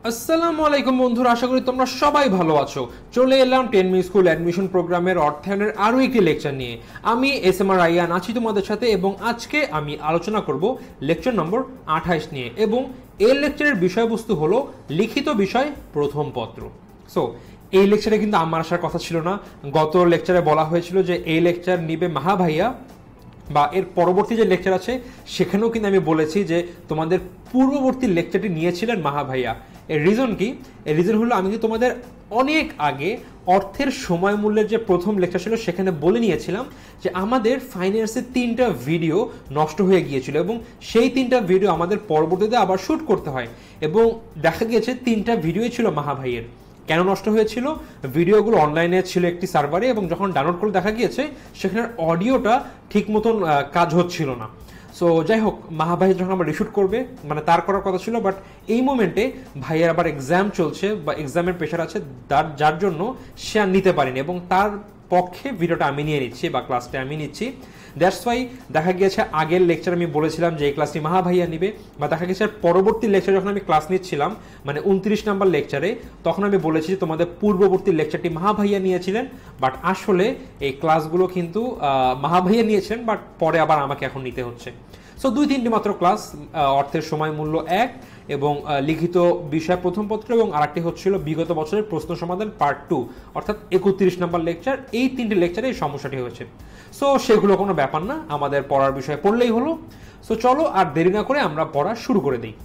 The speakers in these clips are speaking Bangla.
আসসালামু আলাইকুম বন্ধুরা, আশা করি তোমরা সবাই ভালো আছো। চলে এলাম 10 মিনিট স্কুল অ্যাডমিশন প্রোগ্রামের অর্থায়নের আরও একটি লেকচার নিয়ে। আমি এস.এম.আর রাইয়ান আছি তোমাদের সাথে এবং আজকে আমি আলোচনা করব লেকচার নম্বর 28 নিয়ে এবং এই লেকচারের বিষয়বস্তু হলো লিখিত বিষয় প্রথম পত্র। সো এই লেকচারে কিন্তু আমার আসার কথা ছিল না। গত লেকচারে বলা হয়েছিল যে এই লেকচার নিবে মাহা ভাইয়া বা এর পরবর্তী যে লেকচার আছে সেখানেও কিন্তু আমি বলেছি যে তোমাদের পূর্ববর্তী লেকচারটি নিয়েছিলেন মাহা ভাইয়া। এর রিজন কি? এর রিজন হলো আমি কিন্তু তোমাদের অনেক আগে অর্থের সময় মূল্যের যে প্রথম লেকচার ছিল সেখানে বলে নিয়েছিলাম যে আমাদের ফাইন্যান্সের 3টা ভিডিও নষ্ট হয়ে গিয়েছিল এবং সেই 3টা ভিডিও আমাদের পরবর্তীতে আবার শ্যুট করতে হয় এবং দেখা গিয়েছে 3টা ভিডিওই ছিল মাহা ভাইয়ের। কেন নষ্ট হয়েছিল? ভিডিওগুলো অনলাইনে ছিল একটি সার্ভারে এবং যখন ডাউনলোড করে দেখা গিয়েছে সেখানে অডিওটা ঠিক মতন কাজ হচ্ছিল না। সো যাই হোক, মাহা ভাই যখন আমরা রিশুট করবে মানে তার করার কথা ছিল, বাট এই মোমেন্টে ভাইয়ের আবার এক্সাম চলছে বা এক্সামের প্রেশার আছে, যার জন্য সে আর নিতে পারেনি এবং তার পক্ষে ভিডিওটা আমি নিয়ে নিচ্ছি বা ক্লাসটা আমি নিচ্ছি। দ্যাটস ওয়াই দেখা গিয়েছে আগের লেকচার আমি বলেছিলাম যে এই ক্লাসটি মাহা ভাইয়া নিবে, বা দেখা গেছে পরবর্তী লেকচার যখন আমি ক্লাস নিচ্ছিলাম মানে 29 নম্বর লেকচারে তখন আমি বলেছি যে তোমাদের পূর্ববর্তী লেকচারটি মাহা ভাইয়া নিয়েছিলেন, বাট আসলে এই ক্লাসগুলো কিন্তু মাহা ভাইয়া নিয়েছিলেন, বাট পরে আবার আমাকে এখন নিতে হচ্ছে। সো 2-3টি মাত্র ক্লাস, অর্থের সময় মূল্য 1 এবং লিখিত বিষয় প্রথম পত্র এবং আরেকটি হচ্ছিল বিগত বছরের প্রশ্ন সমাধান পার্ট 2 অর্থাৎ 31 নম্বর লেকচার। এই 3টি লেকচারে এই সমস্যাটি হয়েছে। সো সেগুলো কোনো ব্যাপার না, আমাদের পড়ার বিষয় পড়লেই হলো। সো চলো আর দেরি না করে আমরা পড়া শুরু করে দিই।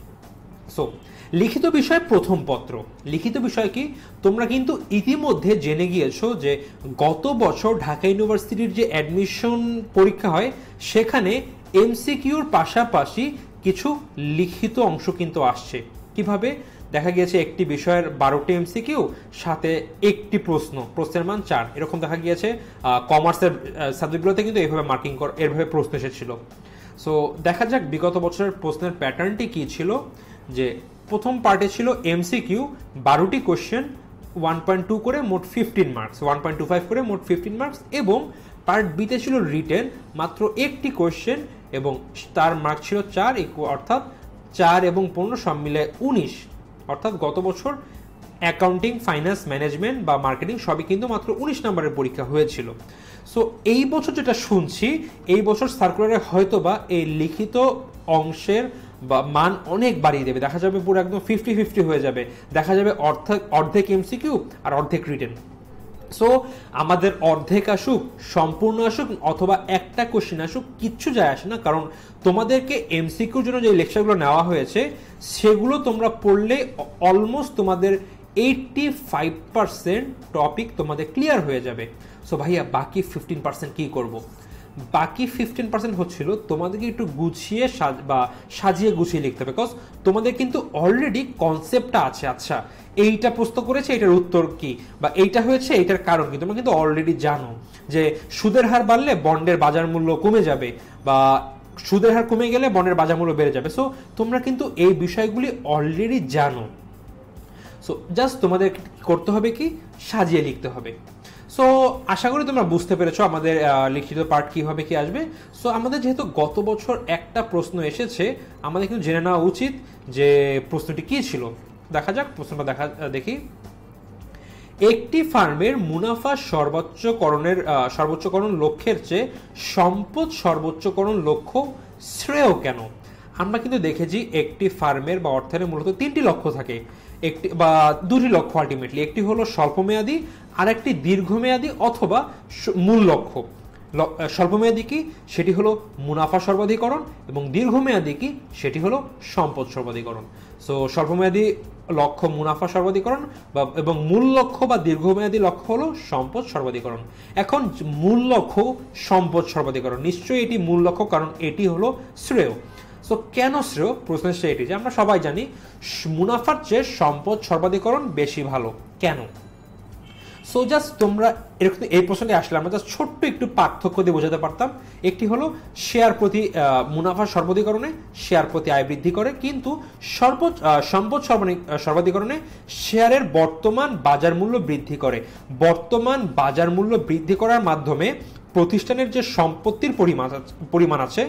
সো লিখিত বিষয় প্রথম পত্র। লিখিত বিষয় কি? তোমরা কিন্তু ইতিমধ্যে জেনে গিয়েছো যে গত বছর ঢাকা ইউনিভার্সিটির যে অ্যাডমিশন পরীক্ষা হয় সেখানে এমসিকিউর পাশাপাশি কিছু লিখিত অংশ কিন্তু আসছে। কিভাবে? দেখা গিয়েছে একটি বিষয়ের 12টি এমসিকিউ সাথে একটি প্রশ্নের মান 4, এরকম দেখা গিয়েছে। কমার্সের সাবজেক্টগুলোতে কিন্তু এইভাবে এভাবে প্রশ্ন এসেছিল। সো দেখা যাক বিগত বছরের প্রশ্নের প্যাটার্নটি কি ছিল। যে প্রথম পার্টে ছিল এমসিকিউ 12টি কোশ্চেন 1.2 করে মোট 15 মার্কস, 1.25 করে মোট 15 মার্কস, এবং পার্ট বিতে ছিল রিটেন মাত্র একটি কোশ্চেন এবং তার মার্ক ছিল 4, অর্থাৎ 4 এবং 15 সব মিলে 19। অর্থাৎ গত বছর অ্যাকাউন্টিং, ফাইন্যান্স, ম্যানেজমেন্ট বা মার্কেটিং সবই কিন্তু মাত্র 19 নম্বরের পরীক্ষা হয়েছিল। সো এই বছর যেটা শুনছি, এই বছর সার্কুলারে হয়তো বা এই লিখিত অংশের বা মান অনেক বাড়িয়ে দেবে। দেখা যাবে পুরো একদম 50-50 হয়ে যাবে। দেখা যাবে অর্ধেক এমসিকিউ আর অর্ধেক রিটেন। সো আমাদের অর্ধেক আসুক, সম্পূর্ণ আসুক অথবা একটা কোশ্চেন আসুক, কিচ্ছু যায় আসে না, কারণ তোমাদেরকে এমসিকিউর জন্য যে লেকচারগুলো নেওয়া হয়েছে সেগুলো তোমরা পড়লে অলমোস্ট তোমাদের 85% টপিক তোমাদের ক্লিয়ার হয়ে যাবে। সো ভাইয়া বাকি 15% কি করব? বাকি 15% হচ্ছিল তোমাদেরকে একটু গুছিয়ে সাজিয়ে গুছিয়ে লিখতে হবে, বিকজ তোমাদের কিন্তু অলরেডি কনসেপ্টটা আছে। আচ্ছা, এইটা প্রশ্ন করেছে, এটার উত্তর কি, বা এইটা হয়েছে, এইটার কারণ কি, তোমরা কিন্তু অলরেডি জানো যে সুদের হার বাড়লে বন্ডের বাজার মূল্য কমে যাবে বা সুদের হার কমে গেলে বন্ডের বাজার মূল্য বেড়ে যাবে। সো তোমরা কিন্তু এই বিষয়গুলি অলরেডি জানো। সো জাস্ট তোমাদের করতে হবে কি, সাজিয়ে লিখতে হবে। সো আশা করি তোমরা বুঝতে পেরেছো আমাদের লিখিত পার্ট কীভাবে কি আসবে। সো আমাদের যেহেতু গত বছর একটা প্রশ্ন এসেছে, আমাদের কিন্তু জেনে নেওয়া উচিত যে প্রশ্নটি কী ছিল। দেখা যাক প্রশ্নটা দেখি। একটি ফার্মের মুনাফা সর্বোচ্চকরণ লক্ষ্যের চেয়ে সম্পদ সর্বোচ্চকরণ লক্ষ্য শ্রেয় কেন? আমরা কিন্তু দেখেছি একটি ফার্মের বা অর্থায়নের মূলত 3টি লক্ষ্য থাকে, একটি বা 2টি লক্ষ্য আলটিমেটলি। একটি হলো স্বল্পমেয়াদী, আর একটি দীর্ঘমেয়াদী অথবা মূল লক্ষ্য। স্বল্পমেয়াদী কি? সেটি হলো মুনাফা সর্বাধিকরণ, এবং দীর্ঘমেয়াদী কি? সেটি হলো সম্পদ সর্বাধিকরণ। সো স্বল্পমেয়াদী লক্ষ্য মুনাফা সর্বাধিকরণ এবং মূল লক্ষ্য বা দীর্ঘমেয়াদী লক্ষ্য হলো সম্পদ সর্বাধিকরণ। এখন মূল লক্ষ্য সম্পদ সর্বাধিকরণ, নিশ্চয়ই এটি মূল লক্ষ্য, কারণ এটি হলো শ্রেয়। সো কেন শ্রেয়? প্রশ্নের সেটি যে আমরা সবাই জানি মুনাফার চেয়ে সম্পদ সর্বাধিকরণ বেশি ভালো। কেন? সো জাস্ট তোমরা এরকম এই প্রশ্নটি আসলে আমরা জাস্ট ছোট্ট একটু পার্থক্য দিয়ে বোঝাতে পারতাম। একটি হলো শেয়ার প্রতি মুনাফা সর্বাধিকরণে শেয়ার প্রতি আয় বৃদ্ধি করে, কিন্তু সম্পদ সর্বাধিকরণে শেয়ারের বর্তমান বাজার মূল্য বৃদ্ধি করে। বর্তমান বাজার মূল্য বৃদ্ধি করার মাধ্যমে প্রতিষ্ঠানের যে সম্পত্তির পরিমাণ আছে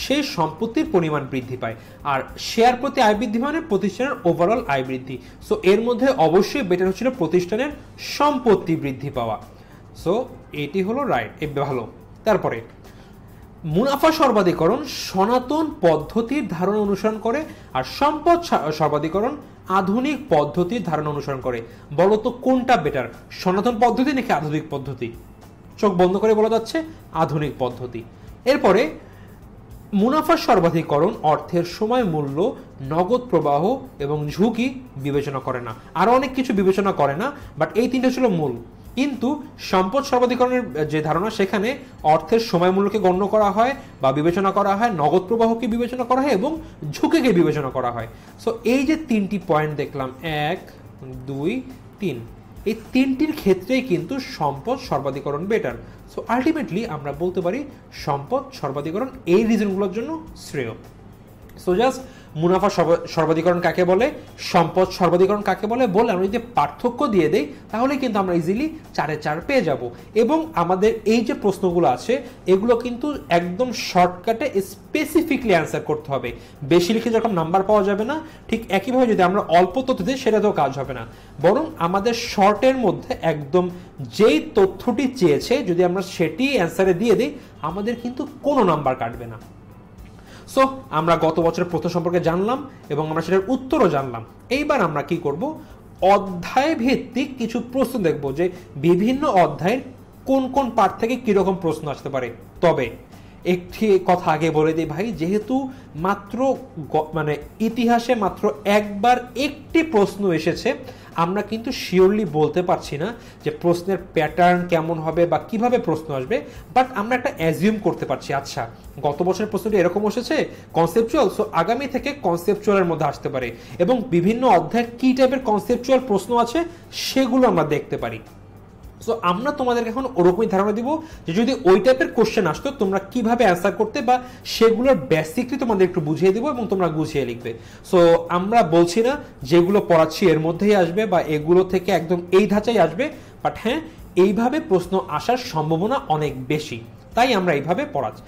সেই সম্পত্তির পরিমাণ বৃদ্ধি পায়। আর শেয়ার প্রতি আয় বৃদ্ধি মানে প্রতিষ্ঠানের ওভারঅল আয় বৃদ্ধি। সো এর মধ্যে অবশ্যই বেটার হচ্ছিল প্রতিষ্ঠানের সম্পত্তি বৃদ্ধি পাওয়া। সো এটি হলো রাইট, ভালো। তারপরে মুনাফা সর্বাধিকরণ সনাতন পদ্ধতির ধারণা অনুসরণ করে, আর সম্পদ সর্বাধিকরণ আধুনিক পদ্ধতির ধারণা অনুসরণ করে। বলতো কোনটা বেটার, সনাতন পদ্ধতি নাকি আধুনিক পদ্ধতি? চোখ বন্ধ করে বলা যাচ্ছে আধুনিক পদ্ধতি। এরপরে মুনাফা সর্বাধিকরণ অর্থের সময় মূল্য, নগদ প্রবাহ এবং ঝুঁকি বিবেচনা করে না, আরো অনেক কিছু বিবেচনা করে না, বাট এই তিনটা ছিল মূল। কিন্তু সম্পদ সর্বাধিকরণের যে ধারণা, সেখানে অর্থের সময় মূল্যকে গণ্য করা হয় বা বিবেচনা করা হয়, নগদ প্রবাহকে বিবেচনা করা হয় এবং ঝুঁকিকে বিবেচনা করা হয়। সো এই যে তিনটি পয়েন্ট দেখলাম, 1 2 3, এই তিনটির ক্ষেত্রেই কিন্তু সম্পদ সর্বাধিকরণ বেটার। সো আলটিমেটলি আমরা বলতে পারি সম্পদ সর্বাধিকরণ এই রিজনগুলোর জন্য শ্রেয়। সো জাস্ট মুনাফা সর্বাধিকরণ কাকে বলে, সম্পদ সর্বাধিকরণ কাকে বলে বলে আমরা যদি পার্থক্য দিয়ে দেই, তাহলে কিন্তু আমরা ইজিলি 4-এ 4 পেয়ে যাব। এবং আমাদের এই যে প্রশ্নগুলো আছে, এগুলো কিন্তু একদম শর্টকাটে স্পেসিফিকলি অ্যান্সার করতে হবে। বেশি লিখে যখন নাম্বার পাওয়া যাবে না, ঠিক একইভাবে যদি আমরা অল্প তথ্য দিই, সেটাতেও কাজ হবে না। বরং আমাদের শর্টের মধ্যে একদম যেই তথ্যটি চেয়েছে যদি আমরা সেটি অ্যান্সারে দিয়ে দিই, আমাদের কিন্তু কোনো নাম্বার কাটবে না। সো আমরা গত বছরের প্রশ্ন সম্পর্কে জানলাম এবং আমরা সেটার উত্তরও জানলাম। এইবার আমরা কি করব, অধ্যায় ভিত্তিক কিছু প্রশ্ন দেখব যে বিভিন্ন অধ্যায়ের কোন কোন পার্ট থেকে কিরকম প্রশ্ন আসতে পারে। তবে একটি কথা আগে বলে দিই ভাই, যেহেতু মাত্র মানে ইতিহাসে মাত্র একবার একটি প্রশ্ন এসেছে, আমরা কিন্তু শিওরলি বলতে পারছি না যে প্রশ্নের প্যাটার্ন কেমন হবে বা কিভাবে প্রশ্ন আসবে, বাট আমরা একটা অ্যাজিউম করতে পারছি, আচ্ছা গত বছরের প্রশ্নটি এরকম এসেছে কনসেপচুয়াল, সো আগামী থেকে কনসেপচুয়ালের মধ্যে আসতে পারে। এবং বিভিন্ন অধ্যায়ে কি টাইপের কনসেপচুয়াল প্রশ্ন আছে সেগুলো আমরা দেখতে পারি। সো আমরা তোমাদেরকে এখন ওরকমই ধারণা দিব যে যদি ওই টাইপের কোশ্চেন আসতো, তোমরা কিভাবে অ্যান্সার করতে, বা সেগুলোর বেসিকলি তোমাদের একটু বুঝিয়ে দিব এবং তোমরা গুছিয়ে লিখবে। সো আমরা বলছি না যেগুলো পড়াচ্ছি এর মধ্যেই আসবে বা এগুলো থেকে একদম এই ধাঁচাই আসবে, বাট হ্যাঁ এইভাবে প্রশ্ন আসার সম্ভাবনা অনেক বেশি। তাই আমরা এইভাবে পড়াচ্ছি,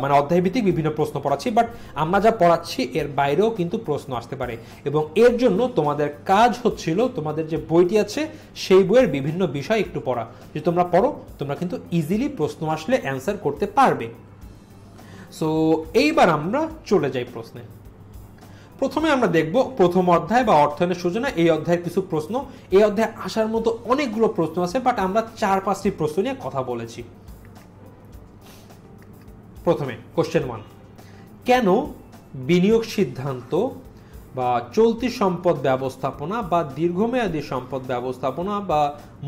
মানে অধ্যায়ভিত্তিক বিভিন্ন প্রশ্ন পড়াচ্ছি, বাট আমরা যা পড়াচ্ছি এর বাইরেও কিন্তু প্রশ্ন আসতে পারে। এবং এর জন্য তোমাদের কাজ হচ্ছিল তোমাদের যে বইটি আছে সেই বইয়ের বিভিন্ন বিষয় একটু পড়া। যদি তোমরা পড়ো, তোমরা কিন্তু ইজিলি প্রশ্ন আসলে অ্যান্সার করতে পারবে। সো এইবার আমরা চলে যাই প্রশ্নে। প্রথমে আমরা দেখব প্রথম অধ্যায় বা অর্থায়নের সূচনা, এই অধ্যায়ের কিছু প্রশ্ন। এই অধ্যায়ে আসার মতো অনেকগুলো প্রশ্ন আছে, বাট আমরা 4-5টি প্রশ্ন নিয়ে কথা বলেছি। প্রথমে কোশ্চেন 1, কেন বিনিয়োগ সিদ্ধান্ত বা চলতি সম্পদ ব্যবস্থাপনা বা দীর্ঘমেয়াদী সম্পদ ব্যবস্থাপনা বা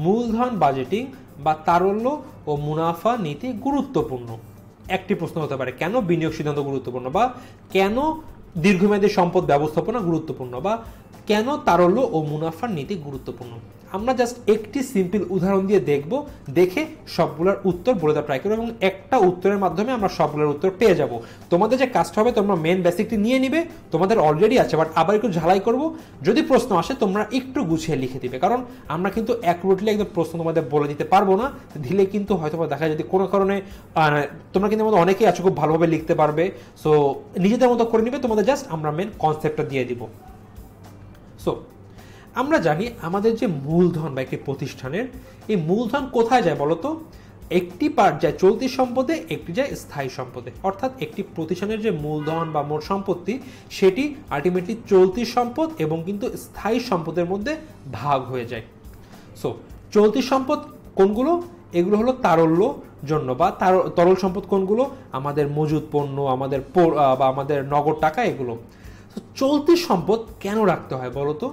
মূলধন বাজেটিং বা তারল্য ও মুনাফা নীতি গুরুত্বপূর্ণ? একটি প্রশ্ন হতে পারে কেন বিনিয়োগ সিদ্ধান্ত গুরুত্বপূর্ণ, বা কেন দীর্ঘমেয়াদী সম্পদ ব্যবস্থাপনা গুরুত্বপূর্ণ, বা কেন তারল্য ও মুনাফার নীতি গুরুত্বপূর্ণ। আমরা জাস্ট একটি সিম্পল উদাহরণ দিয়ে দেখব, দেখে সবগুলোর উত্তর বলে দেওয়া ট্রাই করব এবং একটা উত্তরের মাধ্যমে আমরা সবগুলোর উত্তর পেয়ে যাব। তোমাদের যে কাজটা হবে, তোমরা মেন বেসিকটি নিয়ে নিবে, তোমাদের অলরেডি আছে, বাট আবার একটু ঝালাই করব। যদি প্রশ্ন আসে তোমরা একটু গুছিয়ে লিখে দিবে, কারণ আমরা কিন্তু অ্যাকুরেটলি একদম প্রশ্ন তোমাদের বলে দিতে পারবো না। দিলে কিন্তু হয়তো দেখা যদি কোনো কারণে তোমরা কিন্তু আমাদের অনেকেই আছো খুব ভালোভাবে লিখতে পারবে, সো নিজেদের মতো করে নিবে, তোমাদের জাস্ট আমরা মেন কনসেপ্টটা দিয়ে দিব। সো আমরা জানি আমাদের যে মূলধন বা একটি প্রতিষ্ঠানের, এই মূলধন কোথায় যায় বলতো? একটি পার্ট যায় চলতি সম্পদে, একটি যায় স্থায়ী সম্পদে। অর্থাৎ একটি প্রতিষ্ঠানের যে মূলধন বা মোট সম্পত্তি, সেটি আলটিমেটলি চলতি সম্পদ এবং কিন্তু স্থায়ী সম্পদের মধ্যে ভাগ হয়ে যায়। সো চলতি সম্পদ কোনগুলো? এগুলো হলো তারল্য জন্য, বা তরল সম্পদ কোনগুলো? আমাদের মজুদ পণ্য, আমাদের বা আমাদের নগদ টাকা, এগুলো। চলতি সম্পদ কেন রাখতে হয় বলতো?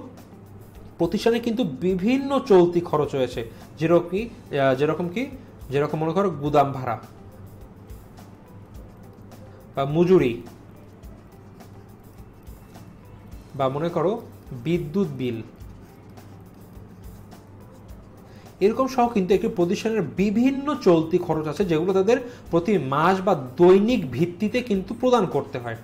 প্রতিষ্ঠানে কিন্তু বিভিন্ন চলতি খরচ হয়েছে, যেরকম মনে করো গুদাম ভাড়া বা মজুরি, বা মনে করো বিদ্যুৎ বিল, এরকম সহ কিন্তু একটি প্রতিষ্ঠানের বিভিন্ন চলতি খরচ আছে যেগুলো তাদের প্রতি মাস বা দৈনিক ভিত্তিতে কিন্তু প্রদান করতে হয়।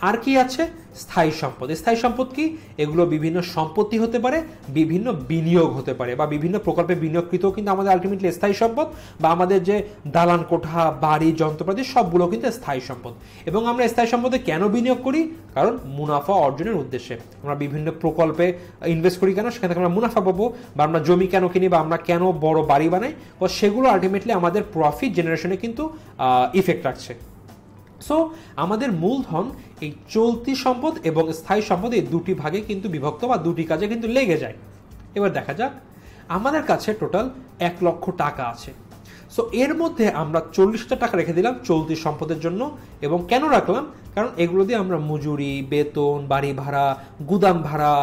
আর কি আছে? স্থায়ী সম্পদ। স্থায়ী সম্পদ কি? এগুলো বিভিন্ন সম্পত্তি হতে পারে, বিভিন্ন বিনিয়োগ হতে পারে, বা বিভিন্ন প্রকল্পে বিনিয়োগকৃতও কিন্তু আমাদের আলটিমেটলি স্থায়ী সম্পদ, বা আমাদের যে দালান কোঠা, বাড়ি, যন্ত্রপাতি সবগুলো কিন্তু স্থায়ী সম্পদ। এবং আমরা স্থায়ী সম্পদে কেন বিনিয়োগ করি? কারণ মুনাফা অর্জনের উদ্দেশ্যে। আমরা বিভিন্ন প্রকল্পে ইনভেস্ট করি কেন? সেখান থেকে আমরা মুনাফা পাবো। বা আমরা জমি কেন কিনি, বা আমরা কেন বড় বাড়ি বানাই, সেগুলো আলটিমেটলি আমাদের প্রফিট জেনারেশনে কিন্তু ইফেক্ট রাখছে। সো আমাদের মূলধন এই চলতি সম্পদ এবং স্থায়ী সম্পদ এই দুটি ভাগে কিন্তু বিভক্ত, বা দুটি কাজে কিন্তু লেগে যায়। এবার দেখা যাক, আমাদের কাছে টোটাল 1 লক্ষ টাকা আছে। সো এর মধ্যে আমরা 40,000 টাকা রেখে দিলাম চলতি সম্পদের জন্য। এবং কেন রাখলাম? কারণ এগুলো দিয়ে আমরা মজুরি, বেতন, বাড়ি ভাড়া, গুদাম ভাড়া,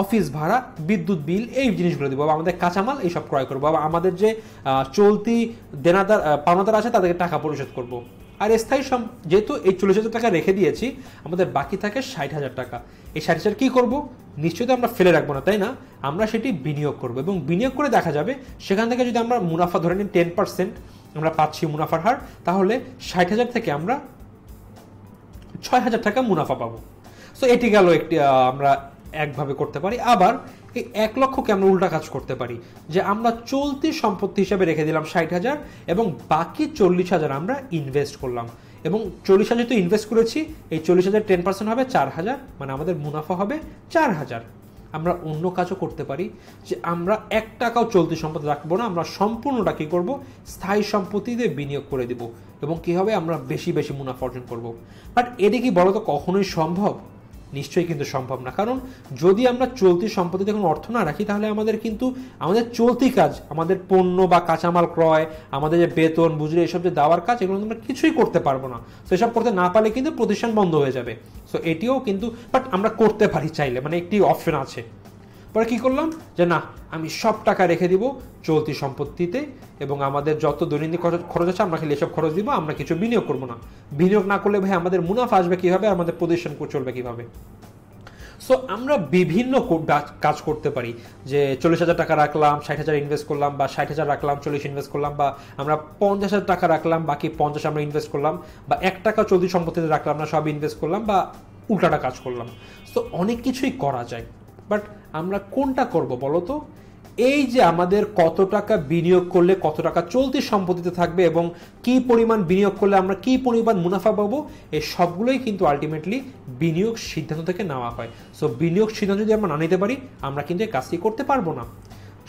অফিস ভাড়া, বিদ্যুৎ বিল, এই জিনিসগুলো দিব, বা আমাদের কাঁচামাল এইসব ক্রয় করবো, বা আমাদের যে চলতি দেনাদার পাওনাদার আছে তাদেরকে টাকা পরিশোধ করব। আর স্থায়ী যেহেতু এই 40,000 টাকা রেখে দিয়েছি, আমাদের বাকি থাকে 60,000 টাকা। এই 60,000 কি করব? নিশ্চয়ই আমরা ফেলে রাখবো না, তাই না? আমরা সেটি বিনিয়োগ করব, এবং বিনিয়োগ করে দেখা যাবে সেখান থেকে যদি আমরা মুনাফা ধরে নিই 10% আমরা পাচ্ছি মুনাফার হার, তাহলে 60,000 থেকে আমরা 6,000 টাকা মুনাফা পাবো। সো এটি গেল একটি আমরা একভাবে করতে পারি। আবার এই 1 লক্ষকে আমরা উল্টা কাজ করতে পারি, যে আমরা চলতি সম্পত্তি হিসেবে রেখে দিলাম 60,000, এবং বাকি 40,000 আমরা ইনভেস্ট করলাম। এবং 40,000 তো ইনভেস্ট করেছি, এই 40,000 10% হবে 4,000, মানে আমাদের মুনাফা হবে 4,000। আমরা অন্য কাজও করতে পারি, যে আমরা 1 টাকাও চলতি সম্পদ রাখবো না, আমরা সম্পূর্ণটা কি করব? স্থায়ী সম্পত্তিতে বিনিয়োগ করে দিব, এবং কি হবে? আমরা বেশি বেশি মুনাফা অর্জন করব। বাট এটা কি বলতো কখনোই সম্ভব? নিশ্চয়ই কিন্তু সম্ভব না। কারণ যদি আমরা চলতি সম্পত্তিতে কোনো অর্থ না রাখি, তাহলে আমাদের কিন্তু আমাদের চলতি কাজ, আমাদের পণ্য বা কাঁচামাল ক্রয়, আমাদের যে বেতন মজুরি এসব যে দেওয়ার কাজ, এগুলো আমরা কিছুই করতে পারবো না। তো এসব করতে না পারলে কিন্তু প্রতিষ্ঠান বন্ধ হয়ে যাবে। সো এটিও কিন্তু, বাট আমরা করতে পারি চাইলে, মানে একটি অপশন আছে। পরে কি করলাম, যে না, আমি সব টাকা রেখে দিব চলতি সম্পত্তিতে, এবং আমাদের যত দৈনন্দিন খরচ আছে আমরা খালি এসব খরচ দিব, আমরা কিছু বিনিয়োগ করবো না। বিনিয়োগ না করলে ভাই আমাদের মুনাফা আসবে কিভাবে? আমাদের প্রতিষ্ঠান চলবে কিভাবে? সো আমরা বিভিন্ন কাজ করতে পারি, যে 40,000 টাকা রাখলাম, 60,000 ইনভেস্ট করলাম, বা 60,000 রাখলাম 40 ইনভেস্ট করলাম, বা আমরা 50,000 টাকা রাখলাম, বাকি 50 আমরা ইনভেস্ট করলাম, বা 1 টাকা চলতি সম্পত্তিতে রাখলাম না, সব ইনভেস্ট করলাম, বা উল্টাটা কাজ করলাম। সো অনেক কিছুই করা যায়, বাট আমরা কোনটা করব বলো তো? এই যে আমাদের কত টাকা বিনিয়োগ করলে কত টাকা চলতি সম্পত্তিতে থাকবে, এবং কি পরিমাণ বিনিয়োগ করলে আমরা কি পরিমাণ মুনাফা পাবো, এই সবগুলোই কিন্তু আলটিমেটলি বিনিয়োগ সিদ্ধান্ত থেকে নেওয়া হয়। সো বিনিয়োগ সিদ্ধান্ত যদি আমরা না নিতে পারি, আমরা কিন্তু এই কাজটি করতে পারবো না।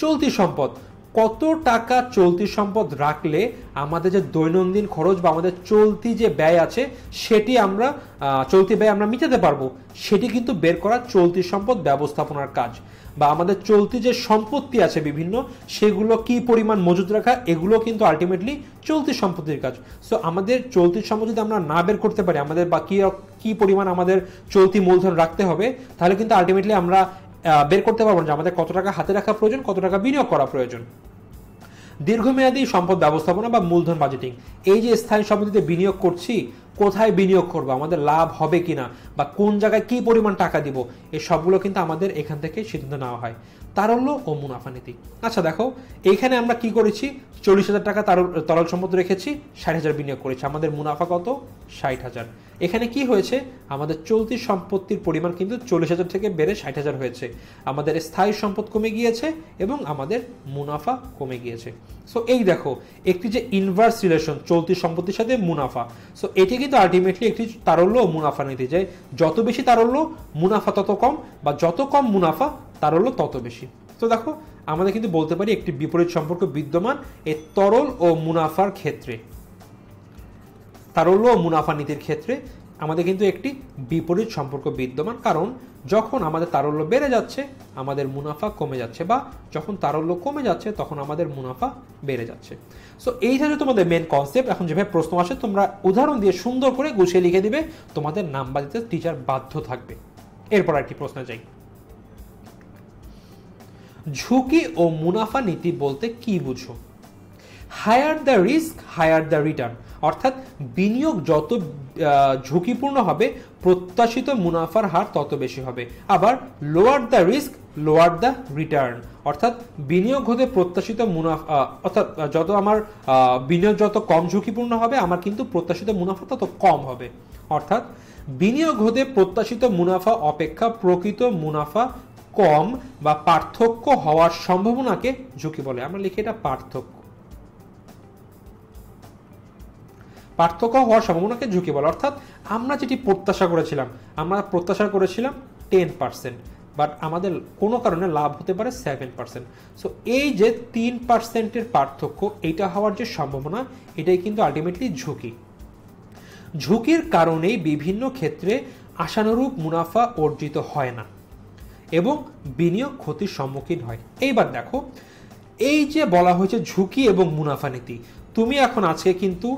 চলতি সম্পদ, কত টাকা চলতি সম্পদ রাখলে আমাদের যে দৈনন্দিন খরচ বা আমাদের চলতি যে ব্যয় আছে, সেটি আমরা চলতি ব্যয় আমরা মিটাতে পারবো, সেটি কিন্তু বের করা চলতি সম্পদ ব্যবস্থাপনার কাজ। বা আমাদের চলতি যে সম্পত্তি আছে বিভিন্ন, সেগুলো কি পরিমাণ মজুত রাখা, এগুলো কিন্তু আলটিমেটলি চলতি সম্পত্তির কাজ। সো আমাদের চলতি সম্পদ যদি আমরা না বের করতে পারি, আমাদের বা কি পরিমাণ আমাদের চলতি মূলধন রাখতে হবে, তাহলে কিন্তু আলটিমেটলি আমরা বের করতে পারবো না যে আমাদের কত টাকা হাতে রাখা প্রয়োজন, কত টাকা বিনিয়োগ করা প্রয়োজন। দীর্ঘমেয়াদী সম্পদ ব্যবস্থাপনা বা মূলধন বাজেটিং, এই যে স্থায়ী সম্পত্তিতে বিনিয়োগ করছি, কোথায় বিনিয়োগ করবো, আমাদের লাভ হবে কিনা, বা কোন জায়গায় কি পরিমাণ টাকা দিব, এই সবগুলো কিন্তু আমাদের এখান থেকে সিদ্ধান্ত নেওয়া হয়। তারল্য ও মুনাফা নীতি। আচ্ছা দেখো, এইখানে আমরা কি করেছি, 40,000 টাকা তরল সম্পদ রেখেছি, 60,000 বিনিয়োগ করেছি, আমাদের মুনাফা কত? 60,000। এখানে কি হয়েছে, আমাদের চলতি সম্পত্তির পরিমাণ কিন্তু 40,000 থেকে বেড়ে 60,000 হয়েছে, আমাদের স্থায়ী সম্পদ কমে গিয়েছে, এবং আমাদের মুনাফা কমে গিয়েছে। সো এই দেখো, একটি যে ইনভার্স রিলেশন চলতি সম্পত্তির সাথে মুনাফা, সো এটি কিন্তু আলটিমেটলি একটি তারল্য ও মুনাফা নীতি, যে যত বেশি তারল্য মুনাফা তত কম, বা যত কম মুনাফা তারল্য তত বেশি। তো দেখো, আমাদের কিন্তু বলতে পারি একটি বিপরীত সম্পর্ক বিদ্যমান এই তরল ও মুনাফার ক্ষেত্রে। তারল্য ও মুনাফা নীতির ক্ষেত্রে আমাদের কিন্তু একটি বিপরীত সম্পর্ক বিদ্যমান, কারণ যখন আমাদের তারল্য বেড়ে যাচ্ছে আমাদের মুনাফা কমে যাচ্ছে, বা যখন তারল্য কমে যাচ্ছে তখন আমাদের মুনাফা বেড়ে যাচ্ছে। সো এইটা হচ্ছে তোমাদের মেন কনসেপ্ট। এখন যেভাবে প্রশ্ন আসে তোমরা উদাহরণ দিয়ে সুন্দর করে গুছিয়ে লিখে দিবে, তোমাদের নাম্বার দিতে টিচার বাধ্য থাকবে। এরপর একটি প্রশ্ন যাই, ঝুঁকি ও মুনাফা নীতি বলতে কি বুঝো? Higher the risk higher the return, অর্থাৎ বিনিয়োগ যত ঝুঁকিপূর্ণ হবে প্রত্যাশিত মুনাফার হার তত বেশি হবে। আবার lower the risk lower the return, অর্থাৎ বিনিয়োগ হতে প্রত্যাশিত মুনাফা, অর্থাৎ যত আমার বিনিয়োগ যত কম ঝুঁকিপূর্ণ হবে, আমার কিন্তু প্রত্যাশিত মুনাফা তত কম হবে। অর্থাৎ বিনিয়োগ হতে প্রত্যাশিত মুনাফা অপেক্ষা প্রকৃত মুনাফা কম বা পার্থক্য হওয়ার সম্ভাবনাকে ঝুঁকি বলে। আমরা লিখি এটা পার্থক্য, পার্থক্য হওয়ার সম্ভাবনাকে ঝুঁকি বলে। অর্থাৎ আমরা যেটি প্রত্যাশা করেছিলাম, আমরা প্রত্যাশা করেছিলাম 10%, বাট আমাদের কোনো কারণে লাভ হতে পারে 7%। সো এই যে 3%-এর পার্থক্য, এইটা হওয়ার যে সম্ভাবনা, এটাই কিন্তু আলটিমেটলি ঝুঁকি। ঝুঁকির কারণেই বিভিন্ন ক্ষেত্রে আশানুরূপ মুনাফা অর্জিত হয় না এবং বিনিয়োগ ক্ষতির সম্মুখীন হয়। এইবার দেখো, এই যে বলা হয়েছে ঝুঁকি এবং মুনাফা নীতি, তুমি এখন আজকে কিন্তু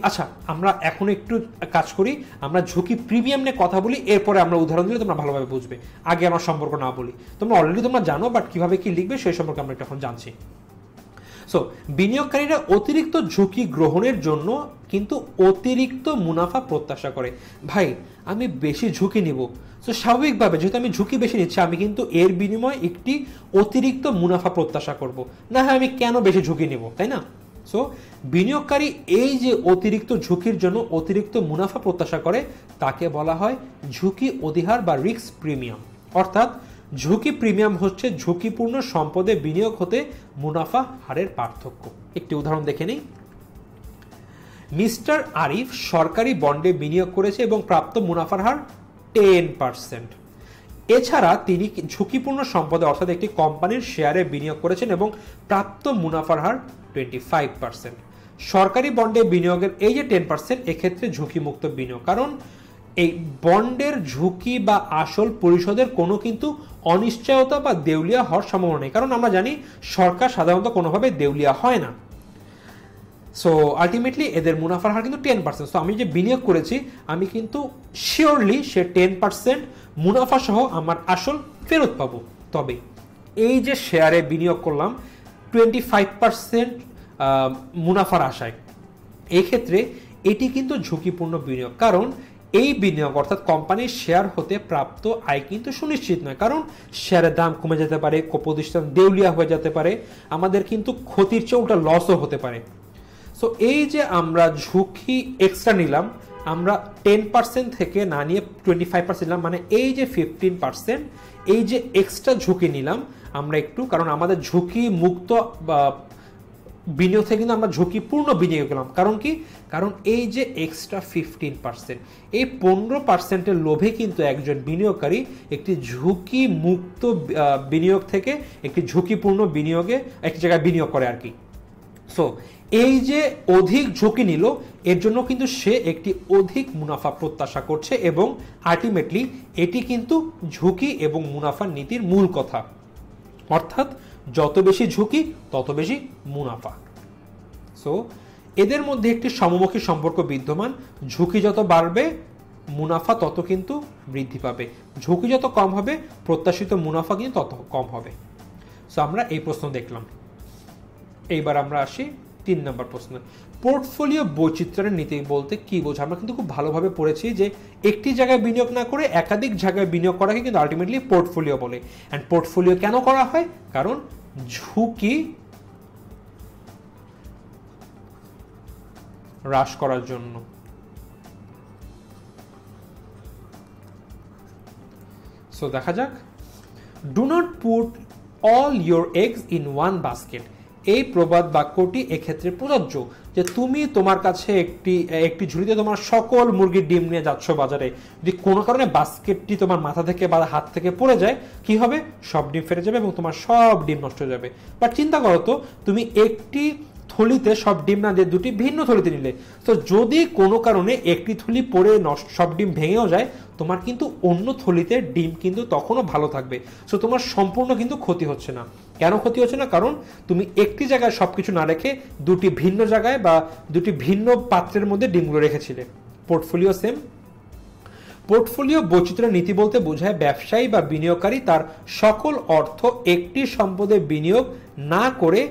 আচ্ছা আমরা এখন একটু কাজ করি, আমরা ঝুঁকি প্রিমিয়াম নিয়ে কথা বলি, এরপরে আমরা উদাহরণ দিলে তোমরা ভালোভাবে বুঝবে। আগে আমার সম্পর্ক না বলি, তোমরা অলরেডি তোমরা জানো, বাট কিভাবে কি লিখবে সেই সম্পর্কে আমরা এখন জানছি। সো বিনিয়োগকারীরা অতিরিক্ত ঝুঁকি গ্রহণের জন্য কিন্তু অতিরিক্ত মুনাফা প্রত্যাশা করে। ভাই আমি বেশি ঝুঁকি নিব, সো স্বাভাবিকভাবে যেহেতু আমি ঝুঁকি বেশি নিচ্ছি, আমি কিন্তু এর বিনিময়ে একটি অতিরিক্ত মুনাফা প্রত্যাশা করব। না হয় আমি কেন বেশি ঝুঁকি নিব, তাই না? সো বিনিয়োগকারী এই যে অতিরিক্ত ঝুঁকির জন্য অতিরিক্ত মুনাফা প্রত্যাশা করে, তাকে বলা হয় ঝুঁকি অধিহার বা রিস্ক প্রিমিয়াম। অর্থাৎ ঝুঁকি প্রিমিয়াম হচ্ছে ঝুঁকিপূর্ণ সম্পদে বিনিয়োগ হতে মুনাফা হারের পার্থক্য। একটি উদাহরণ দেখে নিই। মিস্টার আরিফ সরকারি বন্ডে বিনিয়োগ করেছে এবং প্রাপ্ত মুনাফার হার 10%। এছাড়া তিনি ঝুঁকিপূর্ণ সম্পদে অর্থাৎ একটি কোম্পানির শেয়ারে বিনিয়োগ করেছেন এবং প্রাপ্ত মুনাফার হার 25%। সরকারি বন্ডে বিনিয়োগের এই যে 10%, এক্ষেত্রে ঝুঁকিমুক্ত বিনিয়োগ, কারণ এই বন্ডের ঝুঁকি বা আসল পরিশোধের কোনো কিন্তু অনিশ্চয়তা বা দেউলিয়া হওয়ার সম্ভাবনা নেই, কারণ আমরা জানি সরকার সাধারণত কোনোভাবে দেউলিয়া হয় না। সো আলটিমেটলি এদের মুনাফার হার কিন্তু 10%। সো আমি যে বিনিয়োগ করেছি, আমি কিন্তু শিওরলি সে 10% মুনাফা সহ আমার আসল ফেরত পাবো। তবে এই যে শেয়ারে বিনিয়োগ করলাম 25% মুনাফার আশায়, এই ক্ষেত্রে এটি কিন্তু ঝুঁকিপূর্ণ বিনিয়োগ, কারণ এই বিনিয়োগ অর্থাৎ কোম্পানির শেয়ার হতে প্রাপ্ত আয় কিন্তু সুনিশ্চিত নয়, কারণ শেয়ারের দাম কমে যেতে পারে, প্রতিষ্ঠান দেউলিয়া হয়ে যেতে পারে, আমাদের কিন্তু ক্ষতির চেয়ে ওটা লসও হতে পারে। সো এই যে আমরা ঝুঁকি এক্সট্রা নিলাম, আমরা 10% থেকে না নিয়ে 25% নিলাম, মানে এই যে 15%, এই যে এক্সট্রা ঝুঁকি নিলাম আমরা একটু, কারণ আমাদের ঝুঁকি মুক্ত বিনিয়োগ থেকে কিন্তু আমরা ঝুঁকিপূর্ণ বিনিয়োগ করলাম। কারণ কি? কারণ এই যে এক্সট্রা 15%, এই 15%-এর লোভে কিন্তু একজন বিনিয়োগকারী একটি ঝুঁকি মুক্ত বিনিয়োগ থেকে একটি ঝুঁকিপূর্ণ বিনিয়োগে একটি জায়গায় বিনিয়োগ করে আর কি। সো এই যে অধিক ঝুঁকি নিল, এর জন্য কিন্তু সে একটি অধিক মুনাফা প্রত্যাশা করছে এবং আলটিমেটলি এটি কিন্তু ঝুঁকি এবং মুনাফার নীতির মূল কথা। অর্থাৎ যত বেশি ঝুঁকি তত বেশি মুনাফা। সো এদের মধ্যে একটি সমমুখী সম্পর্ক বিদ্যমান। ঝুঁকি যত বাড়বে মুনাফা তত কিন্তু বৃদ্ধি পাবে, ঝুঁকি যত কম হবে প্রত্যাশিত মুনাফা কিন্তু তত কম হবে। সো আমরা এই প্রশ্ন দেখলাম। এইবার আমরা আসি 3 নম্বর প্রশ্ন। পোর্টফোলিও বৈচিত্র্যের নীতি বলতে কি বোঝায়? আমরা কিন্তু খুব ভালোভাবে পড়েছি যে একটি জায়গায় বিনিয়োগ না করে একাধিক জায়গায় বিনিয়োগ করাকে কিন্তু আলটিমেটলি পোর্টফোলিও বলে। অ্যান্ড পোর্টফোলিও কেন করা হয়? কারণ ঝুঁকি হ্রাস করার জন্য। সো দেখা যাক, do not put all your eggs in one basket. এই প্রবাদ বাক্যটি এক্ষেত্রে প্রযোজ্য যে তুমি তোমার কাছে একটি ঝুড়িতে তোমার সকল মুরগির ডিম নিয়ে যাচ্ছ বাজারে, যদি কোনো কারণে বাস্কেটটি তোমার মাথা থেকে বা হাত থেকে পড়ে যায়, কি হবে? সব ডিম ফেটে যাবে এবং তোমার সব ডিম নষ্ট হয়ে যাবে। বাট চিন্তা করো তো, তুমি একটি থলিতে সব ডিম না দিয়ে দুটি ভিন্ন থলিতে নিলে, তো যদি কোনো কারণে একটি থলি পড়ে সব ডিম ভেঙেও যায়, তোমার কিন্তু অন্য থলিতে ডিম কিন্তু তখনও ভালো থাকবে। সো তোমার সম্পূর্ণ কিন্তু ক্ষতি হচ্ছে না। কেন ক্ষতি হচ্ছে না? কারণ তুমি একটি জায়গায় সবকিছু না রেখে দুটি ভিন্ন জায়গায় বা দুটি ভিন্ন পাত্রের মধ্যে ডিমগুলো রেখেছিলে। Portfolio same. পোর্টফোলিও বৈচিত্র্য নীতি বলতে বোঝায় ব্যবসায়ী বা বিনিয়োগকারী তার সকল অর্থ একটি সম্পদে বিনিয়োগ না করে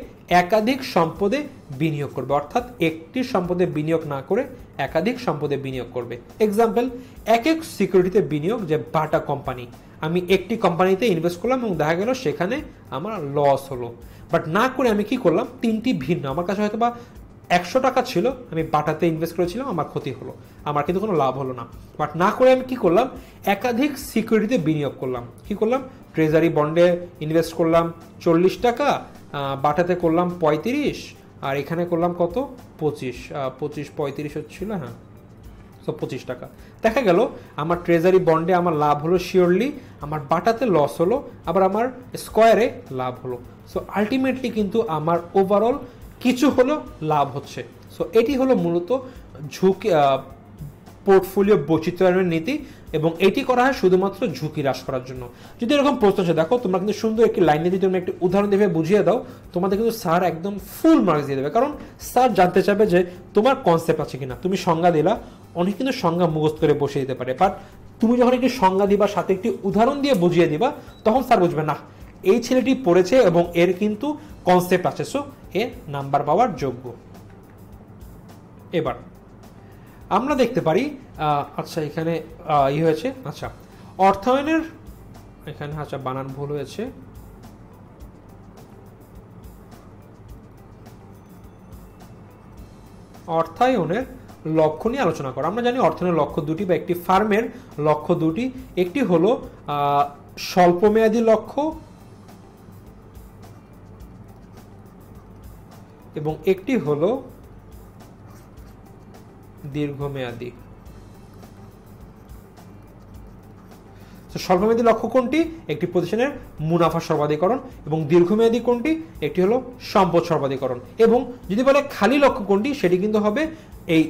একাধিক সম্পদে বিনিয়োগ করবে। অর্থাৎ একটি সম্পদে বিনিয়োগ না করে একাধিক সম্পদে বিনিয়োগ করবে। এক্সাম্পল, এক সিকিউরিটিতে বিনিয়োগ, যে বাটা কোম্পানি, আমি একটি কোম্পানিতে ইনভেস্ট করলাম এবং দেখা গেল সেখানে আমার লস হলো, বাট না করে আমি কি করলাম, তিনটি ভিন্ন, আমার কাছে হয়তো বা 100 টাকা ছিল, আমি বাটাতে ইনভেস্ট করেছিলাম, আমার ক্ষতি হলো, আমার কিন্তু কোনো লাভ হলো না। বাট না করে আমি কি করলাম, একাধিক সিকিউরিটিতে বিনিয়োগ করলাম। কি করলাম, ট্রেজারি বন্ডে ইনভেস্ট করলাম 40 টাকা, বাটাতে করলাম 35, আর এখানে করলাম কত, 25 হচ্ছিল, হ্যাঁ, তো 25 টাকা। দেখা গেল আমার ট্রেজারি বন্ডে আমার লাভ হলো শিওরলি, আমার বাটাতে লস হলো, আবার আমার স্কোয়ারে লাভ হলো। সো আলটিমেটলি কিন্তু আমার ওভারঅল কিছু হলো লাভ হচ্ছে। সো এটি হলো মূলত ঝুঁকি পোর্টফোলিও বৈচিত্র্যায়নের নীতি, এবং এটি করা হয় শুধুমাত্র ঝুঁকি হ্রাস করার জন্য। যদি এরকম প্রশ্ন আছে, দেখো তোমরা কিন্তু সুন্দর একটি লাইনে যদি তুমি একটি উদাহরণ দিয়ে বুঝিয়ে দাও, তোমাদের কিন্তু স্যার একদম ফুল মার্কস দিয়ে দেবে, কারণ স্যার জানতে চাবে যে তোমার কনসেপ্ট আছে কিনা। তুমি সংজ্ঞা দিলা, অনেক কিন্তু সংজ্ঞা মুখস্থ করে বসিয়ে দিতে পারে, বাট তুমি যখন একটি সংজ্ঞা দিবা, সাথে একটি উদাহরণ দিয়ে বুঝিয়ে দিবা, তখন স্যার বুঝবে না এই ছেলেটি পড়েছে এবং এর কিন্তু কনসেপ্ট আছে, সো এ নাম্বার পাওয়ার যোগ্য। এবার আমরা দেখতে পারি, আচ্ছা এখানে হয়েছে, আচ্ছা অর্থায়নের, এখানে আচ্ছা বানান ভুল হয়েছে, অর্থায়নের লক্ষ্য নিয়ে আলোচনা করা। আমরা জানি অর্থায়নের লক্ষ্য দুটি, বা একটি ফার্মের লক্ষ্য দুটি। একটি হলো স্বল্পমেয়াদী লক্ষ্য এবং একটি হলো দীর্ঘমেয়াদী। স্বল্পমেয়াদী লক্ষ্য কোনটি, একটি প্রতিষ্ঠানের মুনাফা সর্বাধিকরণ, এবং দীর্ঘমেয়াদী কোনটি, একটি হলো সম্পদ সর্বাধিকরণ। এবং যদি বলে খালি লক্ষ্য কোনটি, সেটি কিন্তু হবে এই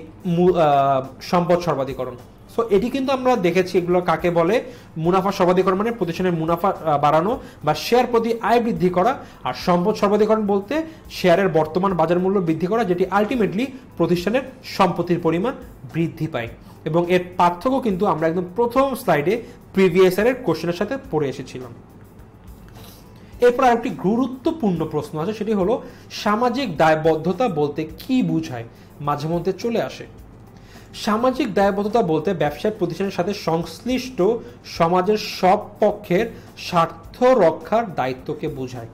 সম্পদ সর্বাধিকরণ। সো এটি কিন্তু আমরা দেখেছি, এগুলো কাকে বলে, মুনাফা সর্বাধিকরণ মানে প্রতিষ্ঠানের মুনাফা বাড়ানো বা শেয়ার প্রতি আয় বৃদ্ধি করা, আর সম্পদ সর্বাধিকরণ বলতে শেয়ারের বর্তমান বাজার মূল্য বৃদ্ধি করা, যেটি আলটিমেটলি প্রতিষ্ঠানের সম্পত্তির পরিমাণ বৃদ্ধি পায়। এবং এর পার্থক্য কিন্তু আমরা একদম প্রথম স্লাইডে প্রিভিয়াস ইয়ারের কোশ্চেনের সাথে পড়ে এসেছিলাম। এরপর আরেকটি গুরুত্বপূর্ণ প্রশ্ন আছে, সেটি হলো সামাজিক দায়বদ্ধতা বলতে কি বোঝায়, মাঝে মধ্যে চলে আসে। সামাজিক দায়বদ্ধতা বলতে ব্যবসায়িক প্রতিষ্ঠানের সাথে সংশ্লিষ্ট সমাজের সব পক্ষের স্বার্থ রক্ষার দায়িত্বকে বোঝায়।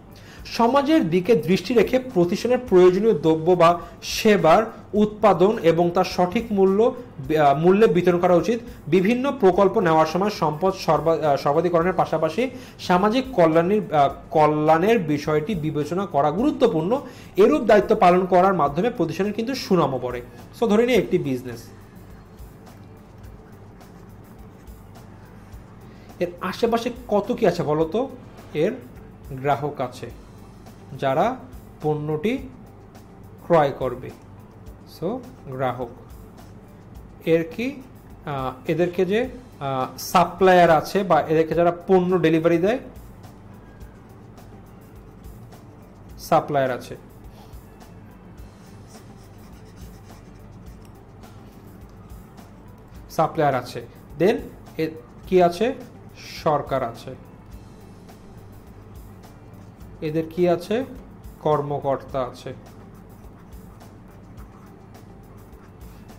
সমাজের দিকে দৃষ্টি রেখে প্রতিষ্ঠানের প্রয়োজনীয় দ্রব্য বা সেবার উৎপাদন এবং তার সঠিক মূল্যে বিতরণ করা উচিত। বিভিন্ন প্রকল্প নেওয়ার সময় সম্পদ সর্বাধিকরণের পাশাপাশি সামাজিক কল্যাণের বিষয়টি বিবেচনা করা গুরুত্বপূর্ণ। এরূপ দায়িত্ব পালন করার মাধ্যমে প্রতিষ্ঠানের কিন্তু সুনামও পড়ে। সো ধরে নিই একটি বিজনেস, এর আশেপাশে কত কি আছে বলতো, এর গ্রাহক আছে যারা পণ্যটি ক্রয় করবে, সো গ্রাহক। এর কি এদেরকে যে সাপ্লায়ার আছে বা এদেরকে যারা পণ্য ডেলিভারি দেয়, সাপ্লায়ার আছে। সাপ্লায়ার আছে, দেন কি আছে, সরকার আছে। এদের কি আছে, কর্মকর্তা আছে।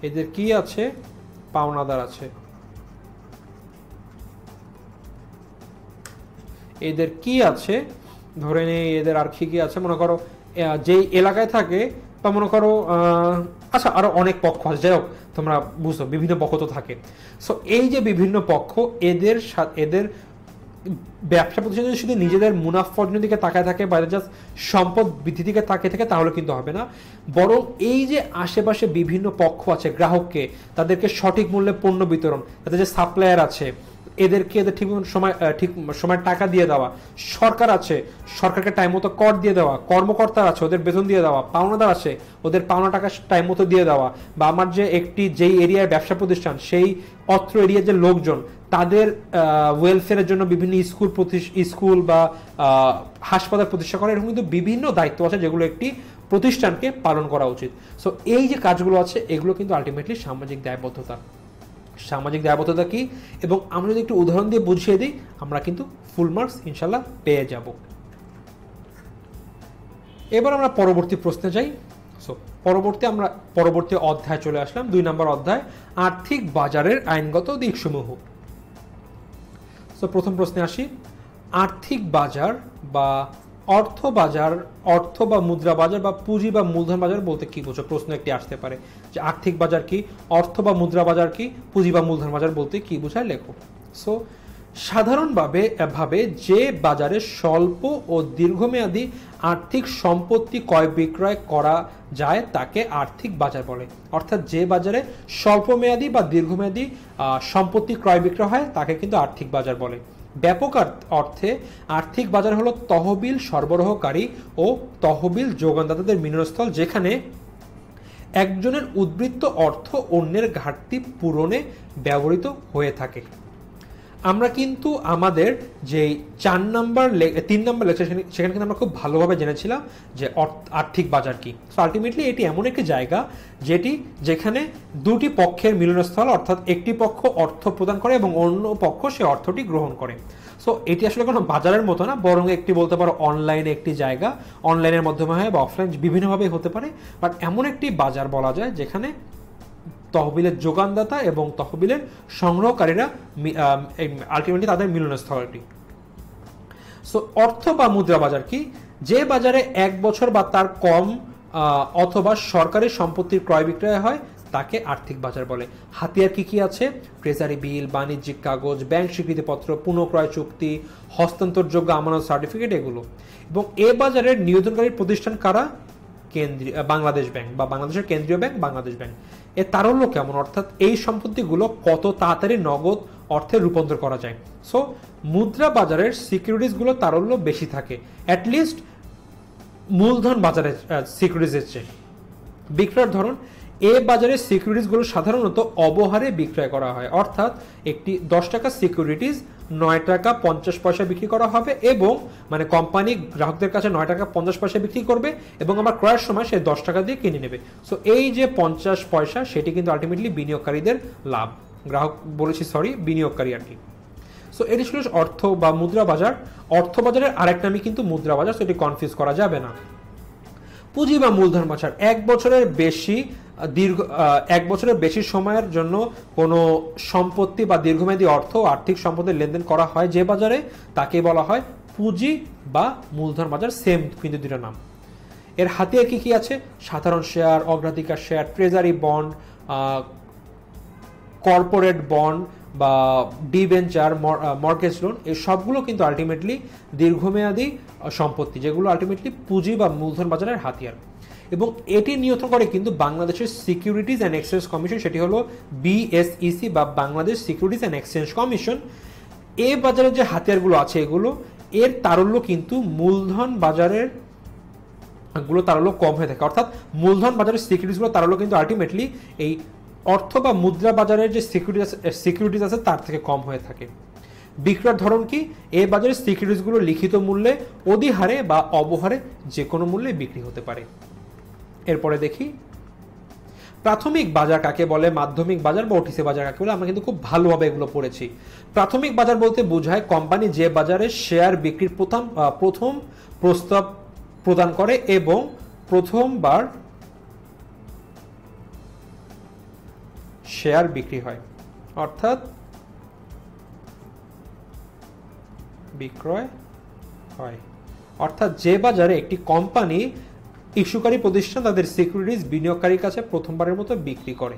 এদের কি আছে, পাওনাদার আছে। এদের কি আছে, ধরে নেই এদের আর কি আছে, মনে করো যেই এলাকায় থাকে, বা মনে করো আচ্ছা আরো অনেক পক্ষ আছে, যাই হোক তোমরা বুঝো, বিভিন্ন পক্ষ তো থাকে। সো এই যে বিভিন্ন পক্ষ, এদের ব্যবসা প্রতিষ্ঠান যদি শুধু নিজেদের মুনাফা অর্জনের দিকে তাকায় থাকে বা জাস্ট সম্পদ বৃদ্ধির দিকে তাকিয়ে থাকে, তাহলে কিন্তু হবে না। বরং এই যে আশেপাশে বিভিন্ন পক্ষ আছে, গ্রাহককে তাদেরকে সঠিক মূল্যে পণ্য বিতরণ, তাদের যে সাপ্লায়ার আছে এদেরকে এদের ঠিক সময় টাকা দিয়ে দেওয়া, সরকার আছে সরকারকে টাইম মতো কর দিয়ে দেওয়া, কর্মকর্তা আছে ওদের বেতন দিয়ে দেওয়া, পাওনাদার আছে ওদের পাওনা টাকা টাইম মতো দিয়ে দেওয়া, বা আমার যে যেই এরিয়ায় ব্যবসা প্রতিষ্ঠান সেই অত্র এরিয়ার যে লোকজন তাদের ওয়েলফেয়ারের জন্য বিভিন্ন স্কুল বা হাসপাতাল প্রতিষ্ঠা করা, এরকম কিন্তু বিভিন্ন দায়িত্ব আছে যেগুলো একটি প্রতিষ্ঠানকে পালন করা উচিত। সো এই যে কাজগুলো আছে এগুলো কিন্তু আলটিমেটলি সামাজিক দায়বদ্ধতা। সামাজিক দায়বদ্ধতা কি, এবং আমরা যদি একটু উদাহরণ দিয়ে বুঝিয়ে দিই, আমরা কিন্তু ফুল মার্কস ইনশাল্লাহ পেয়ে যাব। এবার আমরা পরবর্তী প্রশ্নে যাই। সো পরবর্তী অধ্যায় চলে আসলাম, 2 নম্বর অধ্যায়, আর্থিক বাজারের আইনগত দিকসমূহ। সো প্রথম প্রশ্নে আসি, আর্থিক বাজার বা অর্থ বাজার, অর্থ বা মুদ্রা বাজার বা পুঁজি বা মূলধন বাজার বলতে কি বোঝো, প্রশ্ন একটি আসতে পারে যে আর্থিক বাজার কি, অর্থ বা মুদ্রা বাজার কি, পুঁজি বা মূলধন বাজার বলতে কি বোঝায় লেখো। সো সাধারণভাবে যে বাজারে স্বল্প ও দীর্ঘমেয়াদী আর্থিক সম্পত্তি ক্রয় বিক্রয় করা যায় তাকে আর্থিক বাজার বলে। অর্থাৎ যে বাজারে স্বল্পমেয়াদী বা দীর্ঘমেয়াদী সম্পত্তি ক্রয় বিক্রয় হয় তাকে কিন্তু আর্থিক বাজার বলে। ব্যাপক অর্থে আর্থিক বাজার হলো তহবিল সরবরাহকারী ও তহবিল যোগানদাতাদের মিলনস্থল, যেখানে একজনের উদ্বৃত্ত অর্থ অন্যের ঘাটতি পূরণে ব্যবহৃত হয়ে থাকে। আমরা কিন্তু আমাদের যে 3 নম্বর লেকচার সেখানে কিন্তু আমরা খুব ভালোভাবে জেনেছিলাম যে আর্থিক বাজার কি। সো আলটিমেটলি এটি এমন একটি জায়গা যেখানে দুটি পক্ষের মিলনস্থল, অর্থাৎ একটি পক্ষ অর্থ প্রদান করে এবং অন্য পক্ষ সে অর্থটি গ্রহণ করে। সো এটি আসলে কোনো বাজারের মতো না, বরং একটি বলতে পারো অনলাইনে একটি জায়গা, অনলাইনের মাধ্যমে হয় বা অফলাইন বিভিন্নভাবে হতে পারে, বাট এমন একটি বাজার বলা যায় যেখানে তহবিলের যোগানদাতা এবং তহবিলের সংগ্রহকারীরা আলটিমেটলি তাদের মিলনস্থল এটি। সো অর্থ বা মুদ্রা বাজার কি? যে বাজারে 1 বছর বা তার কম অথবা সরকারি সম্পত্তির ক্রয় বিক্রয় হয় তাকে আর্থিক বাজার বলে। হাতিয়ার কি কি আছে? ট্রেজারি বিল, বাণিজ্যিক কাগজ, ব্যাংক স্বীকৃতিপত্র, পুনঃক্রয় চুক্তি, হস্তান্তরযোগ্য আমানত সার্টিফিকেট, এগুলো। এবং এ বাজারের নিয়ন্ত্রণকারী প্রতিষ্ঠান কারা? বাংলাদেশ ব্যাংক বা বাংলাদেশের কেন্দ্রীয় ব্যাংক বাংলাদেশ ব্যাংক। এর তারল্য কেমন, অর্থাৎ এই সম্পত্তিগুলো কত তাড়াতাড়ি নগদ অর্থে রূপান্তর করা যায়। সো মুদ্রা বাজারের সিকিউরিটিসগুলো তারল্য বেশি থাকে, অ্যাটলিস্ট মূলধন বাজারের সিকিউরিটিসের চেয়ে। বিক্রয়ের ধরন, এ বাজারের সিকিউরিটিসগুলো সাধারণত অবহারে বিক্রয় করা হয়, অর্থাৎ একটি 10 টাকা সিকিউরিটিস 9 টাকা 50 পয়সা বিক্রি করা হবে, এবং মানে কোম্পানি গ্রাহকদের কাছে 9 টাকা 50 পয়সা বিক্রি করবে এবং আমার ক্রয়ের সময় সে 10 টাকা দিয়ে কিনে নেবে। সো এই যে 50 পয়সা সেটি কিন্তু আলটিমেটলি বিনিয়োগকারীদের লাভ, বিনিয়োগকারী আর কি। সো এটি ছিল অর্থ বা মুদ্রা বাজার। অর্থ বাজারের আরেক নামই কিন্তু মুদ্রা বাজার, সেটি কনফিউজ করা যাবে না। পুঁজি বা মূলধন বাজার, 1 বছরের বেশি সময়ের জন্য কোনো সম্পত্তি বা দীর্ঘমেয়াদী অর্থ আর্থিক সম্পদের লেনদেন করা হয় যে বাজারে, তাকে বলা হয় পুঁজি বা মূলধন বাজার। সেম কিন্তু দুটো নাম। এর হাতিয়ার কি কি আছে? সাধারণ শেয়ার, অগ্রাধিকার share, treasury bond, corporate bond বা ডিবেঞ্চার, মর্গেজ লোন, এই সবগুলো কিন্তু আলটিমেটলি দীর্ঘমেয়াদী সম্পত্তি, যেগুলো আলটিমেটলি পুঁজি বা মূলধন বাজারের হাতিয়ার। এবং এটি নিয়ন্ত্রণ করে কিন্তু বাংলাদেশের সিকিউরিটিজ অ্যান্ড এক্সচেঞ্জ কমিশন, সেটি হলো BSEC বা Bangladesh securities and exchange commission. এই বাজারের যে হাতিয়ারগুলো আছে এগুলো এর তারল্য কিন্তু মূলধন বাজারের গুলো তারল্য কম হয়ে থাকে, অর্থাৎ মূলধন বাজারের সিকিউরিটিসগুলো তারল্য কিন্তু আলটিমেটলি এই অর্থ বা মুদ্রা বাজারের যে সিকিউরিটিস আছে তার থেকে কম হয়ে থাকে। বিক্রয়ের ধরন কি? এই বাজারের সিকিউরিটিসগুলো লিখিত মূল্যে, অধিহারে বা অবহারে যে কোনো মূল্যে বিক্রি হতে পারে। এরপরে দেখি প্রাথমিক বাজার কাকে বলে, মাধ্যমিক বাজার বা OTC বাজার কাকে বলে। আমরা কিন্তু খুব ভালোভাবে এগুলো পড়েছি। প্রাথমিক বাজার বলতে বোঝায় কোম্পানি যে বাজারে শেয়ার বিক্রির প্রথম প্রস্তাব প্রদান করে এবং প্রথমবার শেয়ার বিক্রি হয়, অর্থাৎ বিক্রয় হয়, অর্থাৎ যে বাজারে একটি কোম্পানি ইস্যুকারী প্রতিষ্ঠান তাদের সিকিউরিটিজ বিনিয়োগকারীর কাছে প্রথমবারের মতো বিক্রি করে।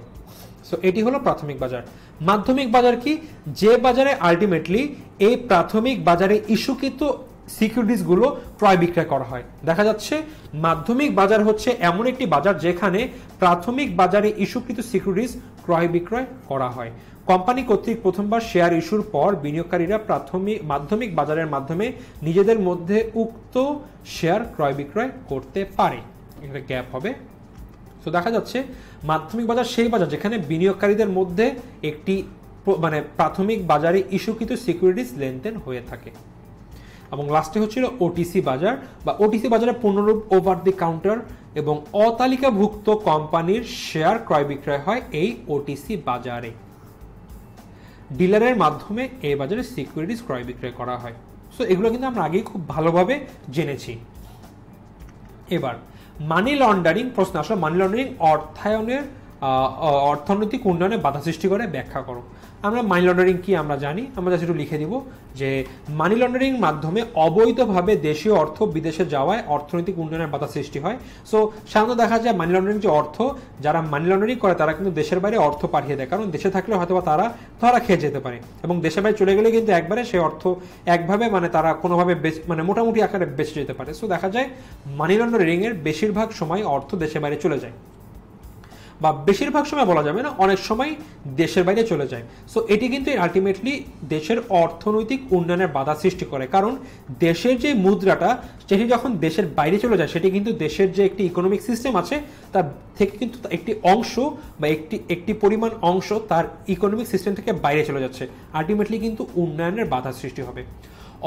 সো এটি হলো প্রাথমিক বাজার। মাধ্যমিক বাজার কি? যে বাজারে আলটিমেটলি এই প্রাথমিক বাজারে ইস্যুকৃত সিকিউরিটিসগুলো ক্রয় বিক্রয় করা হয়। দেখা যাচ্ছে মাধ্যমিক বাজার হচ্ছে এমন একটি বাজার যেখানে প্রাথমিক বাজারে ইস্যুকৃত সিকিউরিটিস ক্রয় বিক্রয় করা হয়। কোম্পানি কর্তৃক প্রথমবার শেয়ার ইস্যুর পর বিনিয়োগকারীরা মাধ্যমিক বাজারের মাধ্যমে নিজেদের মধ্যে উক্ত শেয়ার ক্রয় বিক্রয় করতে পারে। এটা গ্যাপ হবে। তো দেখা যাচ্ছে মাধ্যমিক বাজার সেই বাজার যেখানে বিনিয়োগকারীদের মধ্যে একটি মানে প্রাথমিক বাজারে ইস্যুকৃত সিকিউরিটিস লেনদেন হয়ে থাকে। এবং লাস্টে হচ্ছিল OTC বাজার বা OTC বাজারে পূর্ণরূপ ওভার দি কাউন্টার এবং অতালিকাভুক্ত কোম্পানির শেয়ার ক্রয় বিক্রয় হয় এই OTC বাজারে। ডিলারের মাধ্যমে এই বাজারে সিকিউরিটিস ক্রয় বিক্রয় করা হয়। সো এগুলো কিন্তু আমরা আগেই খুব ভালোভাবে জেনেছি। এবার মানি লন্ডারিং প্রশ্ন আসলে মানি লন্ডারিং অর্থায়নের অর্থনৈতিক উন্নয়নে বাধা সৃষ্টি করে, ব্যাখ্যা করো। আমরা মানি লন্ডারিং কি আমরা জানি, আমরা জাস্ট একটু লিখে দিব যে মানি লন্ডারিং মাধ্যমে অবৈধভাবে দেশীয় অর্থ বিদেশে যাওয়ায় অর্থনৈতিক উন্নয়নের বাধা সৃষ্টি হয়। সো সাধারণত দেখা যায় মানি লন্ডারিং যে অর্থ, যারা মানি লন্ডারিং করে তারা কিন্তু দেশের বাইরে অর্থ পাঠিয়ে দেয়, কারণ দেশে থাকলে হয়তো তারা ধরা খেয়ে যেতে পারে, এবং দেশের বাইরে চলে গেলে কিন্তু একবারে সেই অর্থ একভাবে মানে তারা কোনোভাবে মানে মোটামুটি আকারে বেঁচে যেতে পারে। সো দেখা যায় মানি লন্ডারিং এর বেশিরভাগ সময় অর্থ দেশের বাইরে চলে যায়, বা বেশিরভাগ সময় বলা যাবে না, অনেক সময় দেশের বাইরে চলে যায়। সো এটি কিন্তু আলটিমেটলি দেশের অর্থনৈতিক উন্নয়নের বাধা সৃষ্টি করে, কারণ দেশের যে মুদ্রাটা সেটি যখন দেশের বাইরে চলে যায় সেটি কিন্তু দেশের যে একটি ইকোনমিক সিস্টেম আছে তার থেকে কিন্তু একটি অংশ বা একটি পরিমাণ অংশ তার ইকোনমিক সিস্টেম থেকে বাইরে চলে যাচ্ছে, আলটিমেটলি কিন্তু উন্নয়নের বাধা সৃষ্টি হবে।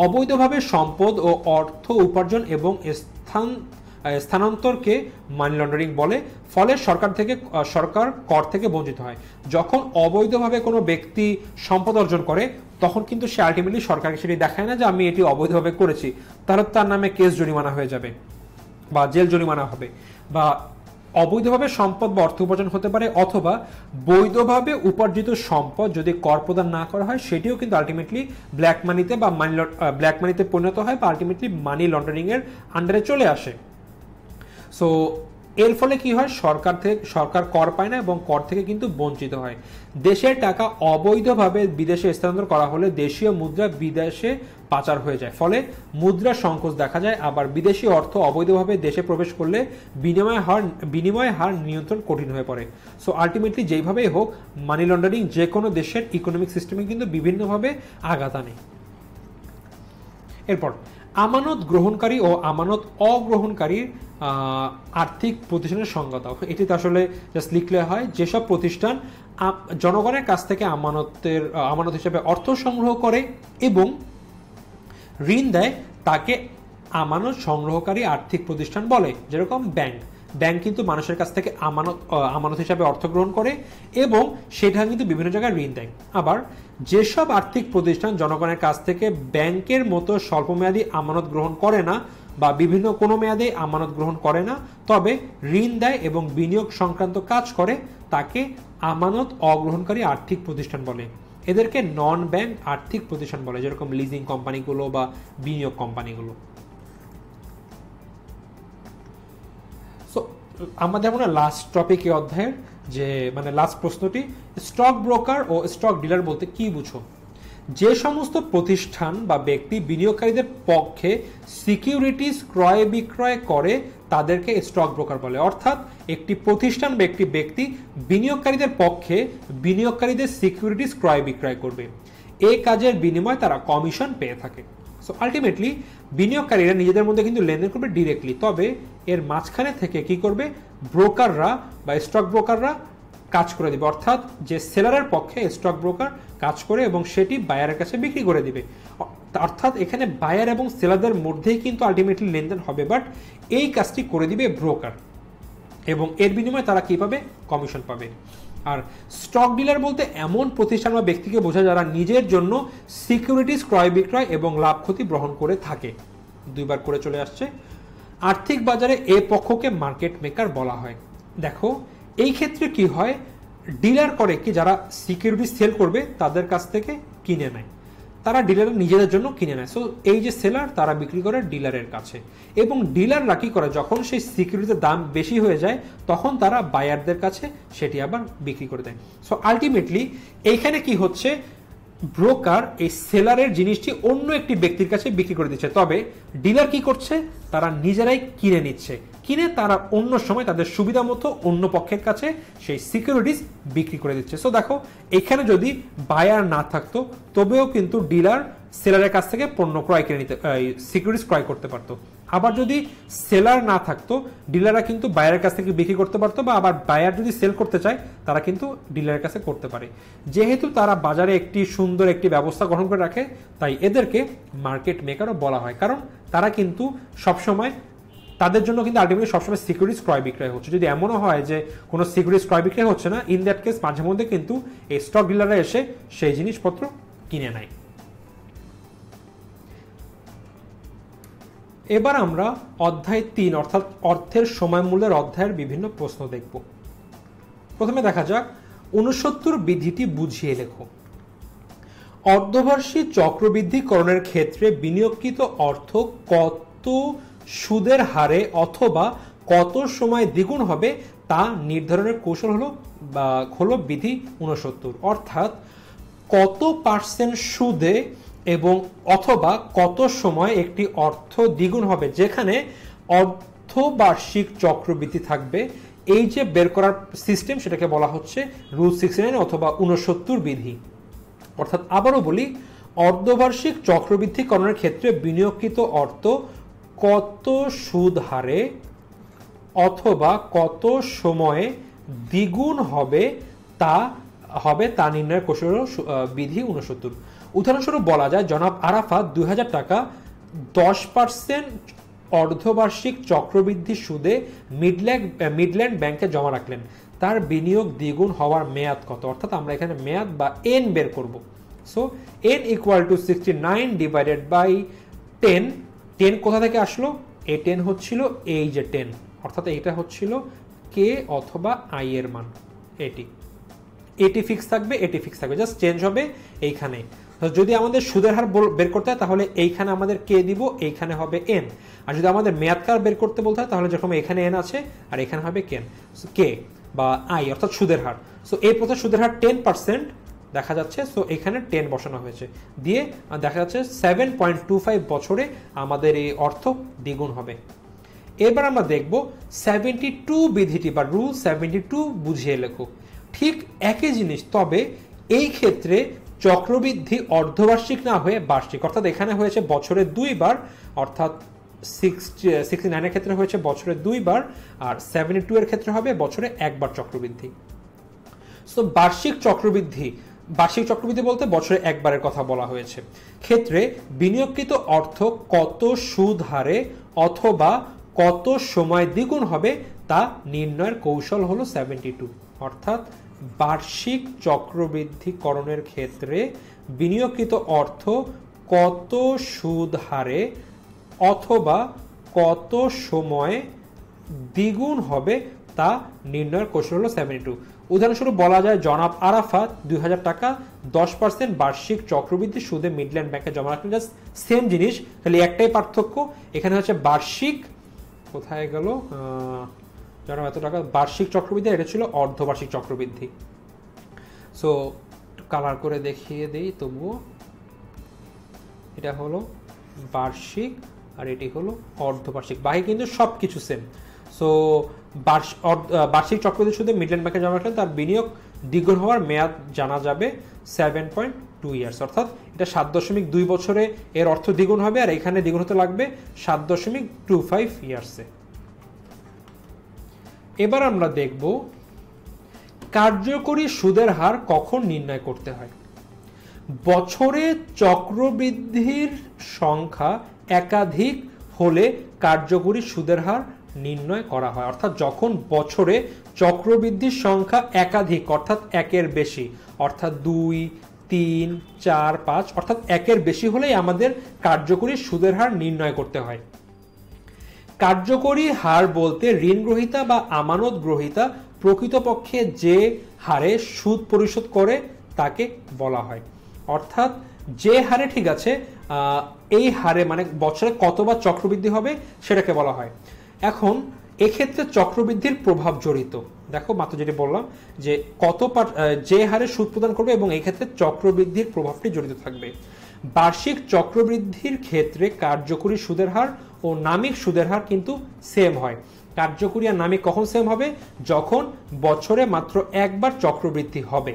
অবৈধভাবে সম্পদ ও অর্থ উপার্জন এবং স্থানান্তরকে মানি লন্ডারিং বলে। ফলে সরকার কর থেকে বঞ্চিত হয়। যখন অবৈধভাবে কোনো ব্যক্তি সম্পদ অর্জন করে তখন কিন্তু সে আলটিমেটলি সরকারকে সেটি দেখায় না যে আমি এটি অবৈধভাবে করেছি, তাহলে তার নামে কেস জরিমানা হয়ে যাবে বা জেল জরিমানা হবে, বা অবৈধভাবে সম্পদ বা অর্থ উপার্জন হতে পারে, অথবা বৈধভাবে উপার্জিত সম্পদ যদি কর প্রদান না করা হয় সেটিও কিন্তু আলটিমেটলি ব্ল্যাক মানিতে পরিণত হয় বা আলটিমেটলি মানি লন্ডারিং এর আন্ডারে চলে আসে। সো এর ফলে কি হয়, সরকার কর পায় না এবং কর থেকে কিন্তু বঞ্চিত হয়। দেশের টাকা অবৈধভাবে বিদেশে স্থানান্তর করা হলে দেশীয় মুদ্রা বিদেশে পাচার হয়ে যায়, ফলে মুদ্রা সংকোচ দেখা যায়। আবার বিদেশি অর্থ অবৈধভাবে দেশে প্রবেশ করলে বিনিময় হার নিয়ন্ত্রণ কঠিন হয়ে পড়ে। সো আলটিমেটলি যেইভাবেই হোক মানি লন্ডারিং যে কোনো দেশের ইকোনমিক সিস্টেমে কিন্তু বিভিন্নভাবে আঘাত আনে। এরপর আমানত গ্রহণকারী ও আমানত অগ্রহণকারীর আর্থিক প্রতিষ্ঠানের সংজ্ঞা দাও। এটিতে আসলে জাস্ট লিখলে হয় যেসব প্রতিষ্ঠান জনগণের কাছ থেকে আমানত হিসেবে অর্থ সংগ্রহ করে এবং ঋণ দেয় তাকে আমানত সংগ্রহকারী আর্থিক প্রতিষ্ঠান বলে। যেরকম ব্যাংক কিন্তু মানুষের কাছ থেকে আমানত হিসাবে অর্থ গ্রহণ করে এবং সেটা কিন্তু বিভিন্ন জায়গায় ঋণ দেয়। আবার যেসব আর্থিক প্রতিষ্ঠান জনগণের কাছ থেকে ব্যাংকের মতো স্বল্পমেয়াদী আমানত গ্রহণ করে না বা বিভিন্ন কোনো মেয়াদে আমানত গ্রহণ করে না, তবে ঋণ দেয় এবং বিনিয়োগ সংক্রান্ত কাজ করে, তাকে আমানত অগ্রহণকারী আর্থিক প্রতিষ্ঠান বলে। এদেরকে নন ব্যাংক আর্থিক প্রতিষ্ঠান বলে, যেরকম লিজিং কোম্পানিগুলো বা বিনিয়োগ কোম্পানিগুলো। সো আমাদের মনে লাস্ট টপিক এই অধ্যায়ের যে মানে লাস্ট প্রশ্নটি, স্টক ব্রোকার ও স্টক ডিলার বলতে কি বুঝো? যে সমস্ত প্রতিষ্ঠান বা ব্যক্তি বিনিয়োগকারীদের পক্ষে সিকিউরিটিজ ক্রয় বিক্রয় করে তাদেরকে স্টক ব্রোকার বলে। অর্থাৎ একটি প্রতিষ্ঠান বা একটি ব্যক্তি বিনিয়োগকারীদের পক্ষে বিনিয়োগকারীদের সিকিউরিটিজ ক্রয় বিক্রয় করবে, এই কাজের বিনিময়ে তারা কমিশন পেয়ে থাকে। সো আলটিমেটলি বিনিয়োগকারীরা নিজেদের মধ্যে কিন্তু লেনদেন করবে ডিরেক্টলি, তবে এর মাঝখানে থেকে কি করবে, ব্রোকাররা বা স্টক ব্রোকাররা কাজ করে দিবে। অর্থাৎ যে সেলারের পক্ষে স্টক ব্রোকার কাজ করে এবং সেটি বায়ারের কাছে বিক্রি করে দিবে। অর্থাৎ এখানে বায়ার এবং সেলারদের মধ্যেই কিন্তু আলটিমেটলি লেনদেন হবে, বাট এই কাজটি করে দিবে ব্রোকার এবং এর বিনিময়ে তারা কি পাবে, কমিশন পাবে। আর স্টক ডিলার বলতে এমন প্রতিষ্ঠান বা ব্যক্তিকে বোঝায় যারা নিজের জন্য সিকিউরিটিজ ক্রয় বিক্রয় এবং লাভ ক্ষতি গ্রহণ করে থাকে। দুইবার করে চলে আসছে। আর্থিক বাজারে এ পক্ষকে মার্কেট মেকার বলা হয়। দেখো এই ক্ষেত্রে কি হয়, ডিলার করে কি যারা সিকিউরিটি সেল করবে তাদের কাছ থেকে কিনে নেয়, তারা ডিলার নিজেদের জন্য কিনে নেয়। সো এই যে সেলার তারা বিক্রি করে ডিলারের কাছে, এবং ডিলাররা কি করে যখন সেই সিকিউরিটির দাম বেশি হয়ে যায় তখন তারা বায়ারদের কাছে সেটি আবার বিক্রি করে দেয়। সো আলটিমেটলি এইখানে কি হচ্ছে, ব্রোকার এই সেলারের জিনিসটি অন্য একটি ব্যক্তির কাছে বিক্রি করে দিচ্ছে, তবে ডিলার কি করছে, তারা নিজেরাই কিনে নিচ্ছে, কিনে তারা অন্য সময় তাদের সুবিধা মতো অন্য পক্ষের কাছে সেই সিকিউরিটিস বিক্রি করে দিচ্ছে। সো দেখো এখানে যদি বায়ার না থাকতো তবেও কিন্তু ডিলার সেলারের কাছ থেকে পণ্য ক্রয় কিনে নিতে সিকিউরিটিস ক্রয় করতে পারতো। আবার যদি সেলার না থাকতো ডিলাররা কিন্তু বায়ারের কাছ থেকে বিক্রি করতে পারতো, বা আবার বায়ার যদি সেল করতে চায় তারা কিন্তু ডিলারের কাছে করতে পারে। যেহেতু তারা বাজারে একটি সুন্দর একটি ব্যবস্থা গ্রহণ করে রাখে তাই এদেরকে মার্কেট মেকারও বলা হয়, কারণ তারা কিন্তু সবসময় তাদের জন্য কিন্তু আলটিমেটলি সবসময় সিকিউরিটিস ক্রয় বিক্রয় হচ্ছে। যদি এমনও হয় যে কোনো সিকিউরিটিস ক্রয় বিক্রয় হচ্ছে না, ইন দ্যাট কেস মাঝে মধ্যে কিন্তু এই স্টক ডিলাররা এসে সেই জিনিসপত্র কিনে নেয়। এবার আমরা অধ্যায় 3 অর্থাৎ অর্থের সময় মূল্যের অধ্যায়ের বিভিন্ন প্রশ্ন দেখব। প্রথমে দেখা যাক 69 বিধিটি বুঝিয়ে লেখো। অর্ধবার্ষিক চক্রবৃদ্ধিকরণের ক্ষেত্রে বিনিয়োগকৃত অর্থ কত সুদের হারে অথবা কত সময় দ্বিগুণ হবে তা নির্ধারণের কৌশল হলো বিধি 69। অর্থাৎ কত পার্সেন্ট সুদে এবং অথবা কত সময় একটি অর্থ দ্বিগুণ হবে, যেখানে অর্ধবার্ষিক চক্রবৃদ্ধি থাকবে, এই যে বের করার সিস্টেম সেটাকে বলা হচ্ছে রুল 69 অথবা 69 বিধি। অর্থাৎ আবারও বলি, অর্ধবার্ষিক চক্রবৃদ্ধিকরণের ক্ষেত্রে বিনিয়োগকৃত অর্থ কত সুদ হারে অথবা কত সময়ে দ্বিগুণ হবে তা নির্ণয়ের কৌশল বিধি 69। উদাহরণস্বরূপ বলা যায়, জনাব আরাফাত 2000 টাকা 10% অর্ধবার্ষিক চক্রবৃদ্ধি সুদে মিডল্যান্ড ব্যাংকে জমা রাখলেন। তার বিনিয়োগ দ্বিগুণ হওয়ার মেয়াদ কত? অর্থাৎ আমরা এখানে মেয়াদ বা এন বের করব। So N equal to 69 divided by 10। 10 কোথা থেকে আসলো? এই 10 হচ্ছিল এই যে 10, অর্থাৎ এটা হচ্ছিল কে অথবা আই এর মান। এটি ফিক্স থাকবে, এটি ফিক্স থাকবে, জাস্ট চেঞ্জ হবে এইখানে। যদি আমাদের সুদের হার বের করতে হয় তাহলে এইখানে আমাদের কে দিব, এইখানে হবে এন। আর যদি আমাদের মেয়াদকাল বের করতে বলতে হয় তাহলে যখন এখানে এন আছে আর এখানে হবে কে বা আই, অর্থাৎ সুদের হার। সো এই প্রথম সুদের হার 10% দেখা যাচ্ছে। সো এখানে 10 বসানো হয়েছে, দিয়ে দেখা যাচ্ছে 7.25 বছরে আমাদের এই অর্থ দ্বিগুণ হবে। এবার আমরা দেখব 72 বিধিটি বা রুল 72 বুঝিয়ে লেখো। ঠিক একই জিনিস, তবে এই ক্ষেত্রে চক্রবৃদ্ধি অর্ধবার্ষিক না হয়ে বার্ষিক, অর্থাৎ এখানে হয়েছে বছরে 2 বার, অর্থাৎ 69 এর ক্ষেত্রে হয়েছে বছরে 2 বার, আর 72 এর ক্ষেত্রে হবে বছরে 1 বার চক্রবৃদ্ধি। সো বার্ষিক চক্রবৃদ্ধি বলতে বছরে 1 বারের কথা বলা হয়েছে। ক্ষেত্রে বিনিয়োগকৃত অর্থ কত সুদ হারে অথবা কত সময় দ্বিগুণ হবে তা নির্ণয়ের কৌশল হলো 72। অর্থাৎ বার্ষিক চক্রবৃদ্ধিকরণের ক্ষেত্রে বিনিয়োগকৃত অর্থ কত সুদ হারে অথবা কত সময় দ্বিগুণ হবে তা নির্ণয়ের কৌশল হলো 72। উদাহরণস্বরূপ বলা যায়, জনাব আরাফাত 2000 টাকা 10% বার্ষিক চক্রবৃদ্ধি সুদে মিডল্যান্ড ব্যাংকে জমা রাখলেন। জাস্ট সেম জিনিস, খালি একটাই পার্থক্য, এখানে হচ্ছে বার্ষিক, কোথায় গেল জনাব এত টাকা বার্ষিক চক্রবৃদ্ধি, এটা ছিল অর্ধবার্ষিক চক্রবৃদ্ধি। সো কালার করে দেখিয়ে দেই তবুও, এটা হলো বার্ষিক আর এটি হলো অর্ধবার্ষিক, বাকি কিন্তু সব কিছু সেম। সো বার্ষিক চক্রবৃদ্ধি সুদে মিডল্যান্ড ব্যাংকে জমা রাখলেন, তার বিনিয়োগ দ্বিগুণ হওয়ার মেয়াদ জানা যাবে 7.2 ইয়ার্স, অর্থাৎ এটা 7.2 বছরে এর অর্থ দ্বিগুণ হবে, আর এখানে দ্বিগুণ হতে লাগবে 7.25 ইয়ার্সে। এবার আমরা দেখব কার্যকরী সুদের হার কখন নির্ণয় করতে হয়। বছরে চক্রবৃদ্ধির সংখ্যা একাধিক হলে কার্যকরী সুদের হার নির্ণয় করা হয়। অর্থাৎ যখন বছরে চক্রবৃদ্ধির সংখ্যা একাধিক, অর্থাৎ 1-এর বেশি, অর্থাৎ 2, 3, 4, 5, অর্থাৎ 1-এর বেশি হলেই আমাদের কার্যকরী সুদের হার নির্ণয় করতে হয়। কার্যকরী হার বলতে ঋণ গ্রহীতা বা আমানত গ্রহীতা প্রকৃতপক্ষে যে হারে সুদ পরিশোধ করে তাকে বলা হয়। অর্থাৎ যে হারে, ঠিক আছে, এই হারে মানে বছরে কতবার চক্রবৃদ্ধি হবে সেটাকে বলা হয়। এখন এক্ষেত্রে চক্রবৃদ্ধির প্রভাব জড়িত, দেখো মাত্র যেটি বললাম যে যে হারে সুদ প্রদান করবে এবং এই ক্ষেত্রে চক্রবৃদ্ধির প্রভাবটি জড়িত থাকবে। বার্ষিক চক্রবৃদ্ধির ক্ষেত্রে কার্যকরী সুদের হার ও নামিক সুদের হার কিন্তু সেম হয়। কার্যকরী আর নামিক কখন সেম হবে? যখন বছরে মাত্র 1 বার চক্রবৃদ্ধি হবে।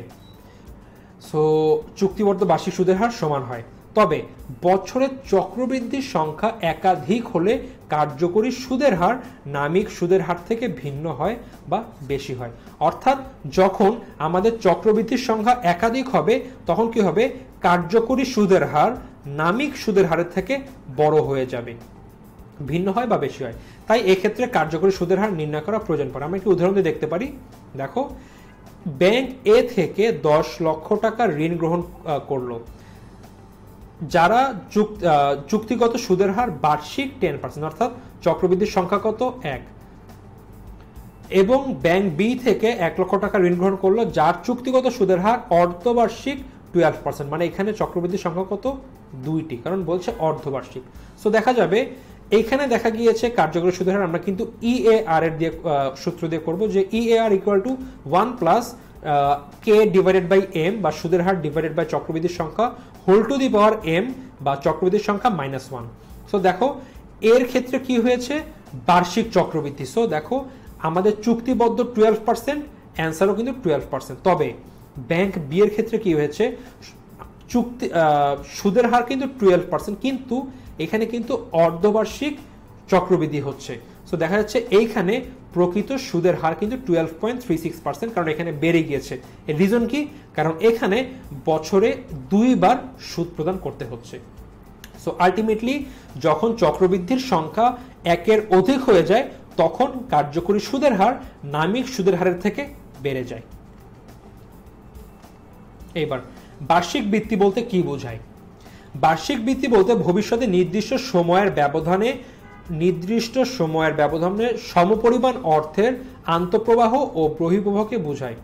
সো চুক্তিবদ্ধ বার্ষিক সুদের হার সমান হয়। তবে বছরে চক্রবৃদ্ধির সংখ্যা একাধিক হলে কার্যকরী সুদের হার নামিক সুদের হার থেকে ভিন্ন হয় বা বেশি হয়। অর্থাৎ যখন আমাদের চক্রবৃদ্ধির সংখ্যা একাধিক হবে তখন কি হবে? কার্যকরী সুদের হার নামিক সুদের হারের থেকে বড় হয়ে যাবে, ভিন্ন হয় বা বেশি হয়। তাই এক্ষেত্রে কার্যকরী সুদের হার নির্ণয় করা প্রয়োজন পড়ে। আমরা একটি উদাহরণ দিয়ে দেখতে পারি। দেখো, ব্যাংক এ থেকে 10 লক্ষ টাকা ঋণ গ্রহণ করলো, যারা চুক্তিগত সুদের হার বার্ষিক 10%, অর্থাৎ চক্রবৃদ্ধির সংখ্যা কত? 1। এবং ব্যাংক বি থেকে 1 লক্ষ টাকা ঋণ গ্রহণ করলো, যার চুক্তিগত সুদের হার অর্ধবার্ষিক 12%, মানে এখানে চক্রবৃদ্ধির সংখ্যা কত, 2টি, কারণ বলছে অর্ধবার্ষিক। সো দেখা যাবে এইখানে দেখা গিয়েছে কার্যকরী সুদের হার আমরা কিন্তু EAR এর দিয়ে সূত্র দিয়ে করব, যে EAR equal to 1 plus K divided by M, বা সুদের হার ডিভাইডেড বাই চক্রবৃদ্ধির সংখ্যা whole to the power M, বা চক্রবৃদ্ধির সংখ্যা -1। সো দেখো এর ক্ষেত্রে কি হয়েছে, বার্ষিক চক্রবৃদ্ধি। সো দেখো আমাদের চুক্তিবদ্ধ 12%, অ্যান্সারও কিন্তু 12%। তবে ব্যাংক বি এর ক্ষেত্রে কি হয়েছে, চুক্তি সুদের হার কিন্তু 12%, কিন্তু এখানে কিন্তু অর্ধবার্ষিক চক্রবৃদ্ধি হচ্ছে। সো দেখা যাচ্ছে এইখানে প্রকৃত সুদের হার কিন্তু 12.36%, কারণ এখানে বেড়ে গিয়েছে। এর রিজন কি, কারণ এখানে বছরে 2 বার সুদ প্রদান করতে হচ্ছে। সো আলটিমেটলি যখন চক্রবৃদ্ধির সংখ্যা 1-এর অধিক হয়ে যায়, তখন কার্যকরী সুদের হার নামিক সুদের হারের থেকে বেড়ে যায়। এবার বার্ষিক বৃত্তি বলতে কি বোঝায়? বার্ষিক বৃত্তি বলতে ভবিষ্যতে নির্দিষ্ট সময়ের ব্যবধানে সমপরিমাণ অর্থের আন্তঃপ্রবাহ ও বহিঃপ্রবাহকে বোঝায়।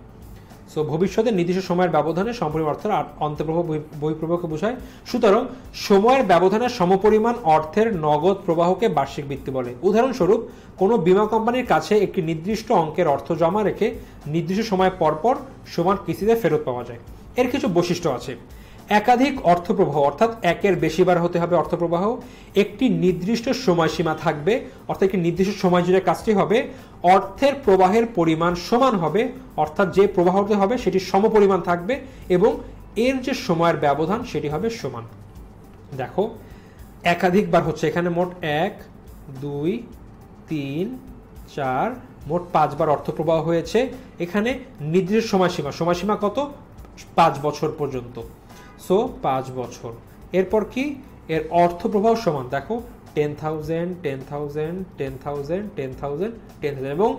সো ভবিষ্যতে নির্দিষ্ট সময়ের ব্যবধানে সমপরিমাণ অর্থের অন্তঃপ্রবাহ বহিঃপ্রবাহকে বোঝায়। সুতরাং সময়ের ব্যবধানে সমপরিমাণ অর্থের নগদ প্রবাহকে বার্ষিক বৃত্তি বলে। উদাহরণস্বরূপ, কোনো বীমা কোম্পানির কাছে একটি নির্দিষ্ট অঙ্কের অর্থ জমা রেখে নির্দিষ্ট সময় পরপর সমান কিস্তিতে ফেরত পাওয়া যায়। এর কিছু বৈশিষ্ট্য আছে। একাধিক অর্থপ্রবাহ, অর্থাৎ 1-এর বেশিবার হতে হবে অর্থপ্রবাহ। একটি নির্দিষ্ট সময়সীমা থাকবে, অর্থাৎ একটি নির্দিষ্ট সময় জুড়ে কাজটি হবে। অর্থের প্রবাহের পরিমাণ সমান হবে, অর্থাৎ যে প্রবাহটি হবে সেটি সমপরিমাণ থাকবে, এবং এর যে সময়ের ব্যবধান সেটি হবে সমান। দেখো একাধিকবার হচ্ছে, এখানে মোট 1, 2, 3, 4, মোট 5 বার অর্থপ্রবাহ হয়েছে। এখানে নির্দিষ্ট সময়সীমা কত, 5 বছর পর্যন্ত। সো 5 বছর। এরপর কি, এর অর্থপ্রবাহ সমান, দেখো 10,000, 10,000, 10,000, 10,000, 10,000, এবং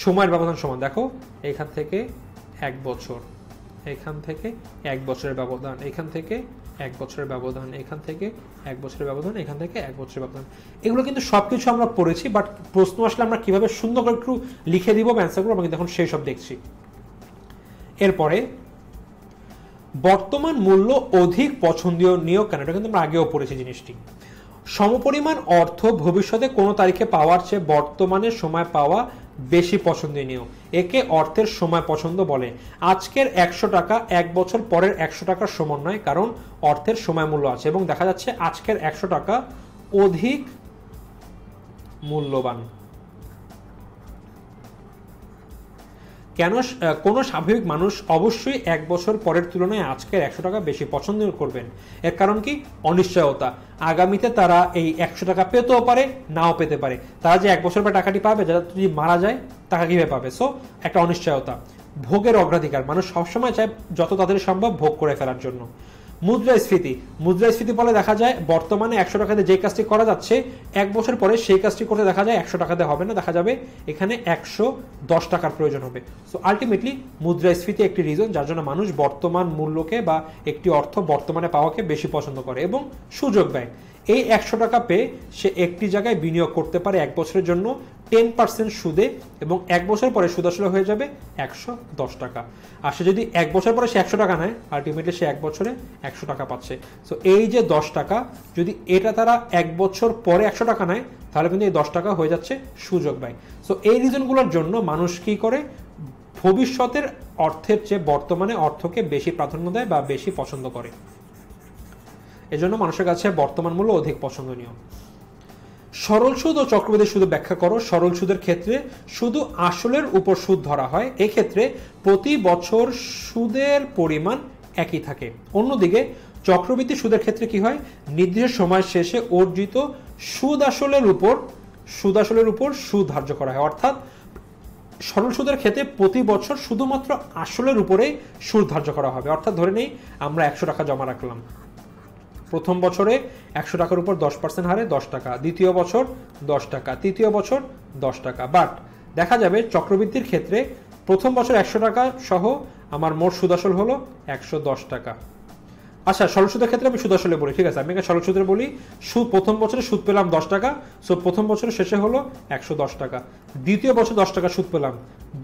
সময়ের ব্যবধান সমান, দেখো এখান থেকে 1 বছর, এখান থেকে 1 বছরের ব্যবধান, এখান থেকে 1 বছরের ব্যবধান, এখান থেকে 1 বছরের ব্যবধান, এখান থেকে 1 বছরের ব্যবধান। এগুলো কিন্তু সবকিছু আমরা পড়েছি, বাট প্রশ্ন আসলে আমরা কিভাবে সুন্দর করে একটু লিখে দিব অ্যান্সারগুলো, আমরা কিন্তু এখন সেই সব দেখছি। এরপরে বর্তমান মূল্য অধিক পছন্দনীয় নিয়োগ কেন, এটা কিন্তু আমরা আগেও পড়েছি জিনিসটি। সমপরিমাণ অর্থ ভবিষ্যতে কোনো তারিখে পাওয়ার চেয়ে বর্তমানে সময় পাওয়া বেশি পছন্দনীয়, একে অর্থের সময় পছন্দ বলে। আজকের 100 টাকা 1 বছর পরের 100 টাকার সমান নয়, কারণ অর্থের সময় মূল্য আছে, এবং দেখা যাচ্ছে আজকের 100 টাকা অধিক মূল্যবান। কেন কোনো স্বাভাবিক মানুষ অবশ্যই 1 বছর পরের তুলনায় আজকের 100 টাকা বেশি পছন্দ করবেন। এর কারণ কি, অনিশ্চয়তা। আগামীতে তারা এই 100 টাকা পেতেও পারে, নাও পেতে পারে। তারা যে 1 বছর পর টাকাটি পাবে, যারা যদি মারা যায় টাকা কিভাবে পাবে। সো একটা অনিশ্চয়তা। ভোগের অগ্রাধিকার, মানুষ সবসময় চায় যত তাড়াতাড়ি সম্ভব ভোগ করে ফেলার জন্য। মুদ্রাস্ফীতি বলে দেখা যায় বর্তমানে 100 টাকাতে যে কাজটি করা যাচ্ছে 1 বছর পরে সেই কাজটি করতে দেখা যায় 100 টাকাতে হবে না, দেখা যাবে এখানে 110 টাকার প্রয়োজন হবে। সো আলটিমেটলি মুদ্রাস্ফীতি একটি রিজন যার জন্য মানুষ বর্তমান মূল্যকে বা একটি অর্থ বর্তমানে পাওয়াকে বেশি পছন্দ করে। এবং সুযোগ ব্যয়, এই 100 টাকা পেয়ে সে একটি জায়গায় বিনিয়োগ করতে পারে 1 বছরের জন্য 10% সুদে, এবং 1 বছর পরে সুদ আসলে হয়ে যাবে 110 টাকা। আর সে যদি 1 বছর পরে সে 100 টাকা নেয়, আলটিমেটলি সে 1 বছরে 100 টাকা পাচ্ছে। সো এই যে 10 টাকা, যদি এটা তারা 1 বছর পরে 100 টাকা নেয়, তাহলে কিন্তু এই 10 টাকা হয়ে যাচ্ছে সুযোগ ব্যয়। সো এই রিজনগুলোর জন্য মানুষ কি করে, ভবিষ্যতের অর্থের চেয়ে বর্তমানে অর্থকে বেশি প্রাধান্য দেয় বা বেশি পছন্দ করে। এজন্য মানুষের কাছে বর্তমান মূল্য অধিক পছন্দনীয়। সরল সুদ ও চক্রবৃদ্ধি সুদ ব্যাখ্যা করো। সরল সুদের ক্ষেত্রে শুধু আসলের উপর সুদ ধরা হয়, এক্ষেত্রে প্রতি বছর সুদের পরিমাণ একই থাকে। অন্যদিকে চক্রবৃদ্ধি সুদের ক্ষেত্রে কি হয়, নির্দিষ্ট সময় শেষে অর্জিত সুদ আসলের উপর সুদ ধার্য করা হয়। অর্থাৎ সরল সুদের ক্ষেত্রে প্রতি বছর শুধুমাত্র আসলের উপরে সুদ ধার্য করা হবে। অর্থাৎ ধরে নেই আমরা 100 টাকা জমা রাখলাম, প্রথম বছরে 100 টাকার উপর 10% হারে 10 টাকা, দ্বিতীয় বছর 10 টাকা, তৃতীয় বছর 10 টাকা। বাট দেখা যাবে চক্রবৃদ্ধির ক্ষেত্রে প্রথম বছর 100 টাকা সহ আমার মোট সুদ আসল হলো 110 টাকা। আচ্ছা, সরল সুদের ক্ষেত্রে আমি সুদ আসলে বলি, ঠিক আছে, আমি সরল সুদের বলি। সুদ প্রথম বছরে সুদ পেলাম 10 টাকা, সো প্রথম বছরের শেষে হলো 110 টাকা। দ্বিতীয় বছর 10 টাকা সুদ পেলাম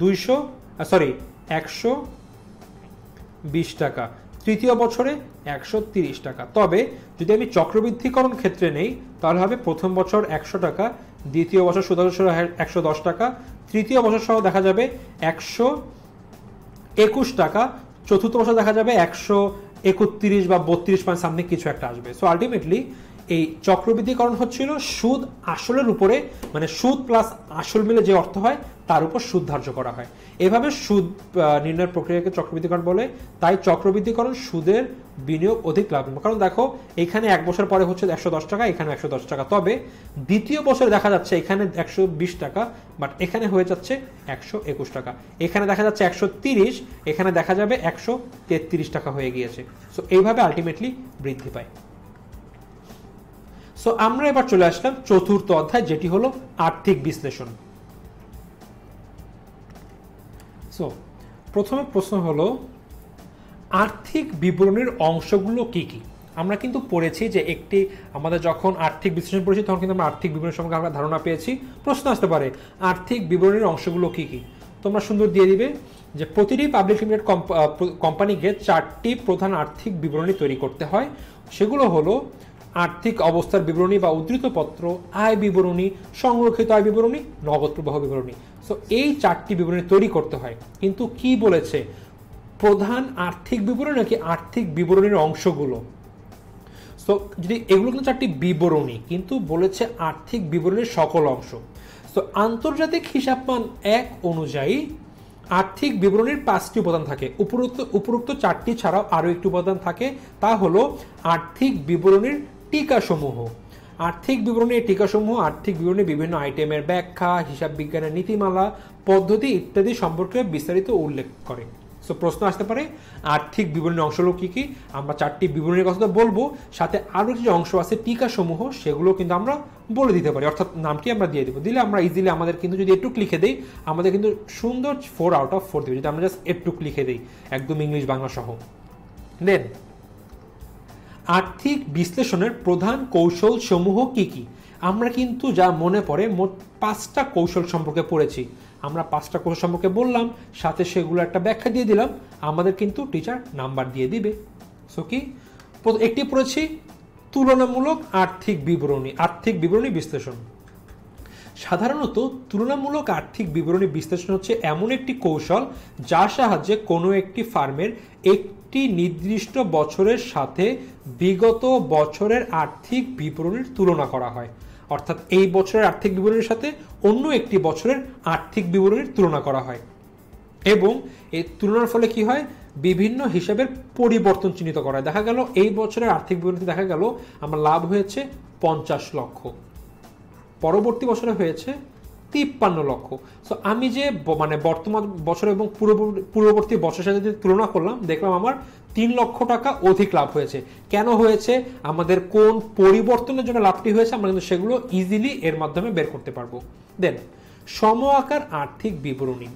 120 টাকা। তৃতীয় বছরে 130 টাকা। তবে যদি আমি চক্রবৃদ্ধিকরণ ক্ষেত্রে নেই তাহলে হবে প্রথম বছর 100 টাকা, দ্বিতীয় বছর সুদসহ 110 টাকা, তৃতীয় বছর সহ দেখা যাবে 121 টাকা, চতুর্থ বছর দেখা যাবে 131 বা 32 পয়েন্ট সামথিং কিছু একটা আসবে। সো আলটিমেটলি এই চক্রবৃদ্ধিকরণ হচ্ছিল সুদ আসলের উপরে, মানে সুদ প্লাস আসল মিলে যে অর্থ হয় তার উপর সুদ ধার্য করা হয়। এভাবে সুদ নির্ণয়ের প্রক্রিয়াকে চক্রবৃদ্ধিকরণ বলে। তাই চক্রবৃদ্ধিকরণ সুদের বিনিয়োগ অধিক লাভজনক। কারণ দেখো এখানে 1 বছর পরে হচ্ছে 110 টাকা, এখানে 110 টাকা, তবে দ্বিতীয় বছরে দেখা যাচ্ছে এখানে 120 টাকা, বাট এখানে হয়ে যাচ্ছে 121 টাকা, এখানে দেখা যাচ্ছে 130, এখানে দেখা যাবে 133 টাকা হয়ে গিয়েছে। সো এইভাবে আলটিমেটলি বৃদ্ধি পায়। সো আমরা এবার চলে আসলাম চতুর্থ অধ্যায়, যেটি হলো আর্থিক বিশ্লেষণ। সো প্রথমে প্রশ্ন হলো আর্থিক বিবরণীর অংশগুলো কি কি। আমরা কিন্তু পড়েছি যে একটি আমাদের যখন আর্থিক বিশ্লেষণ পড়েছি তখন কিন্তু আমরা আর্থিক বিবরণী সম্পর্কে আমরা ধারণা পেয়েছি। প্রশ্ন আসতে পারে আর্থিক বিবরণীর অংশগুলো কি কি। তোমরা সুন্দর দিয়ে দিবে যে প্রতিটি পাবলিক লিমিটেড কোম্পানিকে 4টি প্রধান আর্থিক বিবরণী তৈরি করতে হয়। সেগুলো হলো আর্থিক অবস্থার বিবরণী বা উদ্ধৃতপত্র, আয় বিবরণী, সংরক্ষিত আয় বিবরণী, নগদ প্রবাহ বিবরণী। সো এই 4টি বিবরণী তৈরি করতে হয়। কিন্তু কি বলেছে, প্রধান আর্থিক বিবরণী নাকি আর্থিক বিবরণীর অংশগুলো। সো যদি এগুলো কিন্তু 4টি বিবরণী, কিন্তু বলেছে আর্থিক বিবরণীর সকল অংশ। সো আন্তর্জাতিক হিসাবমান 1 অনুযায়ী আর্থিক বিবরণীর 5টি উপাদান থাকে। উপরোক্ত 4টি ছাড়াও আরও একটি উপাদান থাকে, তা হলো আর্থিক বিবরণীর টিকাসমূহ। আর্থিক বিবরণীর টিকাসমূহ আর্থিক বিবরণীর বিভিন্ন আইটেমের ব্যাখ্যা, হিসাব বিজ্ঞানের নীতিমালা, পদ্ধতি ইত্যাদি সম্পর্কে বিস্তারিত উল্লেখ করে। সো প্রশ্ন আসতে পারে আর্থিক বিবরণীর অংশগুলো কি কি। আমরা 4টি বিবরণীর কথা তো বলবো, সাথে আরও যে অংশ আছে টিকাসমূহ সেগুলো কিন্তু আমরা বলে দিতে পারি, অর্থাৎ নামটি আমরা দিয়ে দেবো। দিলে আমরা ইজিলি আমাদের কিন্তু যদি এটুক লিখে দিই আমাদের কিন্তু সুন্দর 4 আউট অফ 4 দেবে, যদি আমরা জাস্ট এটুক লিখে দিই একদম ইংলিশ বাংলা সহ। দেন আর্থিক বিশ্লেষণের প্রধান কৌশল সমূহ কি কি। আমরা কিন্তু যা মনে পড়ে মোট 5টা কৌশল সম্পর্কে পড়েছি। আমরা 5টা কৌশল সম্পর্কে বললাম, সাথে সেগুলো একটা ব্যাখ্যা দিয়ে দিলাম, আমাদের কিন্তু টিচার নাম্বার দিয়ে দিবে। সো কি একটি পড়েছি তুলনামূলক আর্থিক বিবরণী বিশ্লেষণ। সাধারণত তুলনামূলক আর্থিক বিবরণী বিশ্লেষণ হচ্ছে এমন একটি কৌশল যার সাহায্যে কোনো একটি ফার্মের একটি নির্দিষ্ট বছরের সাথে বিগত বছরের আর্থিক বিবরণীর তুলনা করা হয়। অর্থাৎ এই বছরের আর্থিক বিবরণীর সাথে অন্য একটি বছরের আর্থিক বিবরণীর তুলনা করা হয়, এবং এই তুলনার ফলে কি হয়, বিভিন্ন হিসাবের পরিবর্তন চিহ্নিত করা হয়। দেখা গেল এই বছরের আর্থিক বিবরণীতে দেখা গেল আমার লাভ হয়েছে 50 লক্ষ, পরবর্তী বছরে হয়েছে 53 লক্ষ। সো আমি যে মানে বর্তমান বছর এবং পূর্ববর্তী বছরের সাথে যদি তুলনা করলাম, দেখলাম আমার 3 লক্ষ টাকা অধিক লাভ হয়েছে। কেন হয়েছে, আমাদের কোন পরিবর্তনের জন্য লাভটি হয়েছে, আমরা কিন্তু সেগুলো ইজিলি এর মাধ্যমে বের করতে পারবো। দেন সম আকার আর্থিক বিবরণী।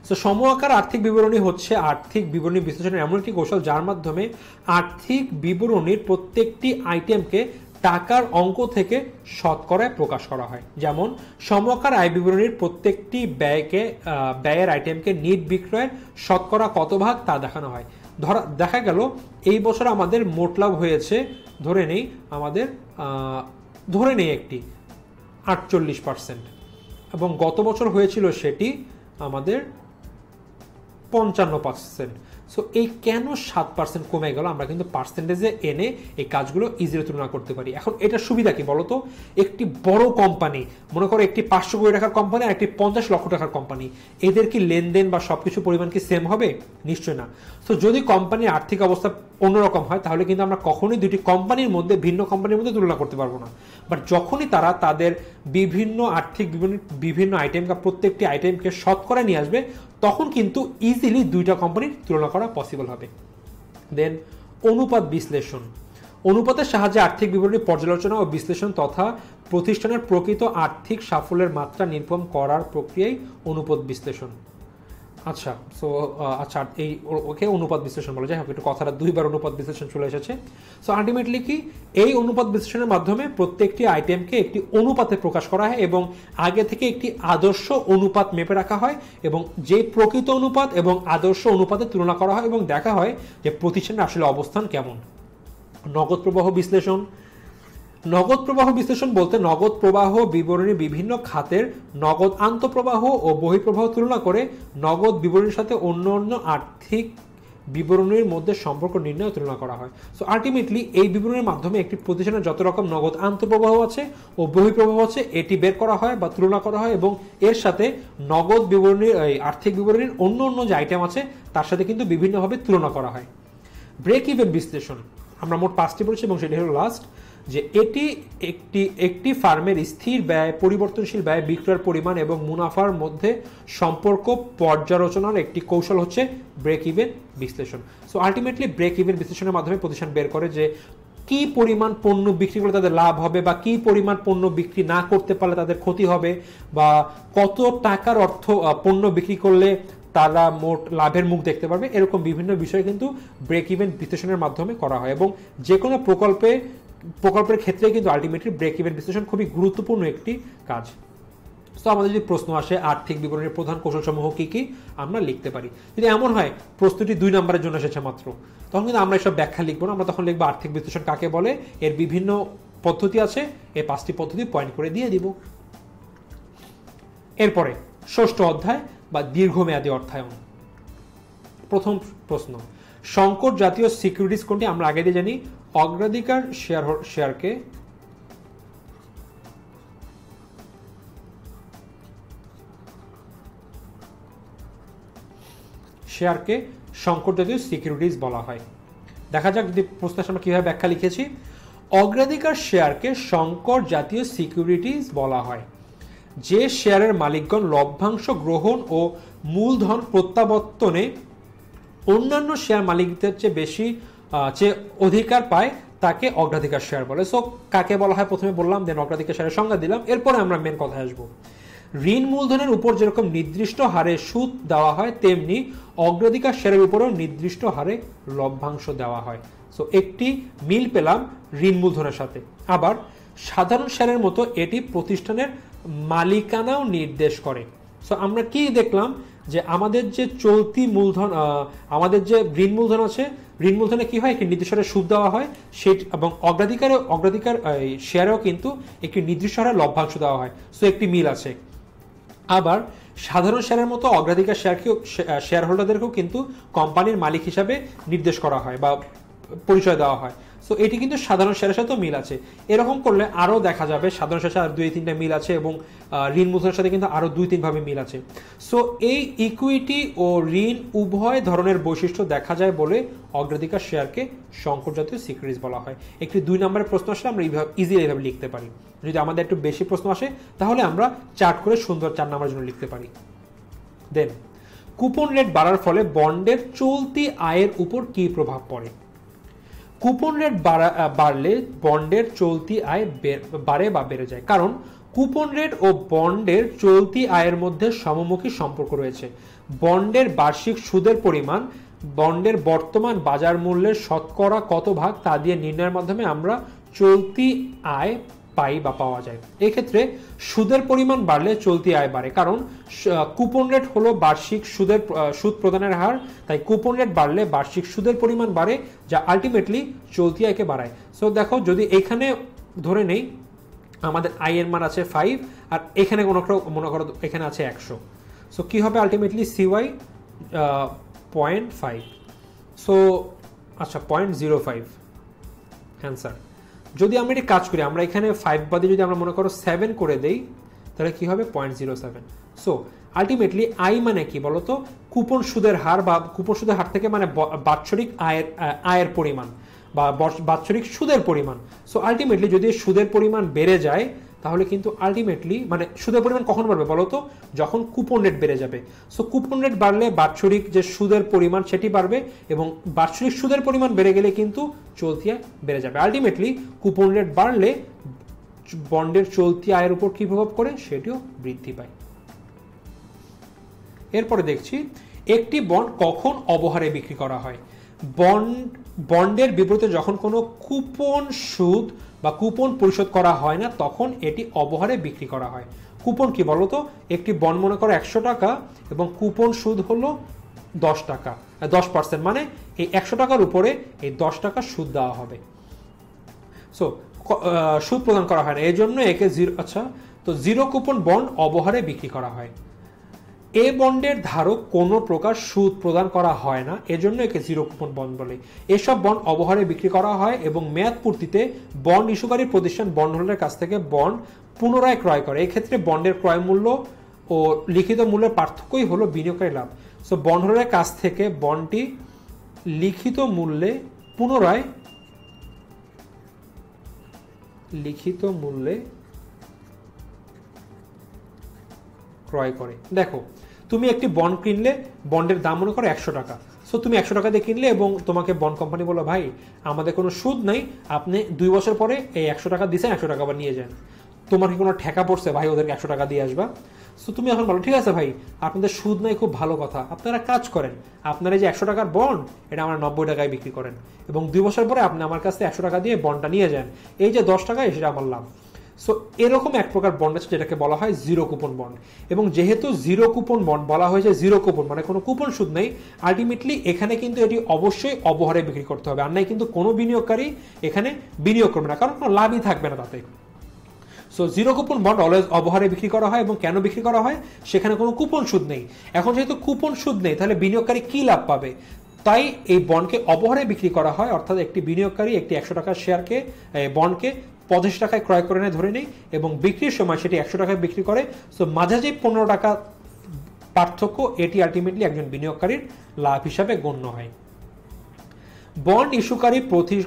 সো সম আকার আর্থিক বিবরণী হচ্ছে আর্থিক বিবরণী বিশ্লেষণের এমন একটি কৌশল যার মাধ্যমে আর্থিক বিবরণীর প্রত্যেকটি আইটেমকে টাকার অঙ্ক থেকে শতকরায় প্রকাশ করা হয়। যেমন সমআকার আয় বিবরণীর প্রত্যেকটি ব্যয়ের আইটেমকে নিট বিক্রয়ের শতকরা কত ভাগ তা দেখানো হয়। দেখা গেল এই বছর আমাদের মোট লাভ হয়েছে, ধরে নেই একটি 48%, এবং গত বছর হয়েছিল সেটি আমাদের 55%। সো এই কেন 7% কমে গেল, আমরা কিন্তু পার্সেন্টেজে এনে এই কাজগুলো ইজিলি তুলনা করতে পারি। এখন এটা সুবিধা কি বলতো, একটি বড় কোম্পানি, মনে করো একটি 500 কোটি টাকার কোম্পানি আর একটি 50 লক্ষ টাকার কোম্পানি, এদের কি লেনদেন বা সবকিছু পরিমাণ কি সেম হবে? নিশ্চয় না। তো যদি কোম্পানির আর্থিক অবস্থা অন্যরকম হয় তাহলে কিন্তু আমরা কখনোই দুটি কোম্পানির মধ্যে ভিন্ন কোম্পানির মধ্যে তুলনা করতে পারবো না। বাট যখনই তারা তাদের বিভিন্ন আর্থিক বিভিন্ন আইটেম বা প্রত্যেকটি আইটেমকে শতকরা নিয়ে আসবে, তখন কিন্তু ইজিলি দুইটা কোম্পানির তুলনা করা পসিবল হবে। দেন অনুপাত বিশ্লেষণ। অনুপাতের সাহায্যে আর্থিক বিবরণী পর্যালোচনা ও বিশ্লেষণ তথা প্রতিষ্ঠানের প্রকৃত আর্থিক সাফল্যের মাত্রা নির্ণয় করার প্রক্রিয়াই অনুপাত বিশ্লেষণ। আচ্ছা, সো আচ্ছা এই ওকে অনুপাত বিশ্লেষণ বলে, যাই হোক একটু কথাটা দুইবার অনুপাত বিশ্লেষণ চলে এসেছে। সো আলটিমেটলি কি এই অনুপাত বিশ্লেষণের মাধ্যমে প্রত্যেকটি আইটেমকে একটি অনুপাতে প্রকাশ করা হয় এবং আগে থেকে একটি আদর্শ অনুপাত মেপে রাখা হয় এবং যে প্রকৃত অনুপাত এবং আদর্শ অনুপাতে তুলনা করা হয় এবং দেখা হয় যে প্রতিষ্ঠানের আসলে অবস্থান কেমন। নগদ প্রবাহ বিশ্লেষণ। নগদ প্রবাহ বিশ্লেষণ বলতে নগদ প্রবাহ বিবরণী বিভিন্ন খাতের নগদ আন্তঃপ্রবাহ ও বহিঃপ্রবাহ তুলনা করে নগদ বিবরণীর সাথে অন্য অন্য আর্থিক বিবরণীর মধ্যে সম্পর্ক নির্ণয় তুলনা করা হয়। সো আলটিমেটলি এই বিবরণীর মাধ্যমে একটি প্রতিষ্ঠানের যত রকম নগদ আন্তঃপ্রবাহ আছে ও বহিঃপ্রবাহ আছে এটি বের করা হয় বা তুলনা করা হয় এবং এর সাথে নগদ বিবরণীর আর্থিক বিবরণীর অন্য অন্য যে আইটেম আছে তার সাথে কিন্তু বিভিন্নভাবে তুলনা করা হয়। ব্রেক ইভেন বিশ্লেষণ আমরা মোট 5টি বলেছি এবং সেটি হলো লাস্ট, যে এটি একটি ফার্মের স্থির ব্যয়, পরিবর্তনশীল ব্যয়, বিক্রয়ের পরিমাণ এবং মুনাফার মধ্যে সম্পর্ক পর্যালোচনার একটি কৌশল হচ্ছে ব্রেক ইভেন বিশ্লেষণ। সো আলটিমেটলি ব্রেক ইভেন বিশ্লেষণের মাধ্যমে প্রতিষ্ঠান বের করে যে কি পরিমাণ পণ্য বিক্রি করলে তাদের লাভ হবে বা কি পরিমাণ পণ্য বিক্রি না করতে পারলে তাদের ক্ষতি হবে বা কত টাকার পণ্য বিক্রি করলে তারা মোট লাভের মুখ দেখতে পারবে। এরকম বিভিন্ন বিষয় কিন্তু ব্রেক ইভেন বিশ্লেষণের মাধ্যমে করা হয় এবং যে কোনো প্রকল্পের ক্ষেত্রে কিন্তু আলটিমেটলি ব্রেক ইভেন বিশ্লেষণ খুবই গুরুত্বপূর্ণ একটি কাজ। তো আমাদের যদি প্রশ্ন আসে আর্থিক বিবরণীর প্রধান কৌশলসমূহ কি কি আমরা লিখতে পারি, যদি এমন হয় প্রশ্নটি 2 নম্বরের জন্য এসেছে মাত্র, তখন কিন্তু আমরা এসব ব্যাখ্যা লিখবো না, আমরা তখন লিখবো আর্থিক বিশ্লেষণ কাকে বলে, এর বিভিন্ন পদ্ধতি আছে, এই 5টি পদ্ধতি পয়েন্ট করে দিয়ে দিব। এরপরে 6ষ্ঠ অধ্যায় বা দীর্ঘমেয়াদী অর্থায়ন। প্রথম প্রশ্ন, সংকট জাতীয় সিকিউরিটিজ কোনটি? আমরা আগে দিয়ে জানি অগ্রাধিকার শেয়ারকে সংকট জাতীয় সিকিউরিটিজ বলা হয়। দেখা যাক যদি প্রশ্নের সামনে কিভাবে ব্যাখ্যা লিখেছি। অগ্রাধিকার শেয়ারকে সংকট জাতীয় সিকিউরিটিজ বলা হয় যে শেয়ারের মালিকগণ লভ্যাংশ গ্রহণ ও মূলধন প্রত্যাবর্তনে অন্যান্য শেয়ার মালিকদের চেয়ে অধিকার পায় তাকে অগ্রাধিকার শেয়ার বলে। সো কাকে বলা হয় প্রথমে বললাম, দেন অগ্রাধিকার শেয়ারের সংজ্ঞা দিলাম, এরপরে আমরা মেন কথায় আসবো। ঋণ মূলধনের উপর যেরকম নির্দিষ্ট হারে সুদ দেওয়া হয় তেমনি অগ্রাধিকার শেয়ারের উপরেও নির্দিষ্ট হারে লভ্যাংশ দেওয়া হয়। সো একটি মিল পেলাম ঋণ মূলধনের সাথে। আবার সাধারণ শেয়ারের মতো এটি প্রতিষ্ঠানের মালিকানাও নির্দেশ করে। সো আমরা কি দেখলাম যে আমাদের যে চলতি মূলধন, আমাদের যে ঋণ মূলধন আছে, ঋণ মূলধনে কি হয়, একটি নির্দিষ্ট হারে সুদ দেওয়া হয় এবং অগ্রাধিকার শেয়ারেও কিন্তু একটি নির্দিষ্ট হারে লভ্যাংশ দেওয়া হয়। সো একটি মিল আছে। আবার সাধারণ শেয়ারের মতো অগ্রাধিকার শেয়ার হোল্ডারদেরকেও কিন্তু কোম্পানির মালিক হিসাবে নির্দেশ করা হয় বা পরিচয় দেওয়া হয়। সো এটি কিন্তু সাধারণ শেয়ারের সাথেও মিল আছে। এরকম করলে আরও দেখা যাবে সাধারণ শেয়ারের সাথে 2-3টা মিল আছে এবং ঋণ মূলধনের সাথে কিন্তু আরও 2-3 ভাবে মিল আছে। সো এই ইকুইটি ও ঋণ উভয় ধরনের বৈশিষ্ট্য দেখা যায় বলে অগ্রাধিকার শেয়ারকে সংকট জাতীয় সিকিউরিটিজ বলা হয়। একটি 2 নম্বরের প্রশ্ন আসলে আমরা ইজিলি এইভাবে লিখতে পারি। যদি আমাদের একটু বেশি প্রশ্ন আসে তাহলে আমরা চার্ট করে সুন্দর 4 নম্বরের জন্য লিখতে পারি। দেন কুপন রেট বাড়ার ফলে বন্ডের চলতি আয়ের উপর কি প্রভাব পড়ে? কুপন রেট বাড়লে বন্ডের চলতি আয় বাড়ে বা বেড়ে যায়, কারণ কুপন রেট ও বন্ডের চলতি আয়ের মধ্যে সমমুখী সম্পর্ক রয়েছে। বন্ডের বার্ষিক সুদের পরিমাণ বন্ডের বর্তমান বাজার মূল্যের শতকরা কত ভাগ তা দিয়ে নির্ণয়ের মাধ্যমে আমরা চলতি আয় পাই বা পাওয়া যায়। এক্ষেত্রে সুদের পরিমাণ বাড়লে চলতি আয় বাড়ে, কারণ কুপন রেট হলো বার্ষিক সুদ প্রদানের হার, তাই কুপন রেট বাড়লে বার্ষিক সুদের পরিমাণ বাড়ে যা আলটিমেটলি চলতি আয়কে বাড়ায়। সো দেখো যদি এখানে ধরে নেই আমাদের আয়ের মান আছে 5 আর এখানে মনে করো এখানে আছে 100, সো কি হবে আলটিমেটলি সিওয়াই 0.5, সো আচ্ছা 0.05 অ্যান্সার। যদি আমরা এটি কাজ করি, আমরা এখানে 5 বাদে যদি আমরা মনে করো 7 করে দেই তাহলে কি হবে 0.07। সো আলটিমেটলি আয় মানে কি বলতো, কুপন সুদের হার বা কুপন সুদের হার থেকে মানে বাৎসরিক আয়ের পরিমাণ বা বাৎসরিক সুদের পরিমাণ। সো আলটিমেটলি যদি সুদের পরিমাণ বেড়ে যায় তাহলে কিন্তু আলটিমেটলি মানে সুদের পরিমাণ কখন বাড়বে বলতো, যখন কুপন রেট বেড়ে যাবে। সো কুপন রেট বাড়লে বাৎসরিক যে সুদের পরিমাণ সেটি বাড়বে এবং বাৎসরিক সুদের পরিমাণ বেড়ে গেলে কিন্তু চলতি আয় বেড়ে যাবে। আলটিমেটলি কুপন রেট বাড়লে বন্ডের চলতি আয়ের উপর কি প্রভাব করে, সেটিও বৃদ্ধি পায়। এরপরে দেখছি একটি বন্ড কখন অবহারে বিক্রি করা হয়? বন্ডের বিপরীতে যখন কোনো কুপন সুদ বা কুপন পরিশোধ করা হয় না তখন এটি অবহারে বিক্রি করা হয়। কুপন কি বলতো? একটি বন্ড মনে করো 100 টাকা এবং কুপন সুদ হলো 10 টাকা, 10%, মানে এই 100 টাকার উপরে এই 10 টাকা সুদ দেওয়া হবে। সো সুদ প্রদান করা হয় না, এই জন্য একে জিরো। আচ্ছা, তো জিরো কুপন বন্ড অবহারে বিক্রি করা হয়। এ বন্ডের ধারক কোনো প্রকার সুদ প্রদান করা হয় না, এজন্য একে জিরো কুপন বন্ড বলে। এসব বন্ড অবহারে বিক্রি করা হয় এবং মেয়াদ পূর্তিতে বন্ড ইস্যুকারী প্রতিষ্ঠান বন্ড হোল্ডারের কাছ থেকে বন্ড পুনরায় ক্রয় করে। এক্ষেত্রে বন্ডের ক্রয় মূল্য ও লিখিত মূল্যের পার্থক্যই হলো বিনিয়োগকারী লাভ। সো বন্ড হোল্ডারের কাছ থেকে বন্ডটি লিখিত মূল্যে পুনরায় ক্রয় করে। দেখো, তুমি একটি বন্ড কিনলে, বন্ডের দাম মনে করো 100 টাকা। সো তুমি 100 টাকা দিয়ে কিনলে এবং তোমাকে বন্ড কোম্পানি বলো, ভাই আমাদের কোনো সুদ নাই, আপনি 2 বছর পরে এই 100 টাকা দিয়েছেন, 100 টাকা আবার নিয়ে যান। তোমার কি কোনো ঠেকা পড়ছে ভাই ওদেরকে 100 টাকা দিয়ে আসবা? সো তুমি এখন বলো, ঠিক আছে ভাই আপনাদের সুদ নাই, খুব ভালো কথা, আপনারা কাজ করেন, আপনারা যে 100 টাকার বন্ড এটা আমরা 90 টাকায় বিক্রি করেন এবং 2 বছর পরে আপনি আমার কাছে 100 টাকা দিয়ে বন্ডটা নিয়ে যান, এই যে 10 টাকা সেটা আমার লাভ। সো এরকম এক প্রকার বন্ড আছে যেটাকে বলা হয় জিরো কুপন বন্ড। এবং যেহেতু জিরো কুপন বন্ড বলা হয়েছে, জিরো কুপন মানে কোনো কুপন সুদ নেই, আলটিমেটলি এখানে কিন্তু এটি অবশ্যই অবহারে বিক্রি করতে হবে, আর নাই কিন্তু কোনো বিনিয়োগকারী এখানে বিনিয়োগ করবে না, কারণ কোনো লাভই থাকবে না তাতে। So zero coupon bond always অবহারে বিক্রি করা হয়। এবং কেন বিক্রি করা হয়? সেখানে কোনো কুপন সুদ নেই। এখন যেহেতু কুপন সুদ নেই, তাহলে বিনিয়োগকারী কি লাভ পাবে? তাই এই বন্ডকে অবহারে বিক্রি করা হয়, অর্থাৎ একটি বিনিয়োগকারী একটি 100 টাকার শেয়ারকে, বন্ডকে 85 টাকায় ক্রয় করে নেয় ধরে নেই, এবং বিক্রির সময় সেটি 100 টাকায় বিক্রি করে। সো মাঝাজি 15 টাকা পার্থক্য, এটি আলটিমেটলি একজন বিনিয়োগকারীর লাভ হিসাবে গণ্য হয়। বন্ড ইস্যুকারী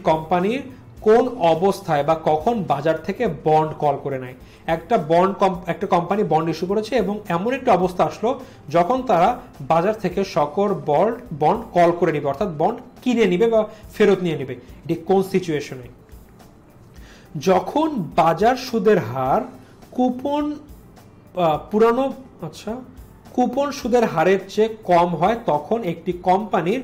কোম্পানির কোন অবস্থায় বা কখন বাজার থেকে বন্ড কল করে নেয়? একটা কোম্পানি বন্ড ইস্যু করেছে এবং এমন একটা অবস্থা আসলো যখন তারা বাজার থেকে সকল বন্ড কল করে নিবে, অর্থাৎ বন্ড কিনে নিবে বা ফেরত নিয়ে নিবে। এটি কোন সিচুয়েশনে? যখন বাজার সুদের হার কুপন সুদের হারের চেয়ে কম হয় তখন একটি কোম্পানির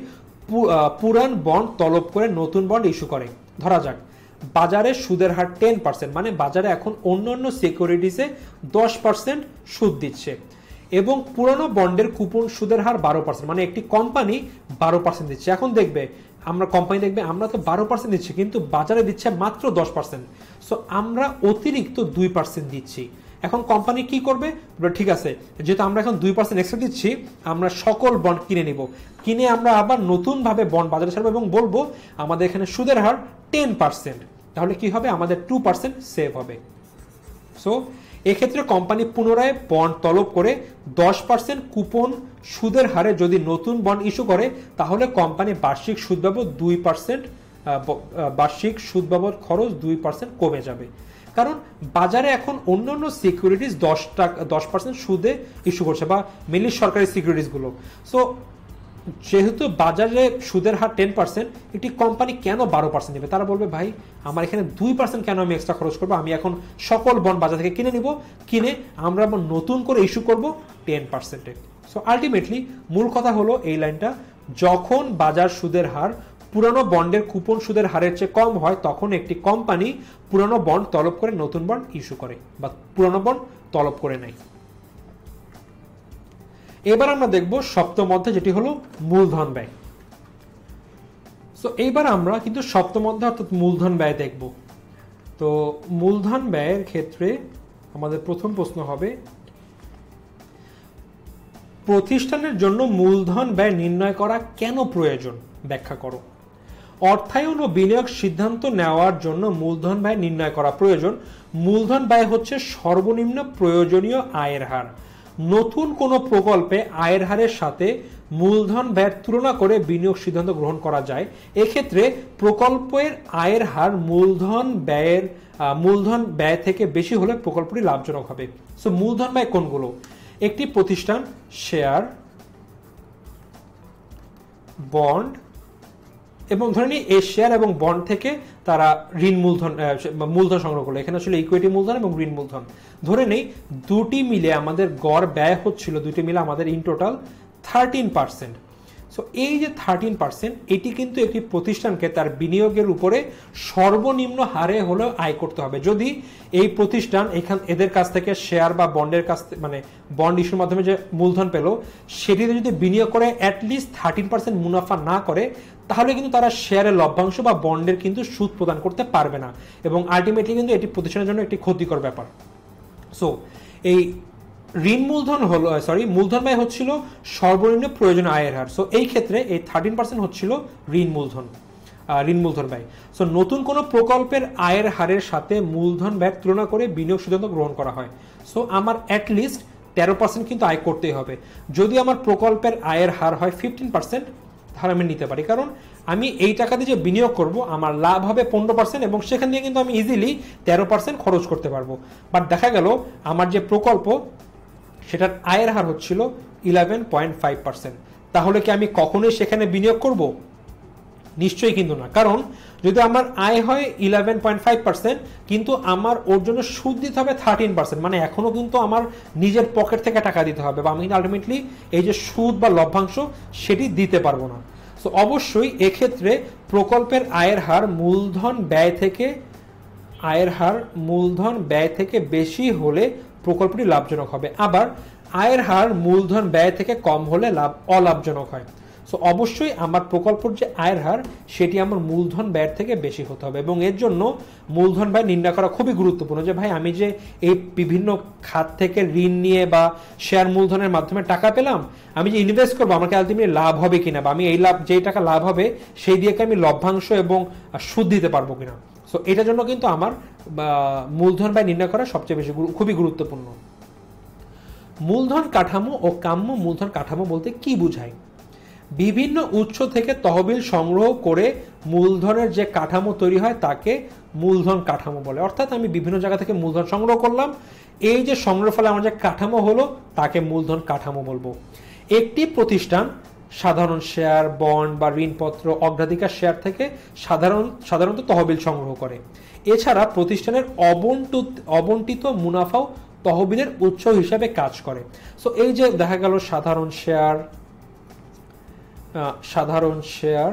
পুরান বন্ড তলব করে নতুন বন্ড ইস্যু করে। ধরা যাক বাজারে সুদের হার 10%, মানে বাজারে এখন অন্যান্য সিকিউরিটিসে 10% সুদ দিচ্ছে এবং পুরানো বন্ডের কুপন সুদের হার 12%, মানে একটি কোম্পানি 12% দিচ্ছে। এখন কোম্পানি দেখবে আমরা তো 12% দিচ্ছি কিন্তু বাজারে দিচ্ছে মাত্র 10%, সো আমরা অতিরিক্ত 2% দিচ্ছি। এখন কোম্পানি কি করবে? ঠিক আছে, যেহেতু আমরা এখন 2% এক্সট্রা দিচ্ছি, আমরা সকল বন্ড কিনে আমরা আবার নতুন ভাবে বন্ড বাজারে ছাড়বো এবং বলবো আমাদের এখানে সুদের হার 10%, তাহলে কি হবে? আমাদের 2% সেভ হবে। সো এক্ষেত্রে কোম্পানি পুনরায় বন্ড তলব করে 10% কুপন সুদের হারে যদি নতুন বন্ড ইস্যু করে, তাহলে কোম্পানি বার্ষিক সুদ বাবদ 2%, বার্ষিক সুদ বাবদ খরচ 2% কমে যাবে। কারণ বাজারে এখন অন্যান্য সিকিউরিটিজ 10% সুদে ইস্যু করছে, বা মেনলি সরকারি সিকিউরিটিজগুলো। সো যেহেতু বাজারে সুদের হার 10%, একটি কোম্পানি কেন 12% নেবে? তারা বলবে, ভাই আমার এখানে 2% কেন আমি এক্সট্রা খরচ করবো? আমি এখন সকল বন্ড বাজার থেকে কিনে আমরা নতুন করে ইস্যু করবো 10%-এ। সো আলটিমেটলি মূল কথা হলো এই লাইনটা, যখন বাজার সুদের হার পুরানো বন্ডের কুপন সুদের হারের চেয়ে কম হয় তখন একটি কোম্পানি পুরানো বন্ড তলব করে নতুন বন্ড ইস্যু করে বা পুরানো বন্ড তলব করে নেয়। এবার আমরা দেখব সপ্তম অধ্যায়, যেটি হলো মূলধন ব্যয়। সো এইবার আমরা কিন্তু সপ্তম অধ্যায় অর্থাৎ মূলধন ব্যয় দেখব। তো মূলধন ব্যয়ের ক্ষেত্রে আমাদের প্রথম প্রশ্ন হবে, প্রতিষ্ঠানের জন্য মূলধন ব্যয় নির্ণয় করা কেন প্রয়োজন? ব্যাখ্যা করো। অর্থায়ন ও বিনিয়োগ সিদ্ধান্ত নেওয়ার জন্য মূলধন ব্যয় নির্ণয় করা প্রয়োজন। মূলধন ব্যয় হচ্ছে সর্বনিম্ন প্রয়োজনীয় আয়ের হার। নতুন কোনো প্রকল্পে আয়ের হারের সাথে মূলধন ব্যয়ের তুলনা করে বিনিয়োগ সিদ্ধান্ত গ্রহণ করা যায়। এক্ষেত্রে প্রকল্পের আয়ের হার মূলধন ব্যয় থেকে বেশি হলে প্রকল্পটি লাভজনক হবে। সো মূলধন ব্যয় কোনগুলো? একটি প্রতিষ্ঠান শেয়ার, বন্ড, এবং ধরে নিই এই শেয়ার এবং বন্ড থেকে তারা মূলধন সংগ্রহ করলো। এখানে আসলে ইকুইটি মূলধন এবং ঋণ মূলধন। ধরে নেই দুটি মিলে আমাদের গড় ব্যয় হচ্ছিল, দুটি মিলে আমাদের ইন টোটাল 13%। সো এই যে 13%, এটি কিন্তু একটি প্রতিষ্ঠানকে তার বিনিয়োগের উপরে সর্বনিম্ন হারে হলেও আয় করতে হবে। যদি এই প্রতিষ্ঠান এদের কাছ থেকে শেয়ার বা বন্ডের কাছ থেকে, মানে বন্ড ইস্যুর মাধ্যমে যে মূলধন পেল, সেটিতে যদি বিনিয়োগ করে অ্যাটলিস্ট 13% মুনাফা না করে, তাহলে কিন্তু তারা শেয়ারের লভ্যাংশ বা বন্ডের কিন্তু সুদ প্রদান করতে পারবে না, এবং আলটিমেটলি কিন্তু এটি প্রতিষ্ঠানের জন্য একটি ক্ষতিকর ব্যাপার। সো এই মূলধন ব্যয় হচ্ছিল সর্বনিম্ন প্রয়োজনীয় আয়ের হার। সো এই ক্ষেত্রে এই 13% হচ্ছিল ঋণ মূলধন ব্যয়। সো নতুন কোনো প্রকল্পের আয়ের হারের সাথে মূলধন ব্যয় তুলনা করে বিনিয়োগ সিদ্ধান্ত গ্রহণ করা হয়। সো আমার অ্যাটলিস্ট 13% কিন্তু আয় করতেই হবে। যদি আমার প্রকল্পের আয়ের হার হয় 15%, তাহলে আমি নিতে পারি, কারণ আমি এই টাকা দিয়ে যে বিনিয়োগ করব আমার লাভ হবে 15%, এবং সেখান দিয়ে কিন্তু আমি ইজিলি 13% খরচ করতে পারবো। বাট দেখা গেল আমার যে প্রকল্প, সেটার আয়ের হার হচ্ছিল 11.5%। তাহলে কি আমি কখনোই সেখানে বিনিয়োগ করব? নিশ্চয়ই কিন্তু না, কারণ যদি আমার আয় হয় 11.5%, কিন্তু আমার ওর জন্য সুদ দিতে হবে 13%, মানে এখনো কিন্তু আমার নিজের পকেট থেকে টাকা দিতে হবে, বা আমি কিন্তু আলটিমেটলি এই যে সুদ বা লভ্যাংশ সেটি দিতে পারবো না। সো অবশ্যই এক্ষেত্রে প্রকল্পের আয়ের হার মূলধন ব্যয় থেকে বেশি হলে প্রকল্পটি লাভজনক হবে, আবার আয়ের হার মূলধন ব্যয় থেকে কম হলে অলাভজনক হয়। সো অবশ্যই আমার প্রকল্পের যে আয়ের হার, সেটি আমার মূলধন ব্যয়ের থেকে বেশি হতে হবে, এবং এর জন্য মূলধন ব্যয় নির্ণয় করা খুবই গুরুত্বপূর্ণ। যে ভাই, আমি যে এই বিভিন্ন খাত থেকে ঋণ নিয়ে বা শেয়ার মূলধনের মাধ্যমে টাকা পেলাম, আমি যে ইনভেস্ট করবো, আমাকে আলটিমেটলি লাভ হবে কিনা, বা আমি এই যেই টাকা লাভ হবে সেই দিয়ে আমি লভ্যাংশ এবং সুদ দিতে পারবো কিনা। সো এটার জন্য কিন্তু আমার মূলধন ব্যয় নির্ণয় করা সবচেয়ে বেশি খুবই গুরুত্বপূর্ণ। মূলধন কাঠামো ও কাম্য মূলধন কাঠামো বলতে কি বোঝায়? বিভিন্ন উৎস থেকে তহবিল সংগ্রহ করে মূলধনের যে কাঠামো তৈরি হয় তাকে মূলধন কাঠামো বলে। অর্থাৎ আমি বিভিন্ন জায়গা থেকে মূলধন সংগ্রহ করলাম, এই যে সংগ্রহের ফলে আমার যে কাঠামো হলো তাকে মূলধন কাঠামো বলবো। একটি প্রতিষ্ঠান সাধারণ শেয়ার, বন্ড বা ঋণপত্র, অগ্রাধিকার শেয়ার থেকে সাধারণত তহবিল সংগ্রহ করে। এছাড়া প্রতিষ্ঠানের অবন্টিত মুনাফাও তহবিলের উৎস হিসাবে কাজ করে। সো এই যে দেখা গেল সাধারণ শেয়ার,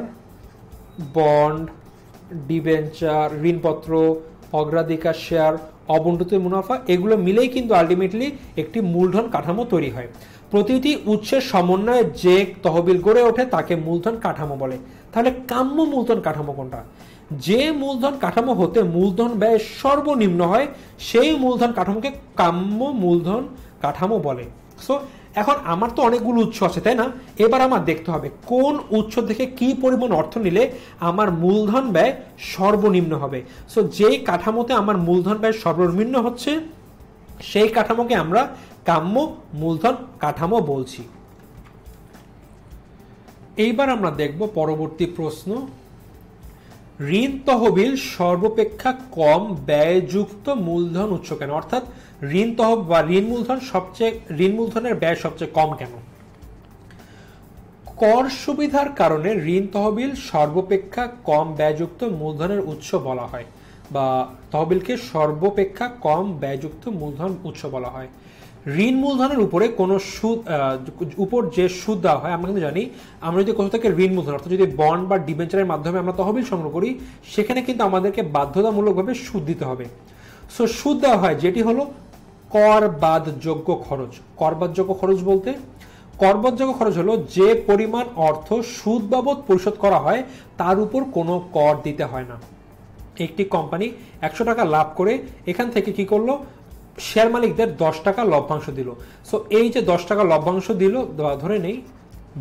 বন্ড, ডিবেঞ্চার, ঋণপত্র, অগ্রাধিকার শেয়ার, অবন্টিত মুনাফা, এগুলো মিলেই কিন্তু আলটিমেটলি একটি মূলধন কাঠামো তৈরি হয়। প্রতিটি উৎসের সমন্বয়ে যে তহবিল গড়ে ওঠে তাকে মূলধন কাঠামো বলে। তাহলে কাম্য মূলধন কাঠামো কোনটা? যে মূলধন কাঠামো হতে মূলধন ব্যয় সর্বনিম্ন হয় সেই মূলধন কাঠামোকে কাম্য মূলধন কাঠামো বলে। সো এখন আমার তো অনেকগুলো উৎস আছে, তাই না? এবার আমার দেখতে হবে কোন উৎস থেকে কি পরিমাণ অর্থ নিলে আমার মূলধন ব্যয় সর্বনিম্ন হবে। সো যেই কাঠামোতে আমার মূলধন ব্যয় সর্বনিম্ন হচ্ছে সেই কাঠামোকে আমরা কাম্য মূলধন কাঠামো বলছি। এইবার আমরা দেখব পরবর্তী প্রশ্ন, ঋণ তহবিল সর্বাপেক্ষা কম ব্যয়যুক্ত মূলধন উৎস কেন? অর্থাৎ ঋণ তহবিল বা ঋণ মূলধনের ব্যয় সবচেয়ে কম কেন? কর সুবিধার কারণে ঋণ তহবিল সর্বাপেক্ষা কম ব্যয়যুক্ত মূলধনের উৎস বলা হয়, বা তহবিলকে সর্বাপেক্ষা কম ব্যয়যুক্ত মূলধন উৎস বলা হয়। ঋণ মূলধনের উপরে কোনো উপর যে সুদ দেওয়া হয়, আমরা কিন্তু জানি, আমরা যদি কোথাও থেকে ঋণ মূলধন অর্থাৎ যদি বন্ড বা ডিবেঞ্চারের মাধ্যমে আমরা তহবিল সংগ্রহ করি, সেখানে কিন্তু আমাদেরকে বাধ্যতামূলকভাবে সুদ দিতে হবে। সো সুদ দেওয়া হয় যেটি হলো করবাদযোগ্য খরচ। করবাদযোগ্য খরচ বলতে, করবাদযোগ্য খরচ হলো যে পরিমাণ অর্থ সুদ বাবদ পরিশোধ করা হয় তার উপর কোনো কর দিতে হয় না। একটি কোম্পানি 100 টাকা লাভ করে এখান থেকে কি করলো, শেয়ার মালিকদের 10 টাকা লভ্যাংশ দিল। সো এই যে 10 টাকা লভ্যাংশ দিল, ধরে নেই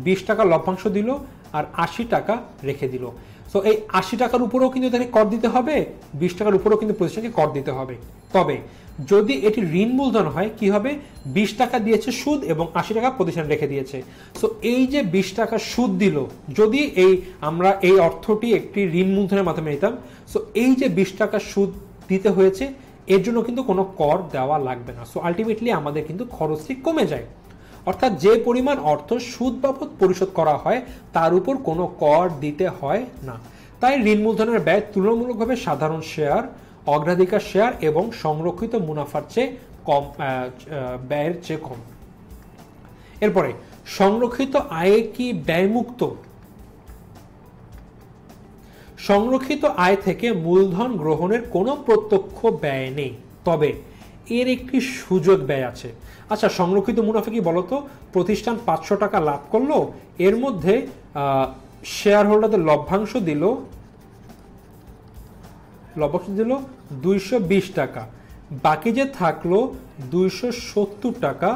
20 টাকা লভ্যাংশ দিল আর 80 টাকা রেখে দিল। সো এই 80 টাকার উপরেও কিন্তু তাকে কর দিতে হবে, 20 টাকার উপরেও কিন্তু প্রতিষ্ঠানকে কর দিতে হবে। তবে যদি এটি ঋণ মূলধন হয় কি হবে, 20 টাকা দিয়েছে সুদ এবং 80 টাকা প্রতিষ্ঠান রেখে দিয়েছে। সো এই যে 20 টাকা সুদ দিল, যদি আমরা এই অর্থটি একটি ঋণ মূলধনের মাধ্যমে নিতাম, সো এই যে 20 টাকা সুদ দিতে হয়েছে, এর জন্য কিন্তু কোনো কর দেওয়া লাগবে না। সো আলটিমেটলি আমাদের কিন্তু খরচটি কমে যায়। অর্থাৎ যে পরিমাণ অর্থ সুদ বাবদ পরিশোধ করা হয় তার উপর কোনো কর দিতে হয় না। তাই ঋণ মূলধনের ব্যয় তুলনামূলকভাবে সাধারণ শেয়ার, অগ্রাধিকার শেয়ার এবং সংরক্ষিত মুনাফার চেয়ে কম, ব্যয়ের চেয়ে কম। এরপরে সংরক্ষিত আয় কি ব্যয়মুক্ত? সংরক্ষিত আয় থেকে মূলধন গ্রহণের কোনো প্রত্যক্ষ ব্যয় নেই, তবে এর একটি সুযোগ ব্যয় আছে। আচ্ছা, সংরক্ষিত মুনাফা কি বলতো? প্রতিষ্ঠান 500 টাকা লাভ করলো, এর মধ্যে শেয়ার হোল্ডারদের লভ্যাংশ দিল 220 টাকা, বাকি যে থাকলো 270 টাকা,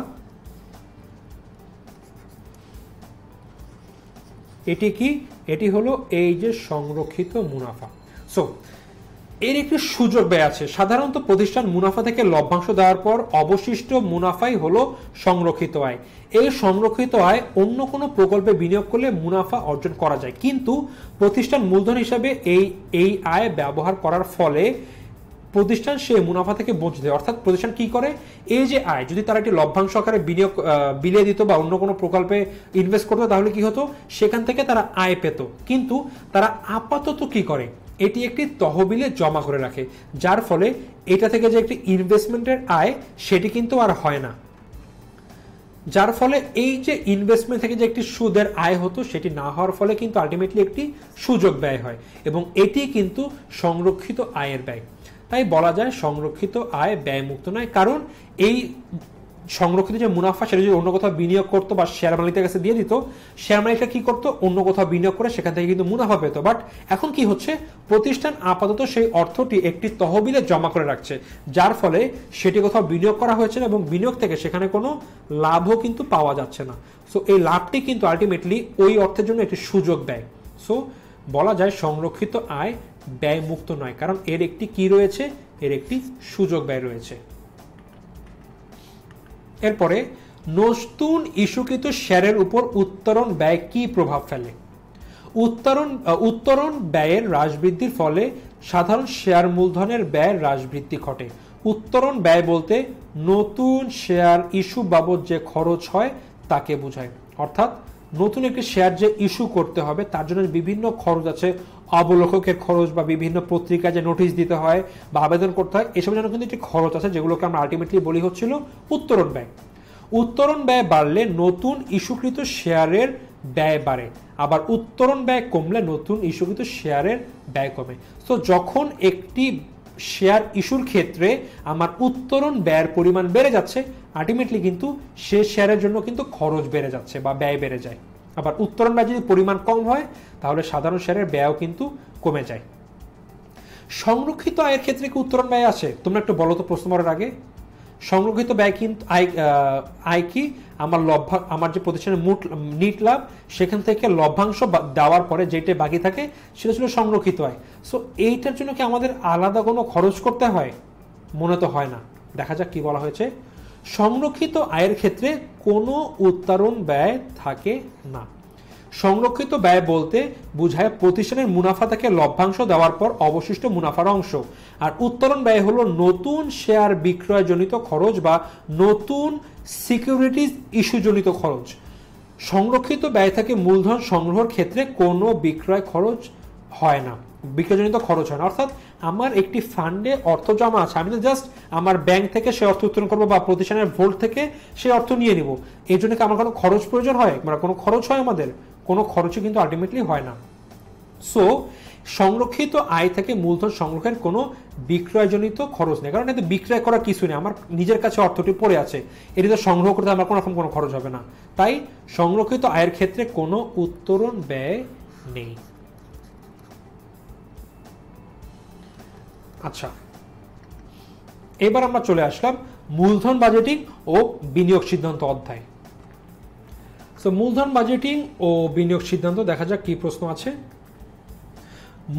এটি কি? এটি হলো এই যে সংরক্ষিত মুনাফা। সো এর একটি সুযোগ ব্যয় আছে। সাধারণত প্রতিষ্ঠান মুনাফা থেকে লভ্যাংশ দেওয়ার পর অবশিষ্ট মুনাফাই হলো সংরক্ষিত আয়। এই সংরক্ষিত আয় অন্য কোনো প্রকল্পে বিনিয়োগ করলে মুনাফা অর্জন করা যায়, কিন্তু প্রতিষ্ঠান মূলধন হিসাবে এই আয় ব্যবহার করার ফলে প্রতিষ্ঠান সেই মুনাফা থেকে বঞ্চিত হয়। অর্থাৎ প্রতিষ্ঠান কি করে, এই যে আয় যদি তারা একটি লভ্যাংশ আকারে বিলিয়ে দিত বা অন্য কোনো প্রকল্পে ইনভেস্ট করতো, তাহলে কি হতো, সেখান থেকে তারা আয় পেত। কিন্তু তারা আপাতত কি করে, এটি একটি তহবিলে জমা করে রাখে, যার ফলে এটা থেকে যে একটি ইনভেস্টমেন্টের আয় সেটি কিন্তু আর হয় না। যার ফলে এই যে ইনভেস্টমেন্ট থেকে যে একটি সুদের আয় হতো, সেটি না হওয়ার ফলে কিন্তু আলটিমেটলি একটি সুযোগ ব্যয় হয়, এবং এটি কিন্তু সংরক্ষিত আয়ের ব্যয়। তাই বলা যায় সংরক্ষিত আয় ব্যয়মুক্ত নয়, কারণ এই সংরক্ষিত যে মুনাফা সেটা যদি অন্য কোথাও বিনিয়োগ করতো বা শেয়ার মালিকদের কাছে দিয়ে দিত, শেয়ার মালিকরা কি করতো, অন্য কোথাও বিনিয়োগ করে সেখান থেকে কিন্তু মুনাফা পেত। বাট এখন কি হচ্ছে, প্রতিষ্ঠান আপাতত সেই অর্থটি একটি তহবিলে জমা করে রাখছে, যার ফলে সেটি কোথাও বিনিয়োগ করা হয়েছে না, এবং বিনিয়োগ থেকে সেখানে কোনো লাভও কিন্তু পাওয়া যাচ্ছে না। সো এই লাভটি কিন্তু আলটিমেটলি ওই অর্থের জন্য একটি সুযোগ ব্যয়। সো বলা যায় সংরক্ষিত আয় ব্যয়মুক্ত নয়, কারণ এর একটি কি রয়েছে, এর একটি সুযোগ ব্যয় রয়েছে। এরপরে নতুন ইস্যুকৃত শেয়ারের উপর উত্তরণ ব্যয় কি প্রভাব ফেলে? উত্তরণ ব্যয়ের হ্রাস বৃদ্ধির ফলে সাধারণ শেয়ার মূলধনের ব্যয়ের হ্রাস বৃদ্ধি ঘটে। উত্তরণ ব্যয় বলতে নতুন শেয়ার ইস্যু বাবদ যে খরচ হয় তাকে বোঝায়। অর্থাৎ নতুন একটি শেয়ার যে ইস্যু করতে হবে তার জন্য বিভিন্ন খরচ আছে, অবলোককের খরচ বা বিভিন্ন পত্রিকায় যে নোটিশ দিতে হয় বা আবেদন করতে হয়, এসব জন্য কিন্তু একটি খরচ আছে, যেগুলোকে আমরা আলটিমেটলি বলি হচ্ছিল উত্তরণ ব্যয়। উত্তরণ ব্যয় বাড়লে নতুন ইস্যুকৃত শেয়ারের ব্যয় বাড়ে, আবার উত্তরণ ব্যয় কমলে নতুন ইস্যুকৃত শেয়ারের ব্যয় কমে। তো যখন একটি শেয়ার ইস্যুর ক্ষেত্রে আমার উত্তরণ ব্যয়ের পরিমাণ বেড়ে যাচ্ছে, আলটিমেটলি কিন্তু সে শেয়ারের জন্য কিন্তু খরচ বেড়ে যাচ্ছে বা ব্যয় বেড়ে যায়। আবার উত্তরণ ব্যয় যদি পরিমাণ কম হয়, তাহলে সাধারণ শেয়ারের ব্যয়ও কিন্তু কমে যায়। সংরক্ষিত আয়ের ক্ষেত্রে কি উত্তরণ ব্যয় আছে? তোমরা একটু বলো তো প্রশ্ন করার আগে। সংরক্ষিত ব্যয় কিন্তু আয় কি, আমার যে প্রতিষ্ঠানের নিট লাভ সেখান থেকে লভ্যাংশ দেওয়ার পরে যেটা বাকি থাকে সেটা ছিল সংরক্ষিত আয়। সো এইটার জন্য কি আমাদের আলাদা কোনো খরচ করতে হয়? মনে তো হয় না। দেখা যাক কি বলা হয়েছে। সংরক্ষিত আয়ের ক্ষেত্রে কোনো উত্তরণ ব্যয় থাকে না। সংরক্ষিত ব্যয় বলতে বোঝায় প্রতিষ্ঠানের মুনাফা থেকে লভ্যাংশ দেওয়ার পর অবশিষ্ট মুনাফার অংশ, আর উত্তোলন ব্যয় হলো নতুন শেয়ার বিক্রয়জনিত খরচ বা নতুন সিকিউরিটিজ ইস্যুজনিত খরচ। সংরক্ষিত ব্যয় থেকে মূলধন সংগ্রহের ক্ষেত্রে কোনো বিক্রয় খরচ হয় না, বিক্রয়জনিত খরচ হয় না। অর্থাৎ আমার একটি ফান্ডে অর্থ জমা আছে, আমি তো জাস্ট আমার ব্যাংক থেকে সে অর্থ উত্তোলন করবো বা প্রতিষ্ঠানের ভোল্ট থেকে সে অর্থ নিয়ে নিব। এই জন্য কি আমার কোনো খরচ প্রয়োজন হয়? মানে কোনো খরচ হয়? আমাদের কোনো খরচই কিন্তু আলটিমেটলি হয় না। সো সংরক্ষিত আয় থেকে মূলধন সংগ্রহের কোনো বিক্রয়জনিত খরচ নেই, কারণ এতে বিক্রয় করার কিছু নেই, আমার নিজের কাছে অর্থটি পড়ে আছে, এটি তো সংগ্রহ করতে আমার কোনো রকম কোনো খরচ হবে না। তাই সংরক্ষিত আয়ের ক্ষেত্রে কোনো উত্তোলন ব্যয় নেই। আচ্ছা, এবার আমরা চলে আসলাম মূলধন বাজেটিং ও বিনিয়োগ সিদ্ধান্ত অধ্যায়। সো মূলধন বাজেটিং ও বিনিয়োগ সিদ্ধান্ত, দেখা যাক কি প্রশ্ন আছে।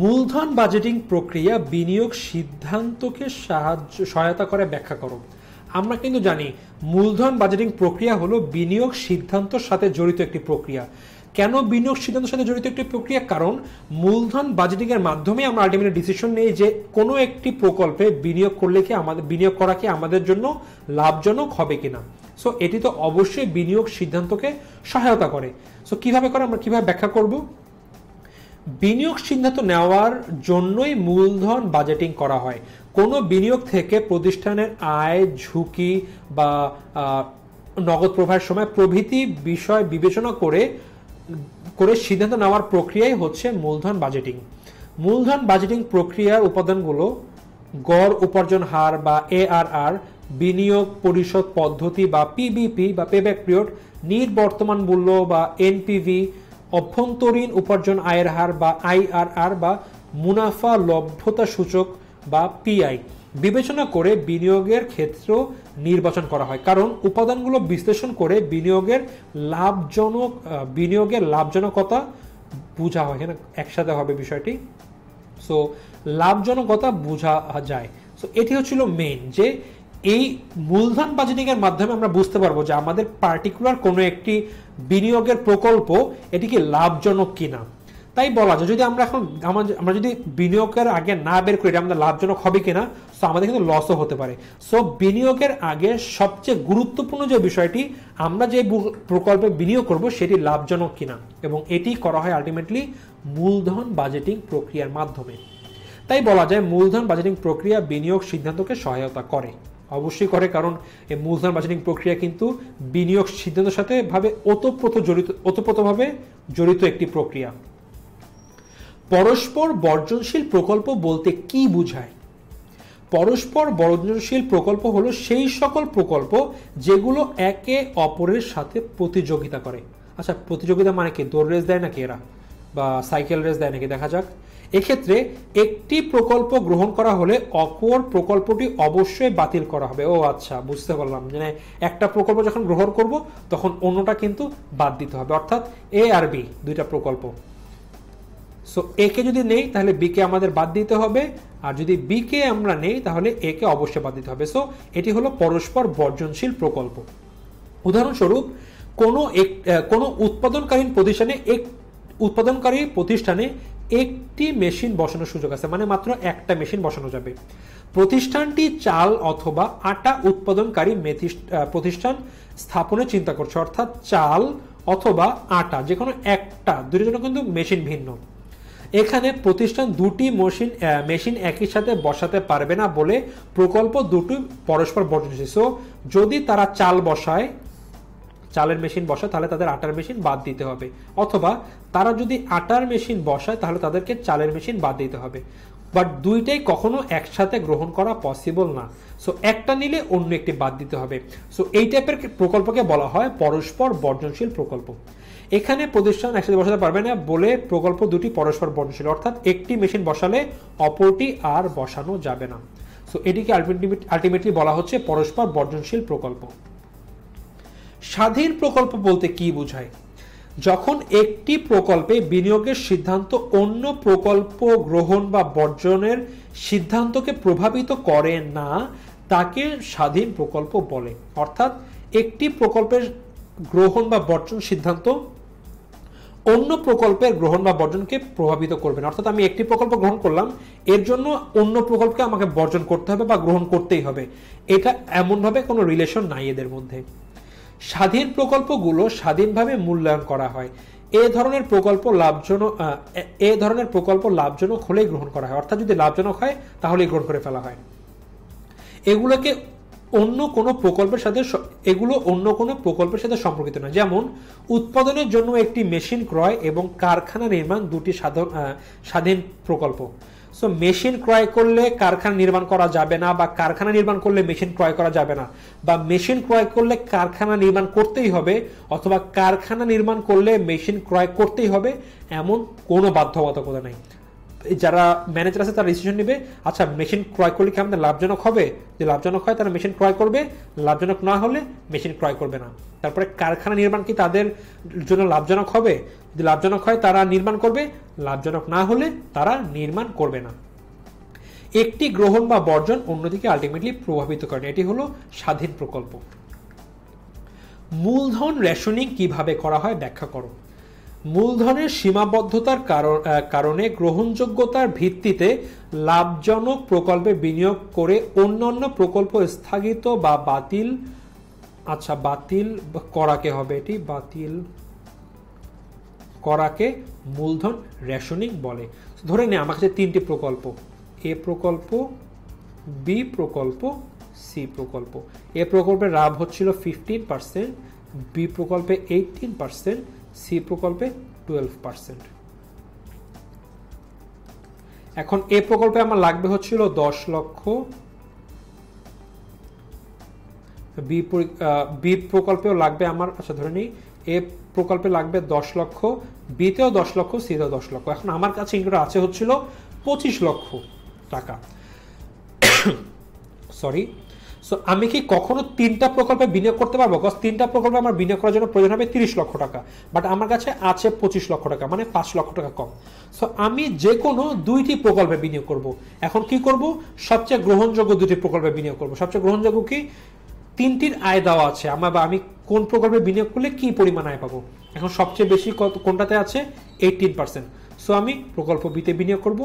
মূলধন বাজেটিং প্রক্রিয়া বিনিয়োগ সিদ্ধান্তকে সহায়তা করে, ব্যাখ্যা করো। আমরা কিন্তু জানি মূলধন বাজেটিং প্রক্রিয়া হলো বিনিয়োগ সিদ্ধান্তের সাথে জড়িত একটি প্রক্রিয়া। কেন বিনিয়োগ সিদ্ধান্তের সাথে জড়িত একটি প্রক্রিয়া? কারণ মূলধন বাজেটিং এর মাধ্যমে আমরা আলটিমেটলি ডিসিশন নেই যে কোনো একটি প্রকল্পে বিনিয়োগ করলে কি বিনিয়োগ করা কি আমাদের জন্য লাভজনক হবে কিনা। সো এটি তো অবশ্যই বিনিয়োগ সিদ্ধান্তকে সহায়তা করে। সো কিভাবে করে, আমরা কিভাবে ব্যাখ্যা করব? বিনিয়োগ সিদ্ধান্ত নেওয়ার জন্যই মূলধন বাজেটিং করা হয়। কোনো বিনিয়োগ থেকে প্রতিষ্ঠানের আয়, ঝুঁকি বা নগদ প্রবাহের সময় প্রভৃতি বিষয় বিবেচনা করে করে সিদ্ধান্ত নেওয়ার প্রক্রিয়াই হচ্ছে মূলধন বাজেটিং। মূলধন বাজেটিং প্রক্রিয়ার উপাদানগুলো গড় উপার্জন হার বা ARR, বিনিয়োগ পরিশোধ পদ্ধতি বা PBP বা পেব্যাক পিরিয়ড, নির্বর্তমান মূল্য বা NPV, অভ্যন্তরীণ উপার্জন আয়ের হার বা IRR বা মুনাফা লভ্যতা সূচক বা PI বিবেচনা করে বিনিয়োগের ক্ষেত্র নির্বাচন করা হয়। কারণ উপাদানগুলো বিশ্লেষণ করে বিনিয়োগের লাভজনকতা বোঝা হয়। এখানে একসাথে হবে বিষয়টি। সো লাভজনকতা বোঝা যায়। সো এটি হচ্ছিল মেইন, যে এই মূলধন বাজেটিং এর মাধ্যমে আমরা বুঝতে পারবো যে আমাদের পার্টিকুলার কোনো একটি বিনিয়োগের প্রকল্প এটি কি লাভজনক কিনা। তাই বলা যায় যদি আমরা যদি বিনিয়োগের আগে না বের করি এটা আমাদের লাভজনক হবে কিনা, সো আমাদের কিন্তু লসও হতে পারে। সো বিনিয়োগের আগে সবচেয়ে গুরুত্বপূর্ণ যে বিষয়টি, আমরা যে প্রকল্পে বিনিয়োগ করব সেটি লাভজনক কিনা, এবং এটি করা হয় আলটিমেটলি মূলধন বাজেটিং প্রক্রিয়ার মাধ্যমে। তাই বলা যায় মূলধন বাজেটিং প্রক্রিয়া বিনিয়োগ সিদ্ধান্তকে সহায়তা করে। অবশ্যই করে, কারণ এই মূলধন বাজেটিং প্রক্রিয়া কিন্তু বিনিয়োগ সিদ্ধান্তের সাথে ওতপ্রোতভাবে জড়িত একটি প্রক্রিয়া। পরস্পর বর্জনশীল প্রকল্প বলতে কি বোঝায়? পরস্পর বর্জনশীল প্রকল্প হলো সেই সকল প্রকল্প যেগুলো একে অপরের সাথে প্রতিযোগিতা করে। আচ্ছা, প্রতিযোগিতা মানে কি? দৌড় রেস দেয় নাকি এরা, বা সাইকেল রেস দেয় নাকি? দেখা যাক। এক্ষেত্রে একটি প্রকল্প গ্রহণ করা হলে অপর প্রকল্পটি অবশ্যই বাতিল করা হবে। ও আচ্ছা, বুঝতে পারলাম। মানে একটা প্রকল্প যখন গ্রহণ করব তখন অন্যটা কিন্তু বাদ দিতে হবে, অর্থাৎ A আর B দুইটা প্রকল্প। সো A কে যদি নেই তাহলে B কে আমাদের বাদ দিতে হবে, আর যদি B কে আমরা নেই তাহলে A কে অবশ্যই বাদ দিতে হবে। সো এটি হলো পরস্পর বর্জনশীল প্রকল্প। উদাহরণস্বরূপ কোনো উৎপাদনকারী প্রতিষ্ঠানে একটি মেশিন বসানোর সুযোগ আছে, মানে মাত্র একটা মেশিন বসানো যাবে। প্রতিষ্ঠানটি চাল অথবা আটা উৎপাদনকারী প্রতিষ্ঠান স্থাপনের চিন্তা করছে, অর্থাৎ চাল অথবা আটা যে কোনো একটা, দুটোর জন্য কিন্তু মেশিন ভিন্ন। এখানে প্রতিষ্ঠান দুটি মেশিন একই সাথে বসাতে পারবে না বলে প্রকল্প দুটি পরস্পর বর্জনশীল। সো যদি তারা চালের মেশিন বসায় তাহলে তাদের আটার মেশিন বাদ দিতে হবে, অথবা তারা যদি আটার মেশিন বসায় তাহলে তাদেরকে চালের মেশিন বাদ দিতে হবে। বাট দুইটাই কখনো একসাথে গ্রহণ করা পসিবল না। সো একটা নিলে অন্য একটি বাদ দিতে হবে। সো এই টাইপের প্রকল্পকে বলা হয় পরস্পর বর্জনশীল প্রকল্প। এখানে প্রতিষ্ঠান একসাথে বসাতে পারবে না বলে প্রকল্প দুটি পরস্পর বর্জনশীল, অর্থাৎ একটি মেশিন বসালে অপরটি আর বসানো যাবে না। সো এটিকে আলটিমেটলি বলা হচ্ছে পরস্পর বর্জনশীল প্রকল্প। স্বাধীন প্রকল্প বলতে কি বোঝায়? যখন একটি প্রকল্পে বিনিয়োগের সিদ্ধান্ত অন্য প্রকল্প গ্রহণ বা বর্জনের সিদ্ধান্তকে প্রভাবিত করে না, তাকে স্বাধীন প্রকল্প বলে। অর্থাৎ একটি প্রকল্পের গ্রহণ বা বর্জন সিদ্ধান্ত অন্য প্রকল্পের গ্রহণ বা বর্জনকে প্রভাবিত করবে না। অর্থাৎ আমি একটি প্রকল্প গ্রহণ করলাম, এর জন্য অন্য প্রকল্পকে আমাকে বর্জন করতে হবে বা গ্রহণ করতেই হবে, এটা এমনভাবে কোনো রিলেশন নাই এদের মধ্যে। স্বাধীন প্রকল্পগুলো স্বাধীনভাবে মূল্যায়ন করা হয়। এ ধরনের প্রকল্প লাভজনক হলেই গ্রহণ করা হয়, অর্থাৎ যদি লাভজনক হয় তাহলেই গ্রহণ করে ফেলা হয়। এগুলো অন্য কোনো প্রকল্পের সাথে সম্পর্কিত নয়। যেমন উৎপাদনের জন্য একটি মেশিন ক্রয় এবং কারখানা নির্মাণ দুটি স্বাধীন প্রকল্প। সো মেশিন ক্রয় করলে কারখানা নির্মাণ করা যাবে না, বা কারখানা নির্মাণ করলে মেশিন ক্রয় করা যাবে না, বা মেশিন ক্রয় করলে কারখানা নির্মাণ করতেই হবে, অথবা কারখানা নির্মাণ করলে মেশিন ক্রয় করতেই হবে, এমন কোনো বাধ্যবাধকতা নেই। যারা ম্যানেজার আছে তারা ডিসিশন নেবে, আচ্ছা মেশিন ক্রয় করলে কি আমাদের লাভজনক হবে? যদি লাভজনক হয় তারা মেশিন ক্রয় করবে, লাভজনক না হলে মেশিন ক্রয় করবে না। তারপরে কারখানা নির্মাণ কি তাদের জন্য লাভজনক হবে? যদি লাভজনক হয় তারা নির্মাণ করবে, লাভজনক না হলে তারা নির্মাণ করবে না। একটি গ্রহণ বা বর্জন অন্যদিকে আলটিমেটলি প্রভাবিত করে। এটি হলো স্বাধীন প্রকল্প। মূলধন রেশনিং কিভাবে করা হয় ব্যাখ্যা করো। মূলধনের সীমাবদ্ধতার কারণে গ্রহণযোগ্যতার ভিত্তিতে লাভজনক প্রকল্পে বিনিয়োগ করে অন্যান্য প্রকল্প স্থগিত বা বাতিল করাকে হবে, এটি বাতিল করাকে মূলধন রেশনিং বলে। ধরে নে আমার কাছে তিনটি প্রকল্প, এ প্রকল্প, বি প্রকল্প, সি প্রকল্প। এ প্রকল্পের লাভ হচ্ছিল 15%, বি প্রকল্পে 18%, সি প্রকল্পে 12%। এখন এ প্রকল্পে আমার লাগবে হচ্ছিল 10 লক্ষ, বি প্রকল্পেও লাগবে আমার, আচ্ছা ধরে নিই এ প্রকল্পে লাগবে 10 লক্ষ, বিতেও 10 লক্ষ, সিতেও 10 লক্ষ। এখন আমার কাছে ইনকাম আছে হচ্ছিল 25 লক্ষ টাকা। সরি, সো আমি কি কখনো 3টা প্রকল্পে বিনিয়োগ করতে পারবো? বিকজ 3টা প্রকল্পে আমার বিনিয়োগ করার জন্য প্রয়োজন হবে 30 লক্ষ টাকা, বাট আমার কাছে আছে 25 লক্ষ টাকা, মানে 5 লক্ষ টাকা কম। সো আমি যে কোনো 2টি প্রকল্পে বিনিয়োগ করব। এখন কি করব? সবচেয়ে গ্রহণযোগ্য 2টি প্রকল্পে বিনিয়োগ করব। সবচেয়ে গ্রহণযোগ্য কি? 3টির আয় দেওয়া আছে আমি কোন প্রকল্পে বিনিয়োগ করলে কি পরিমাণ আয় পাবো। এখন সবচেয়ে বেশি কোনটাতে আছে? 18%। সো আমি প্রকল্প বিতে বিনিয়োগ করব।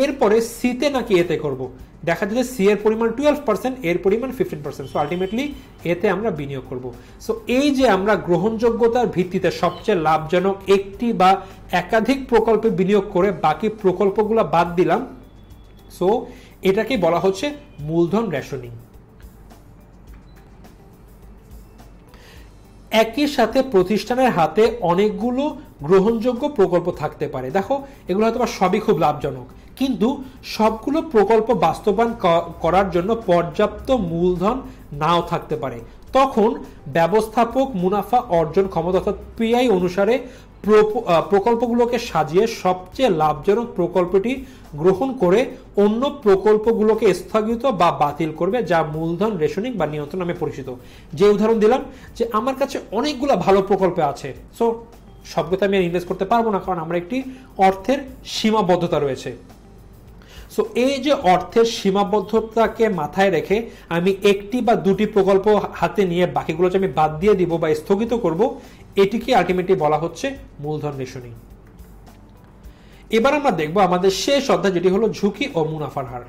এরপরে সিতে নাকি এতে করব, দেখা যাচ্ছে সি এর পরিমাণ 12%, এর পরিমাণ 15%। সো আলটিমেটলি এতে আমরা বিনিয়োগ করব। সো এই যে আমরা গ্রহণযোগ্যতার ভিত্তিতে সবচেয়ে লাভজনক একটি বা একাধিক প্রকল্পে বিনিয়োগ করে বাকি প্রকল্পগুলো বাদ দিলাম, সো এটাকে বলা হচ্ছে মূলধন রেশনিং। একই সাথে প্রতিষ্ঠানের হাতে অনেকগুলো গ্রহণযোগ্য প্রকল্প থাকতে পারে। দেখো এগুলো হয়তো সবই খুব লাভজনক, কিন্তু সবগুলো প্রকল্প বাস্তবায়ন করার জন্য পর্যাপ্ত মূলধন নাও থাকতে পারে। তখন ব্যবস্থাপক মুনাফা অর্জন ক্ষমতা অর্থাৎ পিআই অনুসারে প্রকল্পগুলোকে সাজিয়ে সবচেয়ে লাভজনক প্রকল্পটি গ্রহণ করে অন্য প্রকল্পগুলোকে স্থগিত বা বাতিল করবে, যা মূলধন রেশনিং বা নিয়ন্ত্রণ নামে পরিচিত। যে উদাহরণ দিলাম যে আমার কাছে অনেকগুলো ভালো প্রকল্প আছে, সো সবগুলোতে আমি ইনভেস্ট করতে পারবো না, কারণ আমার একটি অর্থের সীমাবদ্ধতা রয়েছে। সো এই যে অর্থের সীমাবদ্ধতাকে মাথায় রেখে আমি একটি বা 2টি প্রকল্প হাতে নিয়ে বাকিগুলো আমি বাদ দিয়ে দিব বা স্থগিত করব, এটিকে আলটিমেটলি বলা হচ্ছে মূলধন রেশনিং। এবার আমরা দেখব আমাদের শেষ অধ্যায়, যেটি হলো ঝুঁকি ও মুনাফার হার।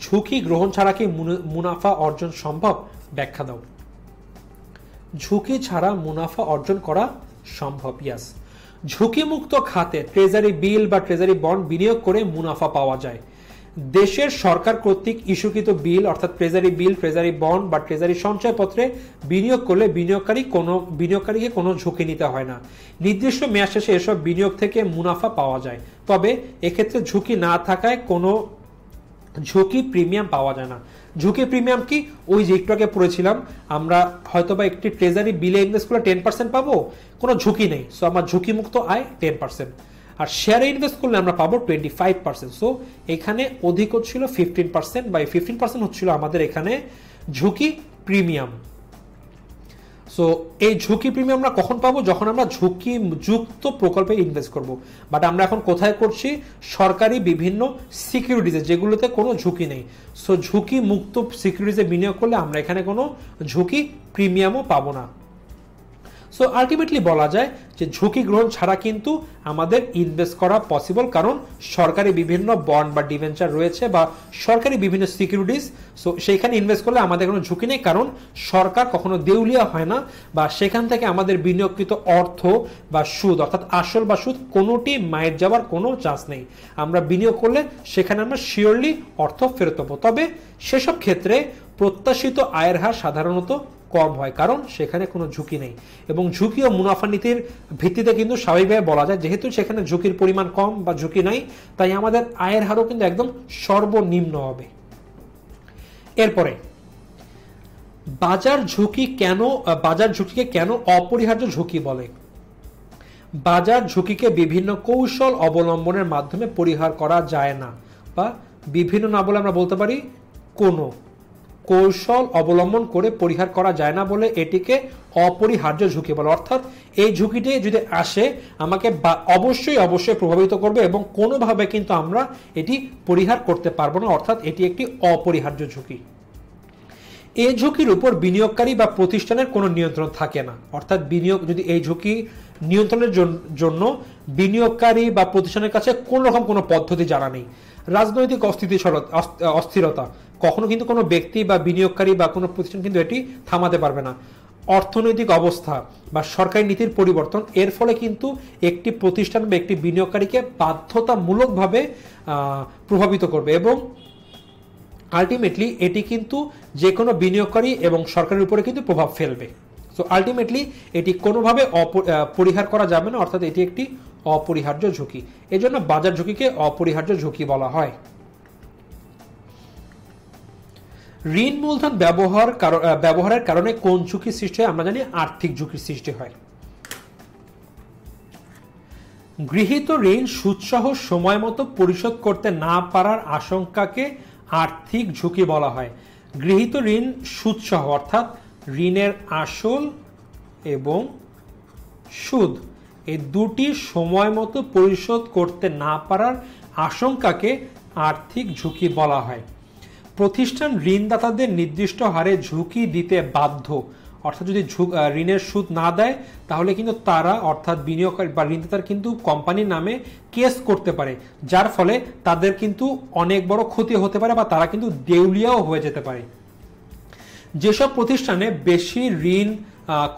ঝুঁকি গ্রহণ ছাড়া কি মুনাফা অর্জন সম্ভব? ব্যাখ্যা দাও। ঝুঁকি ছাড়া মুনাফা অর্জন করা সম্ভব। ইয়াস, ঝুঁকিমুক্ত খাতে ট্রেজারি বিল বা ট্রেজারি বন্ড বিনিয়োগ করে মুনাফা পাওয়া যায়। দেশের সরকার কর্তৃক ইস্যুকৃত বিল অর্থাৎ ট্রেজারি বিল, ট্রেজারি বন্ড বা ট্রেজারি সঞ্চয়পত্রে বিনিয়োগ করলে বিনিয়োগকারীকে কোনো ঝুঁকি নিতে হয় না। নির্দিষ্ট মেয়াদ শেষে এসব বিনিয়োগ থেকে মুনাফা পাওয়া যায়, তবে এক্ষেত্রে ঝুঁকি না থাকায় কোনো ঝুঁকি প্রিমিয়াম পাওয়া যায় না। ঝুঁকি প্রিমিয়াম কি? ওই যে একটু আগে পড়েছিলাম আমরা, হয়তোবা একটি ট্রেজারি বিলে ইনভেস্ট করলে 10% পাবো, কোনো ঝুঁকি নেই, সো আমার ঝুঁকিমুক্ত আয় 10%। আর শেয়ারে ইনভেস্ট করলে আমরা পাবো 25%। সো এখানে অধিক হচ্ছিল 15%, বা 15% হচ্ছিল আমাদের এখানে ঝুঁকি প্রিমিয়াম। সো এই ঝুঁকি প্রিমিয়াম আমরা কখন পাবো? যখন আমরা ঝুঁকি যুক্ত প্রকল্পে ইনভেস্ট করব। বাট আমরা এখন কোথায় করছি? সরকারি বিভিন্ন সিকিউরিটিজে, যেগুলোতে কোনো ঝুঁকি নেই। সো ঝুঁকি মুক্ত সিকিউরিটিজে বিনিয়োগ করলে আমরা এখানে কোনো ঝুঁকি প্রিমিয়ামও পাবো না। সো আলটিমেটলি বলা যায় যে ঝুঁকি গ্রহণ ছাড়া কিন্তু আমাদের ইনভেস্ট করা পসিবল, কারণ সরকারি বিভিন্ন বন্ড বা ডিভেঞ্চার রয়েছে বা সরকারি বিভিন্ন সিকিউরিটিজ, সো সেইখানে ইনভেস্ট করলে আমাদের কোনো ঝুঁকি নেই, কারণ সরকার কখনো দেউলিয়া হয় না, বা সেখান থেকে আমাদের বিনিয়োগকৃত অর্থ বা সুদ অর্থাৎ আসল বা সুদ কোনোটি মায়ের যাওয়ার কোনো চান্স নেই। আমরা বিনিয়োগ করলে সেখানে আমরা শিওরলি অর্থ ফেরত পাবো। তবে সেসব ক্ষেত্রে প্রত্যাশিত আয়ের হার সাধারণত কম হয়, কারণ সেখানে কোনো ঝুঁকি নেই। এবং ঝুঁকি ও মুনাফা নীতির ভিত্তিতে কিন্তু স্বাভাবিকভাবে বলা যায়, যেহেতু সেখানে ঝুঁকির পরিমাণ কম বা ঝুঁকি নাই, তাই আমাদের আয়ের হারও কিন্তু একদম সর্বনিম্ন হবে। এরপরে বাজার ঝুঁকিকে কেন অপরিহার্য ঝুঁকি বলে? বাজার ঝুঁকিকে বিভিন্ন কৌশল অবলম্বনের মাধ্যমে পরিহার করা যায় না, বা বিভিন্ন না বলে আমরা বলতে পারি কোনো কৌশল অবলম্বন করে পরিহার করা যায় না বলে এটিকে অপরিহার্য ঝুঁকি বলে। অর্থাৎ এই ঝুঁকিটি যদি আসে আমাকে অবশ্যই প্রভাবিত করবে এবং কোনোভাবে কিন্তু আমরা এটি পরিহার করতে পারবো না, অর্থাৎ এটি একটি অপরিহার্য ঝুঁকি। এই ঝুঁকির উপর বিনিয়োগকারী বা প্রতিষ্ঠানের কোনো নিয়ন্ত্রণ থাকে না, অর্থাৎ যদি এই ঝুঁকি নিয়ন্ত্রণের জন্য বিনিয়োগকারী বা প্রতিষ্ঠানের কাছে কোন রকম কোনো পদ্ধতি জানা নেই। রাজনৈতিক অস্থিরতা কখনো কিন্তু কোনো ব্যক্তি বা বিনিয়োগকারী বা কোনো প্রতিষ্ঠান কিন্তু এটি থামাতে পারবে না। অর্থনৈতিক অবস্থা বা সরকারি নীতির পরিবর্তন, এর ফলে কিন্তু একটি প্রতিষ্ঠান বা একটি বিনিয়োগকারীকে বাধ্যতামূলকভাবে প্রভাবিত করবে এবং আলটিমেটলি এটি কিন্তু যে কোনো বিনিয়োগকারী এবং সরকারের উপরে কিন্তু প্রভাব ফেলবে। সো আলটিমেটলি এটি কোনোভাবে পরিহার করা যাবে না, অর্থাৎ এটি একটি অপরিহার্য ঝুঁকি। এজন্য বাজার ঝুঁকিকে অপরিহার্য ঝুঁকি বলা হয়। ঋণ মূলধন ব্যবহারের কারণে কোন ঝুঁকি সৃষ্টি হয়? আমরা জানি আর্থিক ঝুঁকির সৃষ্টি হয়। গৃহীত ঋণ সুদসহ সময় মতো পরিশোধ করতে না পারার আশঙ্কাকে আর্থিক ঝুঁকি বলা হয়। গৃহীত ঋণ সুদসহ অর্থাৎ ঋণের আসল এবং সুদ এই দুটি সময় মতো পরিশোধ করতে না পারার আশঙ্কাকে আর্থিক ঝুঁকি বলা হয়। প্রতিষ্ঠান ঋণদাতাদের নির্দিষ্ট হারে ঝুঁকি দিতে বাধ্য, অর্থাৎ যদি ঋণের সুদ না দেয় তাহলে কিন্তু তারা অর্থাৎ বিনিয়োগকারী বা ঋণদাতার কিন্তু কোম্পানির নামে কেস করতে পারে, যার ফলে তাদের কিন্তু অনেক বড় ক্ষতি হতে পারে বা তারা কিন্তু দেউলিয়াও হয়ে যেতে পারে। যেসব প্রতিষ্ঠানে বেশি ঋণ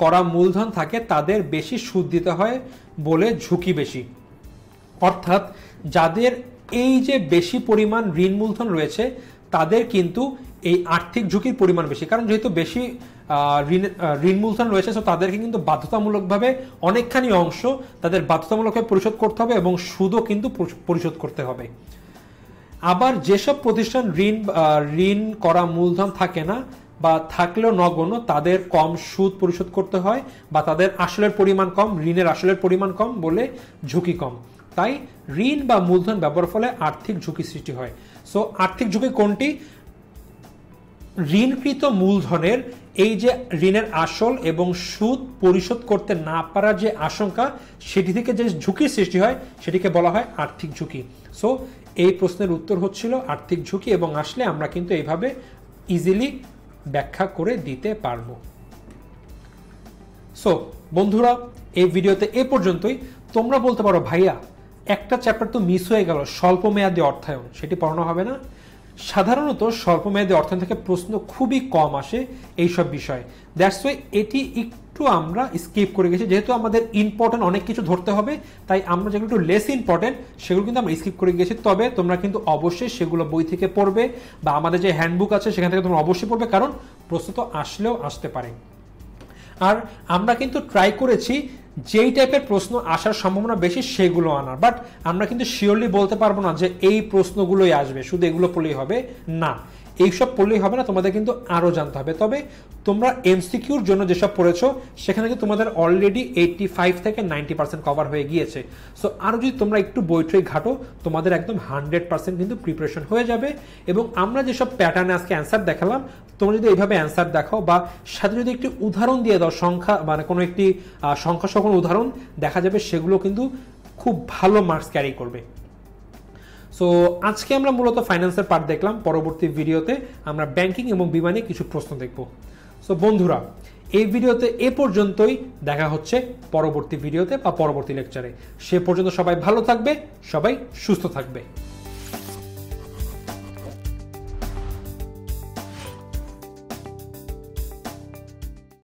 করা মূলধন থাকে তাদের বেশি সুদ দিতে হয় বলে ঝুঁকি বেশি, অর্থাৎ যাদের এই যে বেশি পরিমাণ ঋণ মূলধন রয়েছে তাদের কিন্তু এই আর্থিক ঝুঁকির পরিমাণ বেশি, কারণ যেহেতু বেশি ঋণ মূলধন রয়েছে তো তাদেরকে কিন্তু বাধ্যতামূলকভাবে অনেকখানি অংশ তাদের বাধ্যতামূলকভাবে পরিশোধ করতে হবে এবং সুদও কিন্তু পরিশোধ করতে হবে। আবার যেসব প্রতিষ্ঠান ঋণ করা মূলধন থাকে না বা থাকলেও নগণ্য তাদের কম সুদ পরিশোধ করতে হয় বা তাদের আসলের পরিমাণ কম, ঋণের আসলের পরিমাণ কম বলে ঝুঁকি কম। তাই ঋণ বা মূলধন ব্যবহারের ফলে আর্থিক ঝুঁকি সৃষ্টি হয়। সো আর্থিক ঝুঁকি কোনটি? ঋণকৃত মূলধনের এই যে ঋণের আসল এবং সুদ পরিশোধ করতে না পারার যে আশঙ্কা সেটি থেকে যে ঝুঁকির সৃষ্টি হয় সেটিকে বলা হয় আর্থিক ঝুঁকি। সো এই প্রশ্নের উত্তর হচ্ছিল আর্থিক ঝুঁকি, এবং আসলে আমরা কিন্তু এইভাবে ইজিলি ব্যাখ্যা করে দিতে পারবো। সো বন্ধুরা, এই ভিডিওতে এ পর্যন্তই। তোমরা বলতে পারো ভাইয়া একটা চ্যাপ্টার তো মিস হয়ে গেল, স্বল্প মেয়াদী অর্থায়ন, সেটি পড়ানো হবে না? সাধারণত স্বল্প মেয়াদী অর্থায়ন থেকে প্রশ্ন খুবই কম আসে এইসব বিষয়ে, দ্যাটস ওয়াই এটি একটু আমরা স্কিপ করে গেছি। যেহেতু আমাদের ইম্পর্টেন্ট অনেক কিছু ধরতে হবে তাই আমরা যেগুলো একটু লেস ইম্পর্টেন্ট সেগুলো কিন্তু আমরা স্কিপ করে গেছি। তবে তোমরা কিন্তু অবশ্যই সেগুলো বই থেকে পড়বে বা আমাদের যে হ্যান্ডবুক আছে সেখান থেকে তোমরা অবশ্যই পড়বে, কারণ প্রশ্ন তো আসলেও আসতে পারে। আর আমরা কিন্তু ট্রাই করেছি যেই টাইপের প্রশ্ন আসার সম্ভাবনা বেশি সেগুলো আনার, বাট আমরা কিন্তু শিওরলি বলতে পারবো না যে এই প্রশ্নগুলোই আসবে, শুধু এগুলো পড়লেই হবে না, এইসব পড়লেই হবে না, তোমাদের কিন্তু আরো জানতে হবে। তবে তোমরা এমসিকিউর জন্য যেসব পড়েছো সেখানে কিন্তু তোমাদের অলরেডি 85 থেকে 90% কভার হয়ে গিয়েছে। সো আরো যদি তোমরা একটু বইটই ঘাটো তোমাদের একদম 100% কিন্তু প্রিপারেশন হয়ে যাবে। এবং আমরা যেসব প্যাটার্নে আজকে অ্যান্সার দেখালাম তোমরা যদি এইভাবে অ্যান্সার দেখাও বা সাথে যদি একটি উদাহরণ দিয়ে দাও, সংখ্যা মানে কোনো একটি সংখ্যা সহ উদাহরণ, দেখা যাবে সেগুলো কিন্তু খুব ভালো মার্কস ক্যারি করবে। সো আজকে আমরা মূলত ফাইন্যান্সের পার্ট দেখলাম, পরবর্তী ভিডিওতে আমরা ব্যাংকিং এবং বীমা নিয়ে কিছু প্রশ্ন দেখব। সো বন্ধুরা, এই ভিডিওতে এ পর্যন্তই, দেখা হচ্ছে পরবর্তী ভিডিওতে বা পরবর্তী লেকচারে। সে পর্যন্ত সবাই ভালো থাকবে, সবাই সুস্থ থাকবে।